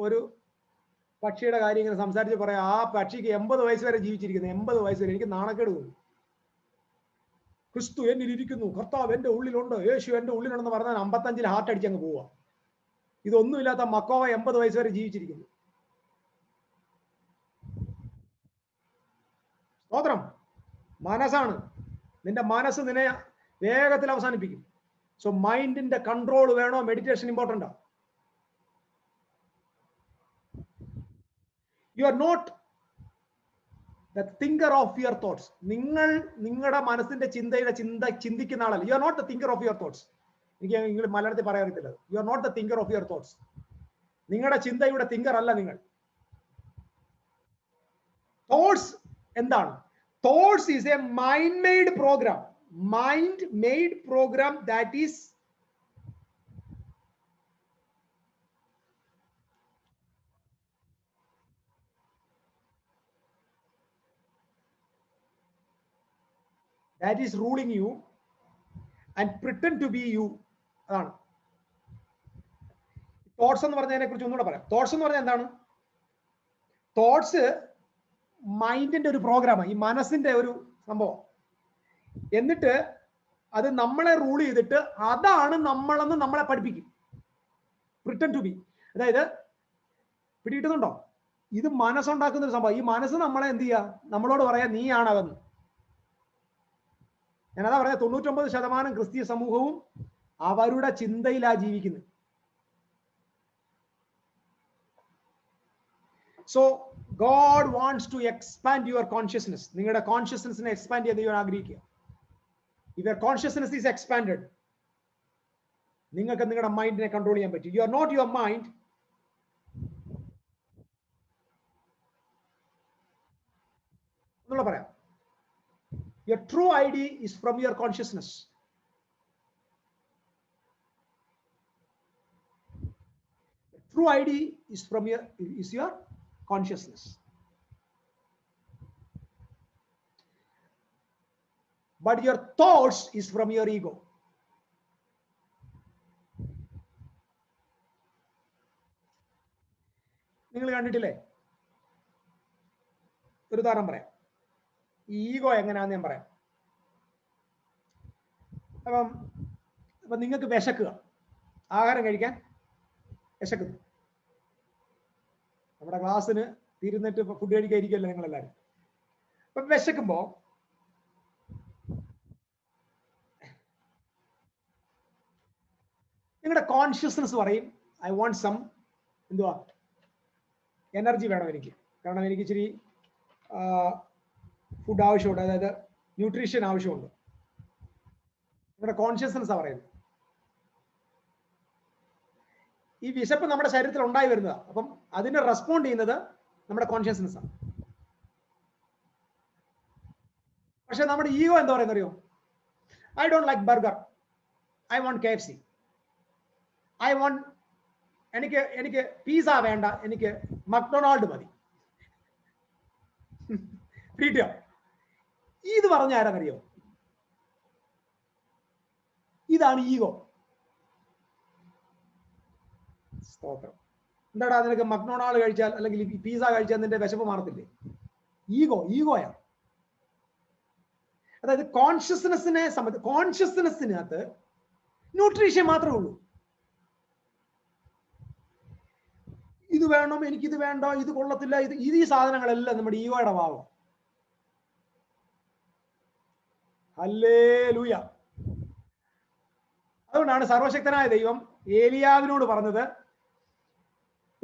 [SPEAKER 1] ഒരു പക്ഷിയുടെ കാര്യം ഇങ്ങനെ സംസാരിച്ച് പറയാം. ആ പക്ഷിക്ക് 80 വയസ്സ് വരെ ജീവിച്ചിരിക്കുന്നത്. 80 വയസ്സ് വരെ. എനിക്ക് നാണക്കേട് തോന്നി. ക്രിസ്തു എന്നിൽ ഇരിക്കുന്നു, കർത്താവ് എന്റെ ഉള്ളിലുണ്ട്, യേശു എന്റെ ഉള്ളിലുണ്ടെന്ന് പറഞ്ഞാൽ 55-ൽ ഹാർട്ട് അടിച്ചങ്ങ് പോവാ. ഇതൊന്നുമില്ലാത്ത മക്കോവ 80 വയസ്സ് വരെ ജീവിച്ചിരിക്കുന്നു. സ്തോത്രം. മനസ്സാണ്. നിന്റെ മനസ്സ് നിന്നെ വേഗത്തിൽ അവസാനിപ്പിക്കും. സോ മൈൻഡിന്റെ കൺട്രോൾ വേണോ? Meditation important. You are not the thinker of your thoughts. നിങ്ങളുടെ മനസ്സിന്റെ ചിന്തിക്കുന്ന ആളല്ല. You are not the thinker of your thoughts. എനിക്ക് മലയാളത്തിൽ പറയാൻ അറിയത്തില്ല. You are not the thinker of your thoughts. നിങ്ങളുടെ ചിന്തയുടെ തിങ്കർ അല്ല നിങ്ങൾ. തോട്ട്സ് എന്താണ്? Thoughts is a mind-made program. Mind-made program that is that is ruling you and pretend to be you. അതാണ് തോട്ട്സ് എന്ന് പറഞ്ഞതിനെ കുറിച്ച് ഒന്നുകൂടെ പറയാം. തോട്ട്സ് എന്ന് പറഞ്ഞാൽ എന്താണ്? തോട്ട്സ് മൈൻഡിന്റെ ഒരു പ്രോഗ്രാമാണ്, ഈ മനസ്സിന്റെ ഒരു സംഭവം. എന്നിട്ട് അത് നമ്മളെ റൂൾ ചെയ്തിട്ട് അതാണ് നമ്മളെന്ന് നമ്മളെ പഠിപ്പിക്കും. പ്രിറ്റൻഡ് ടു ബി, അതായത് പിടികിട്ടുന്നുണ്ടോ? ഇത് മനസ്സുണ്ടാക്കുന്ന ഒരു സംഭവം. ഈ മനസ്സ് നമ്മളെ എന്ത് ചെയ്യുക? നമ്മളോട് പറയാ നീയാണതെന്ന്. ഞാനതാ പറയാം, 99% ക്രിസ്തീയ സമൂഹവും അവരുടെ ചിന്തയിലാ ജീവിക്കുന്നത്. So God wants to expand your consciousness. നിങ്ങളുടെ കോൺഷ്യസ്നെസ്സിനെ എക്സ്പാൻഡ് ചെയ്യാൻ ദൈവം ആഗ്രഹിക്കുക. If your consciousness is expanded, നിങ്ങൾക്ക് നിങ്ങളുടെ മൈൻഡിനെ കൺട്രോൾ ചെയ്യാൻ പറ്റും. You are not your mind. എന്നുള്ള പറയാം. Your true ID is from your consciousness. True ID is from your consciousness. But your thoughts is from your ego. നിങ്ങൾ കണ്ടിട്ടില്ലേ? ഒരു ഉദാഹരണം പറയാം. ഈഗോ എങ്ങനെയാന്ന് ഞാൻ പറയാം. അപ്പം നിങ്ങൾക്ക് വിശക്കുക, ആഹാരം കഴിക്കാൻ വിശക്കുന്നു. നമ്മുടെ ക്ലാസ്സിന് തീരുന്നിട്ട് ഫുഡ് കഴിക്കാതിരിക്കുമല്ലോ നിങ്ങളെല്ലാവരും. അപ്പൊ വിശക്കുമ്പോ നിങ്ങളുടെ കോൺഷ്യസ്നസ് പറയും ഐ വാണ്ട് സം എന്തുവാ എനർജി വേണം എനിക്ക്, കാരണം എനിക്ക് ഇച്ചിരി ഫുഡ് ആവശ്യമുണ്ട്, അതായത് ന്യൂട്രീഷൻ ആവശ്യമുണ്ട്. നിങ്ങളുടെ കോൺഷ്യസ്നസ്സാണ് പറയുന്നത്. ഈ വിശപ്പ് നമ്മുടെ ശരീരത്തിൽ ഉണ്ടായി വരുന്നതാണ്. അപ്പം അതിനെ റെസ്പോണ്ട് ചെയ്യുന്നത് നമ്മുടെ കോൺഷ്യസ്നസ് ആണ്. പക്ഷെ നമ്മുടെ ഈഗോ എന്താ പറയുന്നത് അറിയോ? I don't like burger, I want KFC, I want എനിക്ക് പിസ്സ വേണ്ട, എനിക്ക് മക്ഡൊണാൾഡ് മതി. കിട്ടിയോ? ഇത് പറഞ്ഞ ആരാന്നറിയോ? ഇതാണ് ഈഗോ. സ്തോത്രം. എന്താടാ നിനക്ക് മക്ഡൊണാൾഡ് കഴിച്ചാൽ അല്ലെങ്കിൽ പിസ്സ കഴിച്ചാൽ നിന്റെ വിശപ്പ് മാറത്തില്ലേ? ഈഗോയാണ്. അതായത് കോൺഷ്യസ്നെസ്സിനകത്ത് ന്യൂട്രീഷൻ മാത്രമേ ഉള്ളൂ. ഇത് വേണം, എനിക്കിത് വേണ്ട, ഇത് കൊള്ളത്തില്ല, ഇത് ഈ സാധനങ്ങളെല്ലാം നമ്മുടെ ഈഗോയുടെ ഭാവം. ഹല്ലേലൂയ. അതുകൊണ്ടാണ് സർവശക്തനായ ദൈവം ഏലിയാവിനോട് പറഞ്ഞത്,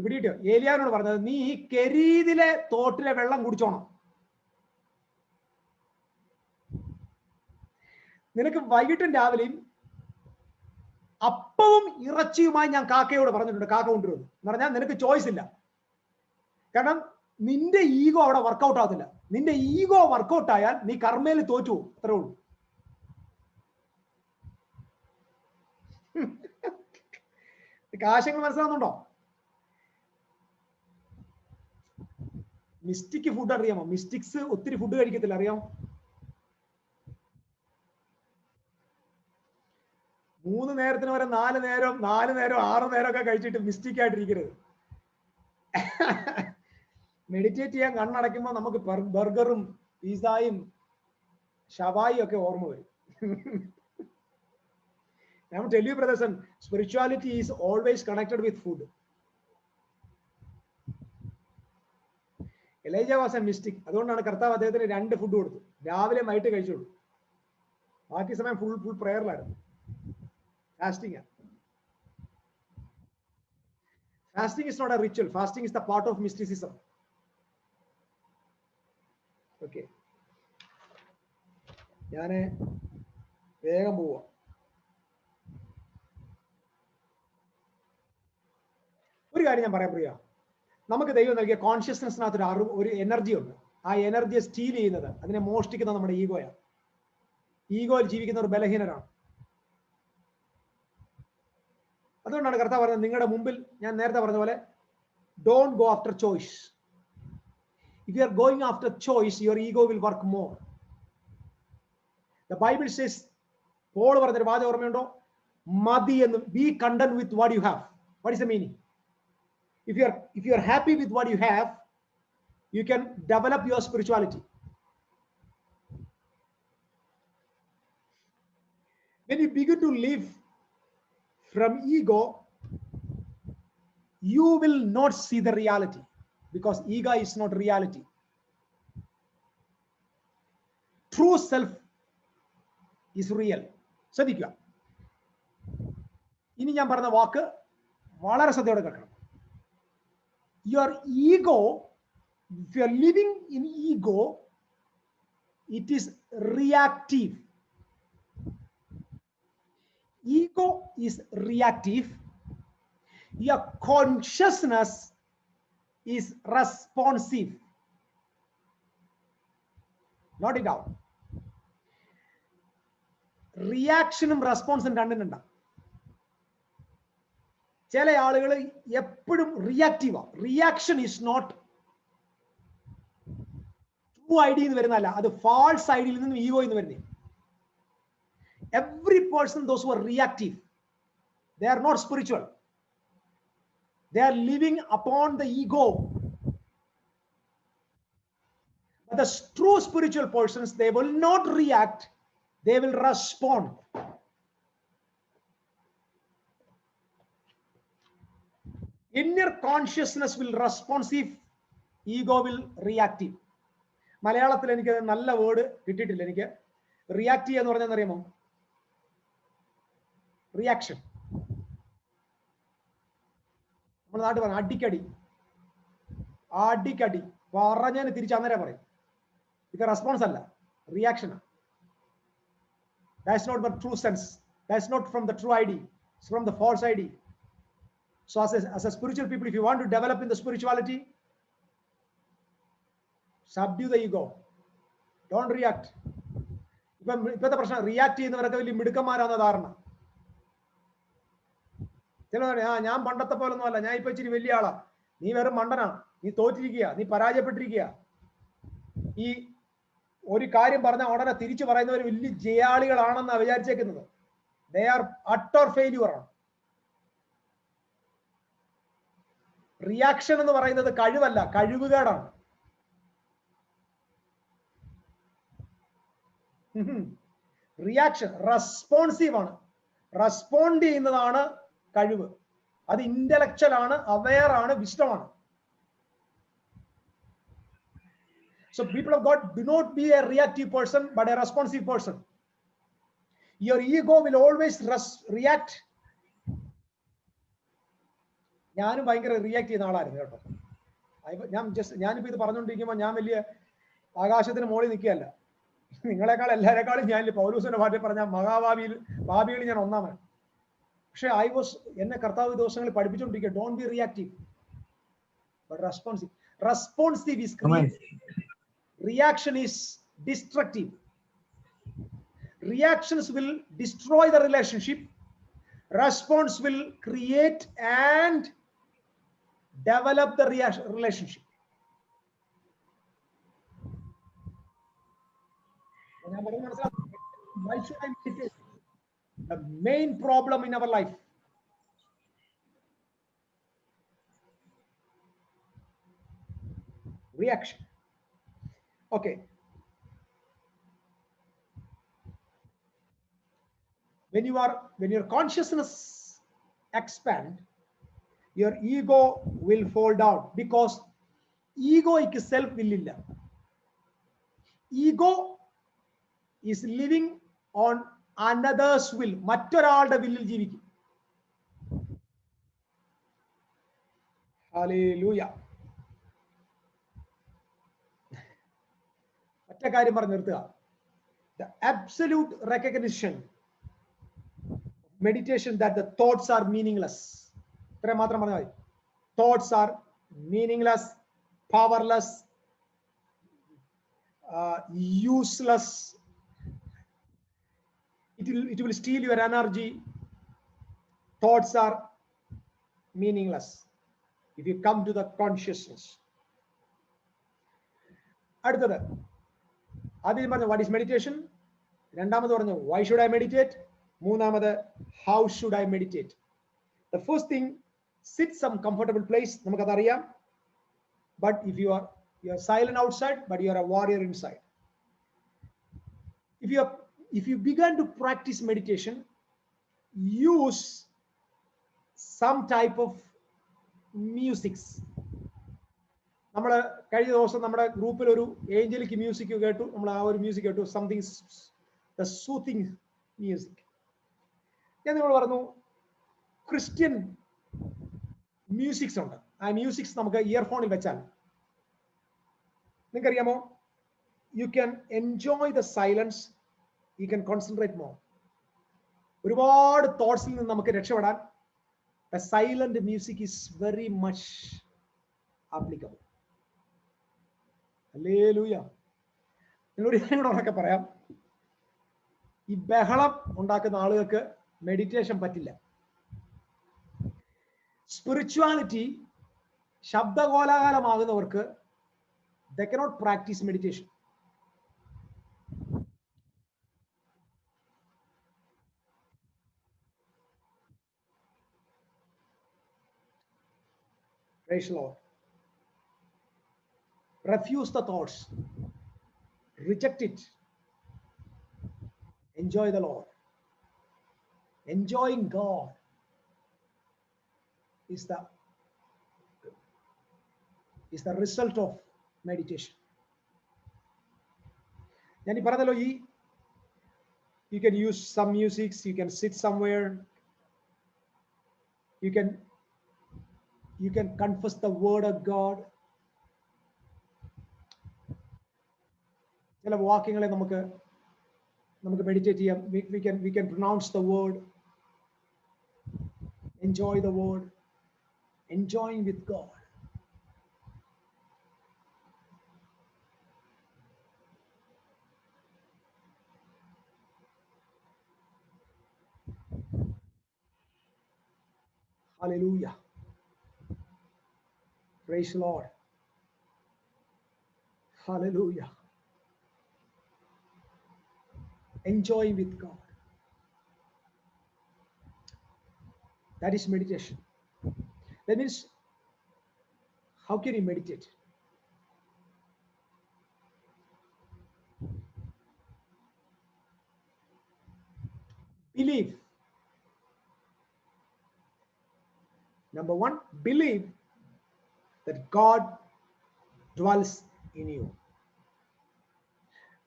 [SPEAKER 1] പിടിയിട്ടോ, ഏലിയാവിനോട് പറഞ്ഞത് നീ ഈ കെരീതിലെ തോട്ടിലെ വെള്ളം കുടിച്ചോണം. നിനക്ക് വൈകിട്ടും രാവിലെയും അപ്പവും ഇറച്ചിയുമായി ഞാൻ കാക്കയോട് പറഞ്ഞിട്ടുണ്ട്, കാക്ക കൊണ്ടുവരുന്നു എന്ന് പറഞ്ഞാൽ നിനക്ക് ചോയ്സ് ഇല്ല. കാരണം നിന്റെ ഈഗോ അവിടെ വർക്കൗട്ട് ആകത്തില്ല. നിന്റെ ഈഗോ വർക്കൗട്ട് ആയാൽ നീ കർമ്മയിൽ തോറ്റു പോകും, അത്രേ ഉള്ളൂ. ആശയങ്ങൾ മനസ്സിലാവുന്നുണ്ടോ? മിസ്റ്റിക്ക് ഫുഡ് അറിയാമോ? മിസ്റ്റിക്സ് ഒത്തിരി ഫുഡ് കഴിക്കത്തില്ല, അറിയാമോ? 3 നേരത്തിന് വരെ 4 നേരം 6 നേരം ഒക്കെ കഴിച്ചിട്ട് മിസ്റ്റിക് ആയിട്ടിരിക്കരുത്. മെഡിറ്റേറ്റ് ചെയ്യാൻ കണ്ണടയ്ക്കുമ്പോൾ നമുക്ക് ബർഗറും പിസ്സയും ഷവായും ഒക്കെ ഓർമ്മ വരും. I will tell you, brothers, and spirituality is always connected with food. Elijah was a mystic. അതുകൊണ്ടാണ് കർത്താവ് അദ്ദേഹത്തിന് 2 ഫുഡ് കൊടുത്തു, രാവിലെ വൈകിട്ട് കഴിച്ചോളൂ. ബാക്കി സമയം full പ്രയറിലായിരുന്നു. Fasting. Fasting is not a ritual. Fasting is the part of mysticism. Okay. ഞാന് വേഗം പോവാ. ഒരു കാര്യം ഞാൻ പറയാൻ പ്രിയ, നമുക്ക് ദൈവം നൽകിയ കോൺഷ്യസ്നെസ്സിനകത്ത് ഒരു എനർജി ഉണ്ട്. ആ എനർജിയെ സ്റ്റീൽ ചെയ്യുന്നത്, അതിനെ മോഷ്ടിക്കുന്നത് നമ്മുടെ ഈഗോയാണ്. ഈഗോയിൽ ജീവിക്കുന്നവർ ബലഹീനരാണ്. അതുകൊണ്ടാണ് കർത്താവ് പറഞ്ഞത് നിങ്ങളുടെ മുമ്പിൽ ഞാൻ നേരത്തെ പറഞ്ഞ പോലെ don't go after choice. If you are going after choice your ego will work more. The Bible says, Paul പറഞ്ഞൊരു വാചകം ഓർമ്മയുണ്ടോ? മതി എന്ന്, be content with what you have. What is the meaning? If you are happy with what you have, you can develop your spirituality. When you begin to live from ego, you will not see the reality, because ego is not reality. True self is real. ശ്രദ്ധിക്കുക, ഇനി ഞാൻ പറഞ്ഞ വാക്ക് വളരെ ശ്രദ്ധയോടെ കേൾക്കണം. Your ego, if you are living in ego, it is reactive. Ego is reactive. Your consciousness is responsive. Note it out. റിയാക്ഷനും റെസ്പോൺസും രണ്ടിനുണ്ട്. ചില ആളുകൾ എപ്പോഴും റിയാക്റ്റീവാ. റിയാക്ഷൻ ഈസ് നോട്ട് ട്രൂ ഐഡിയിൽ നിന്ന് വരുന്നതല്ല, അത് ഫാൾസ് ഐഡിയിൽ നിന്നും ഈഗോയിൽ നിന്ന് വരുന്നത്. Every person, those who are reactive, they are not spiritual. They are living upon the ego. But the true spiritual persons, they will not react, they will respond. Inner consciousness will responsive, ego will reactive. മലയാളത്തിൽ എനിക്ക് നല്ല word കിട്ടിയിട്ടില്ല. എനിക്ക് react ചെയ്യുക എന്ന് പറഞ്ഞാൽ അറിയാമോ? Reaction. നമ്മുടെ നാട്ടിൽ പറഞ്ഞു അടിക്കടി, അടിക്കടി പറഞ്ഞതിന് തിരിച്ച് അന്നേരം പറയും. ഇത് റെസ്പോൺസ് അല്ല, റിയാക്ഷനാണ്. That's not the true sense. That's not from the true ID. It's from the false ID. So as a spiritual people, if you want to develop in the spirituality, subdue the ego. Don't react. ഇപ്പോഴത്തെ പ്രശ്നം react ചെയ്യുന്നവരൊക്കെ വലിയ മിടുക്കന്മാരാണെന്ന ധാരണ. ചിലവരെ ഞാൻ പണ്ടത്തെ പോലൊന്നും അല്ല, ഞാൻ ഇപ്പൊ ഇച്ചിരി വലിയ ആളാ, നീ വെറും മണ്ടനാണ്, നീ തോറ്റിരിക്കുക, നീ പരാജയപ്പെട്ടിരിക്കുക. ഈ ഒരു കാര്യം പറഞ്ഞാൽ ഉടനെ തിരിച്ചു പറയുന്നവർ വലിയ ജയാളികളാണെന്നാണ് വിചാരിച്ചേക്കുന്നത്. ദേ ആർ അട്ടർ ഫെയില്യൂർ ആണ്. റിയാക്ഷൻ എന്ന് പറയുന്നത് കഴിവല്ല, കഴിവുകേടാണ്. റിയാക്ഷൻ റെസ്പോൺസീവ് ആണ്. റെസ്പോണ്ട് ചെയ്യുന്നതാണ് കഴിവ്. അത് ഇന്റലക്ച്വൽ ആണ്, അവെയർ ആണ്, വിസ്ഡമാണ്. So people of God, do not be a reactive person but a responsive person. Your ego will always react. ഞാനും ഭയങ്കര റിയാക്ട് ചെയ്യുന്ന ആളായിരുന്നു കേട്ടോ. ഞാനിപ്പോ ഇത് പറഞ്ഞുകൊണ്ടിരിക്കുമ്പോൾ ഞാൻ വലിയ ആകാശത്തിന് മുകളിൽ നിൽക്കുകയല്ല. നിങ്ങളെക്കാൾ എല്ലാവരെക്കാളും ഞാൻ പൗലൂസിന്റെ ഭാഷ പറഞ്ഞ ഭാവിയിൽ ഞാൻ ഒന്നാമൻ. പക്ഷെ എന്നെ കർത്താവ് ദിവസങ്ങളിൽ പഠിപ്പിച്ചുകൊണ്ടിരിക്കുക, don't be reactive but responsive. Responsive is creative. Reaction is destructive. Reactions will destroy the relationship. Response will create and develop the relationship. Why should I meditate? The main problem in our life. Reaction. Okay. When your consciousness expand, your ego will fall down, because ego self will illa. Ego is living on another's will. മറ്റൊരാളുടെ വില്ലിൽ ജീവിക്കും. Hallelujah. ഒറ്റ കാര്യം പറഞ്ഞു നിർത്തുക. The absolute recognition, meditation, that the thoughts are meaningless. ഇത്രയും മാത്രം പറഞ്ഞാൽ മതി. Thoughts are meaningless, powerless, useless. It will steal your energy. Thoughts are meaningless if you come to the consciousness. അടുത്തത് ആദ്യം പറഞ്ഞ what is meditation? രണ്ടാമത് പറഞ്ഞു why should I meditate? മൂന്നാമത് how should I meditate? The first thing, sit some comfortable place. നമുക്കതറിയാം. But if you are silent outside, but you are a warrior inside. If you begin to practice meditation, use some type of musics. നമ്മൾ കഴിഞ്ഞ ദിവസം നമ്മുടെ ഗ്രൂപ്പിൽ ഒരു angelic music കേട്ടു. നമ്മൾ ആ ഒരു മ്യൂസിക് കേട്ടു, സംതിങ് ദ സൂത്തിങ് മ്യൂസിക്. ഞാൻ നിങ്ങൾ പറഞ്ഞു ക്രിസ്ത്യൻ മ്യൂസിക്സ് ഉണ്ട്. ആ മ്യൂസിക്സ് നമുക്ക് ഇയർഫോണിൽ വെച്ചാൽ നിങ്ങൾക്കറിയാമോ, you can enjoy the silence, you can concentrate more. ഒരുപാട് തോട്ട്സിൽ നിന്ന് നമുക്ക് രക്ഷപ്പെടാൻ the silent music is very much applicable. Hallelujah. നിങ്ങളൊരു കാര്യങ്ങളൊക്കെ പറയാം, ഈ ബഹളം ഉണ്ടാക്കുന്ന ആളുകൾക്ക് മെഡിറ്റേഷൻ പറ്റില്ല. സ്പിരിച്വാലിറ്റി ശബ്ദകോലാഹലമാകുന്നവർക്ക് they cannot practice meditation. Praise the Lord. Refuse the thoughts, reject it, enjoy the Lord. Enjoying God is the result of meditation. ഞാൻ ഈ പറഞ്ഞല്ലോ, you can use some musics, you can sit somewhere, you can confess the word of God. ചില വാക്യങ്ങളെ നമുക്ക് meditate ചെയ്യാം. we can pronounce the word, enjoy the word, enjoying with God. Hallelujah. Praise the Lord. Hallelujah. Enjoying with God. That is meditation. That means, how can you meditate? Believe. Number one, believe that God dwells in you.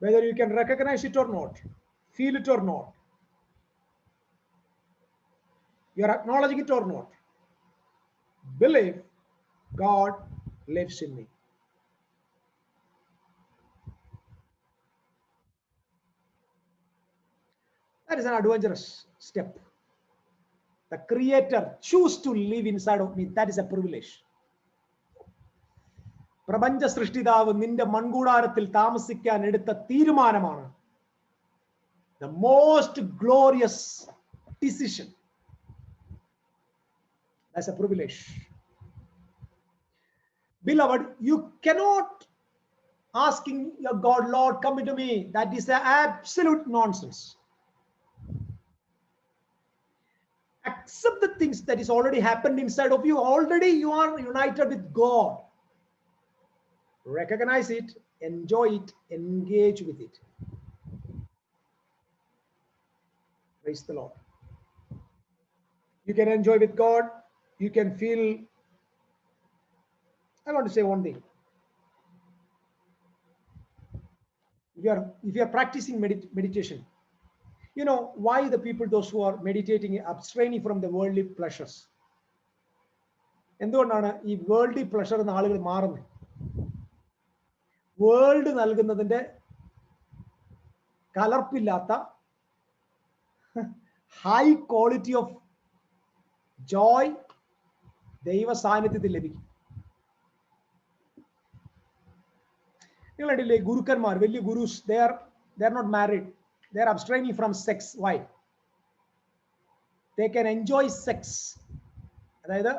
[SPEAKER 1] Whether you can recognize it or not, feel it or not, you are acknowledging it or not, believe God lives in me. That is an adventurous step. The Creator choose to live inside of me. That is a privilege. പ്രപഞ്ച സൃഷ്ടിതാവ് നിന്റെ മൺകൂടാരത്തിൽ താമസിക്കാൻ എടുത്ത തീരുമാനമാണ് the most glorious decision. That's a privilege. Beloved, you cannot asking your God, Lord, come into me. That is an absolute nonsense. Accept the things that is already happened inside of you. Already you are united with God. Recognize it, enjoy it, engage with it. Praise the Lord. You can enjoy with God. You can feel. I want to say one thing. If you are practicing meditation, you know why the people, those who are meditating, abstaining from the worldly pleasures. എന്തുകൊണ്ടാണ് ഈ worldly pleasure എന്ന ആളുകൾ മാറുന്നത്? World നൽകുന്നതിന്റെ കലർപ്പില്ലാത്ത high quality of Joy ദൈവ സാന്നിധ്യത്തിൽ ലഭിക്കും. നിങ്ങളിടയിലെ ഗുരുക്കന്മാർ, വലിയ Gurez, they are not married, they are abstaining from sex. Why? They can enjoy sex, അതായത്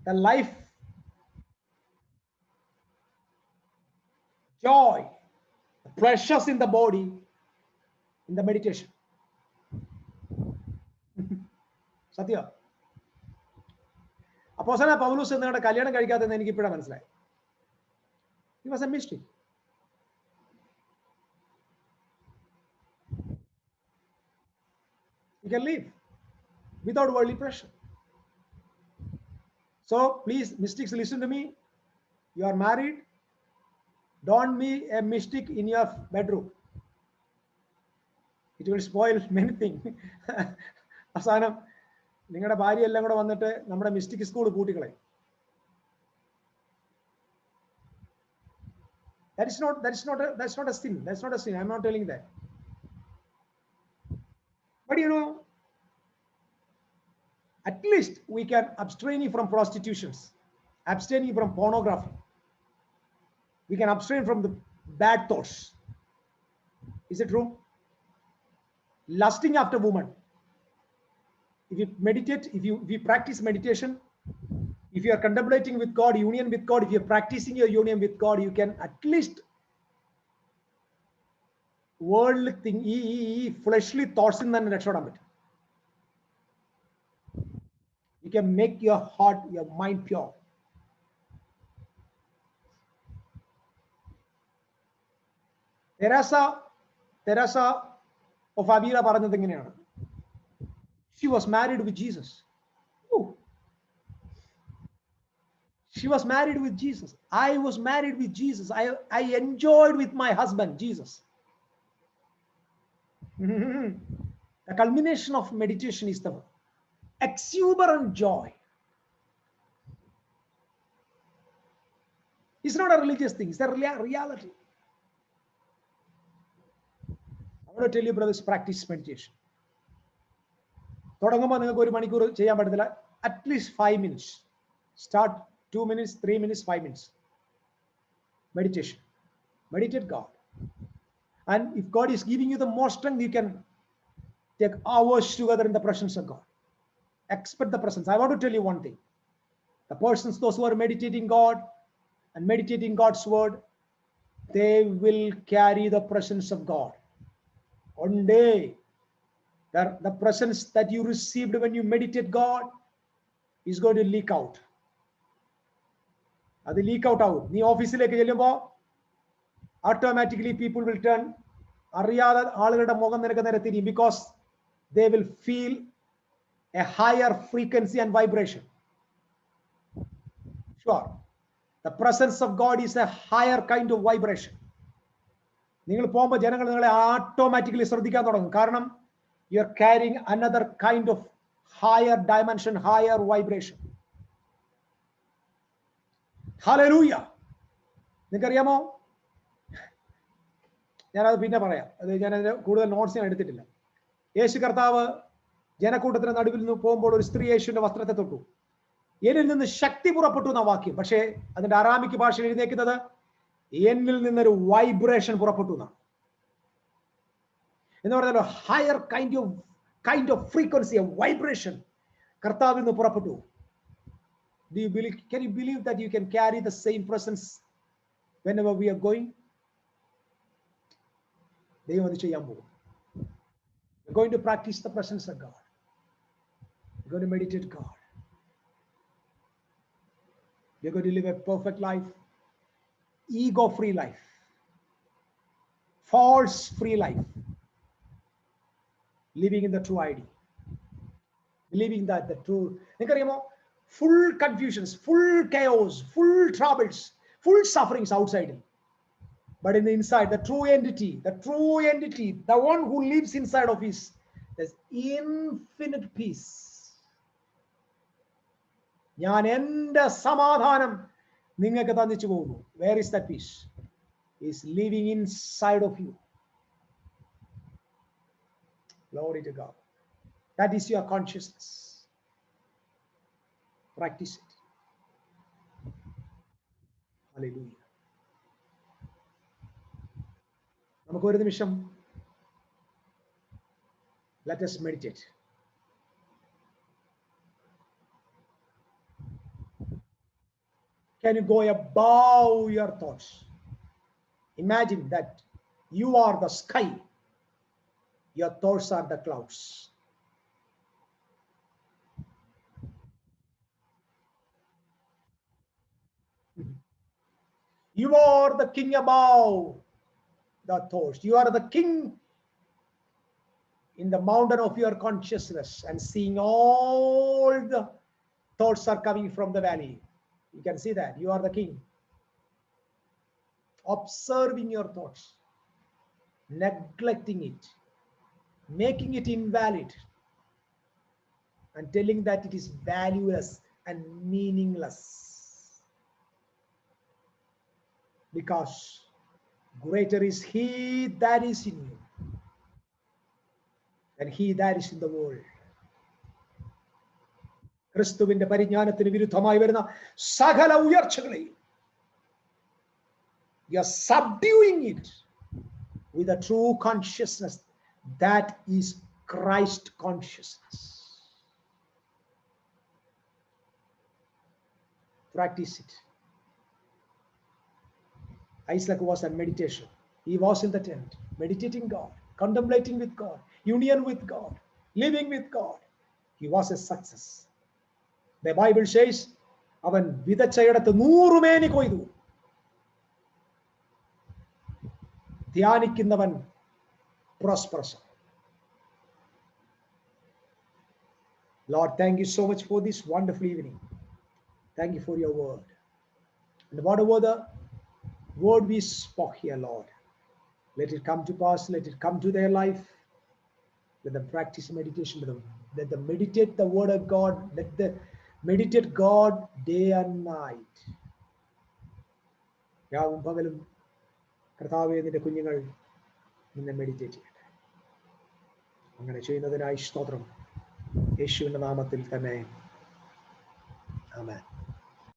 [SPEAKER 1] the life, joy, precious in the body, in the meditation. സത്യ അപ്പോസ്തലനായ പൗലോസ് നിങ്ങളുടെ കല്യാണം കഴിക്കാത്തതെന്ന് എനിക്ക് ഇപ്പോഴാണ് മനസ്സിലായി. He was a mystery. You can live without worldly pressure. So please, mystics, listen to me. You are married. Don't be a mystic in your bedroom. It will spoil many things. അവസാനം നിങ്ങളുടെ ഭാര്യ എല്ലാം കൂടെ വന്നിട്ട് നമ്മുടെ mystic school കൂട്ടിക്കളയും. That's not a sin. That's not a sin. I'm not telling that. But you know, at least we can abstain from prostitutions, abstaining from pornography. We can abstain from the bad thoughts. Is it true? Lusting after woman. If you meditate, if you practice meditation, if you are contemplating with God, union with God, if you're practicing your union with God, you can at least worldly thing, fleshly thoughts in the രക്ഷപ്പെടാൻ പറ്റും. You can make your heart, your mind pure. Teresa of Avila പറഞ്ഞത് എങ്ങനെയാണ്? She was married with Jesus. Ooh. She was married with Jesus. I was married with Jesus. I enjoyed with my husband, Jesus. The culmination of meditation is the exuberant joy. It's not a religious thing. It's a reality. I want to tell you, brothers, practice meditation. തുടങ്ങുമ്പോൾ നിങ്ങൾക്ക് 1 മണിക്കൂർ ചെയ്യാൻ പറ്റത്തില്ല. At least 5 minutes. Start 2 minutes, 3 minutes, 5 minutes. Meditation. Meditate God. And if God is giving you the more strength, you can take hours together in the presence of God. Expect the presence. I want to tell you one thing. The persons, those who are meditating God and meditating God's word, they will carry the presence of God. One day, the presence that you received when you meditate God is going to leak out. അത് leak out ആവും. നീ ഓഫീസിലേക്ക് ചെല്ലുമ്പോൾ automatically people will turn. അറിയാതെ ആളുകളുടെ മുഖം നിനക്ക് നേരെ തിരിയും. Because they will feel a higher frequency and vibration. Sure, the presence of God is a higher kind of vibration. നിങ്ങൾ പോകുമ്പോൾ ജനങ്ങൾ നിങ്ങളെ ഓട്ടോമാറ്റിക്കലി ശ്രദ്ധിക്കാൻ തുടങ്ങും. കാരണം you are carrying another kind of higher dimension, higher vibration. Hallelujah. നിങ്ങൾക്കറിയാമോ, ഞാനത് പിന്നെ പറയാം. അത് ഞാനതിന് കൂടുതൽ നോട്ട്സ് ഞാൻ എടുത്തിട്ടില്ല. യേശു കർത്താവ് ജനക്കൂട്ടത്തിന് നടുവിൽ നിന്ന് പോകുമ്പോൾ ഒരു സ്ത്രീ യേശുവിന്റെ വസ്ത്രത്തെ തൊട്ടു. എന്നിൽ നിന്ന് ശക്തി പുറപ്പെട്ടു എന്ന വാക്യം. പക്ഷേ അതിന്റെ അറാമിക് ഭാഷയിൽ എഴുതിയേക്കുന്നത് എന്നിൽ നിന്നൊരു വൈബ്രേഷൻ പുറപ്പെട്ടു എന്നാണ്. എന്ന് പറഞ്ഞാൽ higher kind of frequency, vibration കർത്താവിൽ നിന്ന് പുറപ്പെട്ടു. Do you believe? Can you believe that you can carry the same presence whenever we are going? ദൈവം അത് ചെയ്യാൻ പോകും. We're going to practice the presence of God. We're going to meditate God. We're going to live a perfect life, ego-free life, false-free life. Living in the true ID, believing that the true, നിങ്ങൾക്കറിയാമോ, full confusions, full chaos, full troubles, full sufferings outside, but in the inside, the true entity, the one who lives inside of us, there's infinite peace. ഞാൻ എൻ്റെ സമാധാനം നിങ്ങൾക്ക് തന്നിച്ചു പോകുന്നു. Where is that peace? Is living inside of you. Glory to God. That is your consciousness. Practice it. Hallelujah. നമുക്ക് ഒരു നിമിഷം let us meditate. Can you go above your thoughts? Imagine that you are the sky. Your thoughts are the clouds. You are the king above the thoughts. You are the king in the mountain of your consciousness, and seeing all the thoughts are coming from the valley. You can see that. You are the king. Observing your thoughts, neglecting it, making it invalid, and telling that it is valueless and meaningless. Because greater is he that is in you than he that is in the world. ക്രിസ്തുവിന്റെ പരിജ്ഞാനത്തിന് വിരുദ്ധമായി വരുന്ന സകല ഉയർച്ചകളെയും you are subduing it with a true consciousness that is Christ consciousness. Practice it. Isaac was in meditation. He was in the tent, meditating God, contemplating with God, union with God, living with God. He was a success. The Bible says, അവൻ വിതച്ചയിടത്ത് 100 മേനി കൊയ്തു. ധ്യാനിക്കുന്നവൻ prosperous. Lord, thank you so much for this wonderful evening. Thank you for your word. And whatever the word we spoke here, Lord, let it come to pass, let it come to their life. Let them practice meditation, let them meditate the word of God, let them meditate God day and night. രാവും പകലും കർത്താവേ നിന്റെ കുഞ്ഞുങ്ങൾ നിന്നെ meditate ചെയ്യട്ടെ. അങ്ങനെ ചെയ്യുന്നതിനായി സ്തോത്രം. യേശുവിന്റെ നാമത്തിൽ തന്നെ ആമേൻ.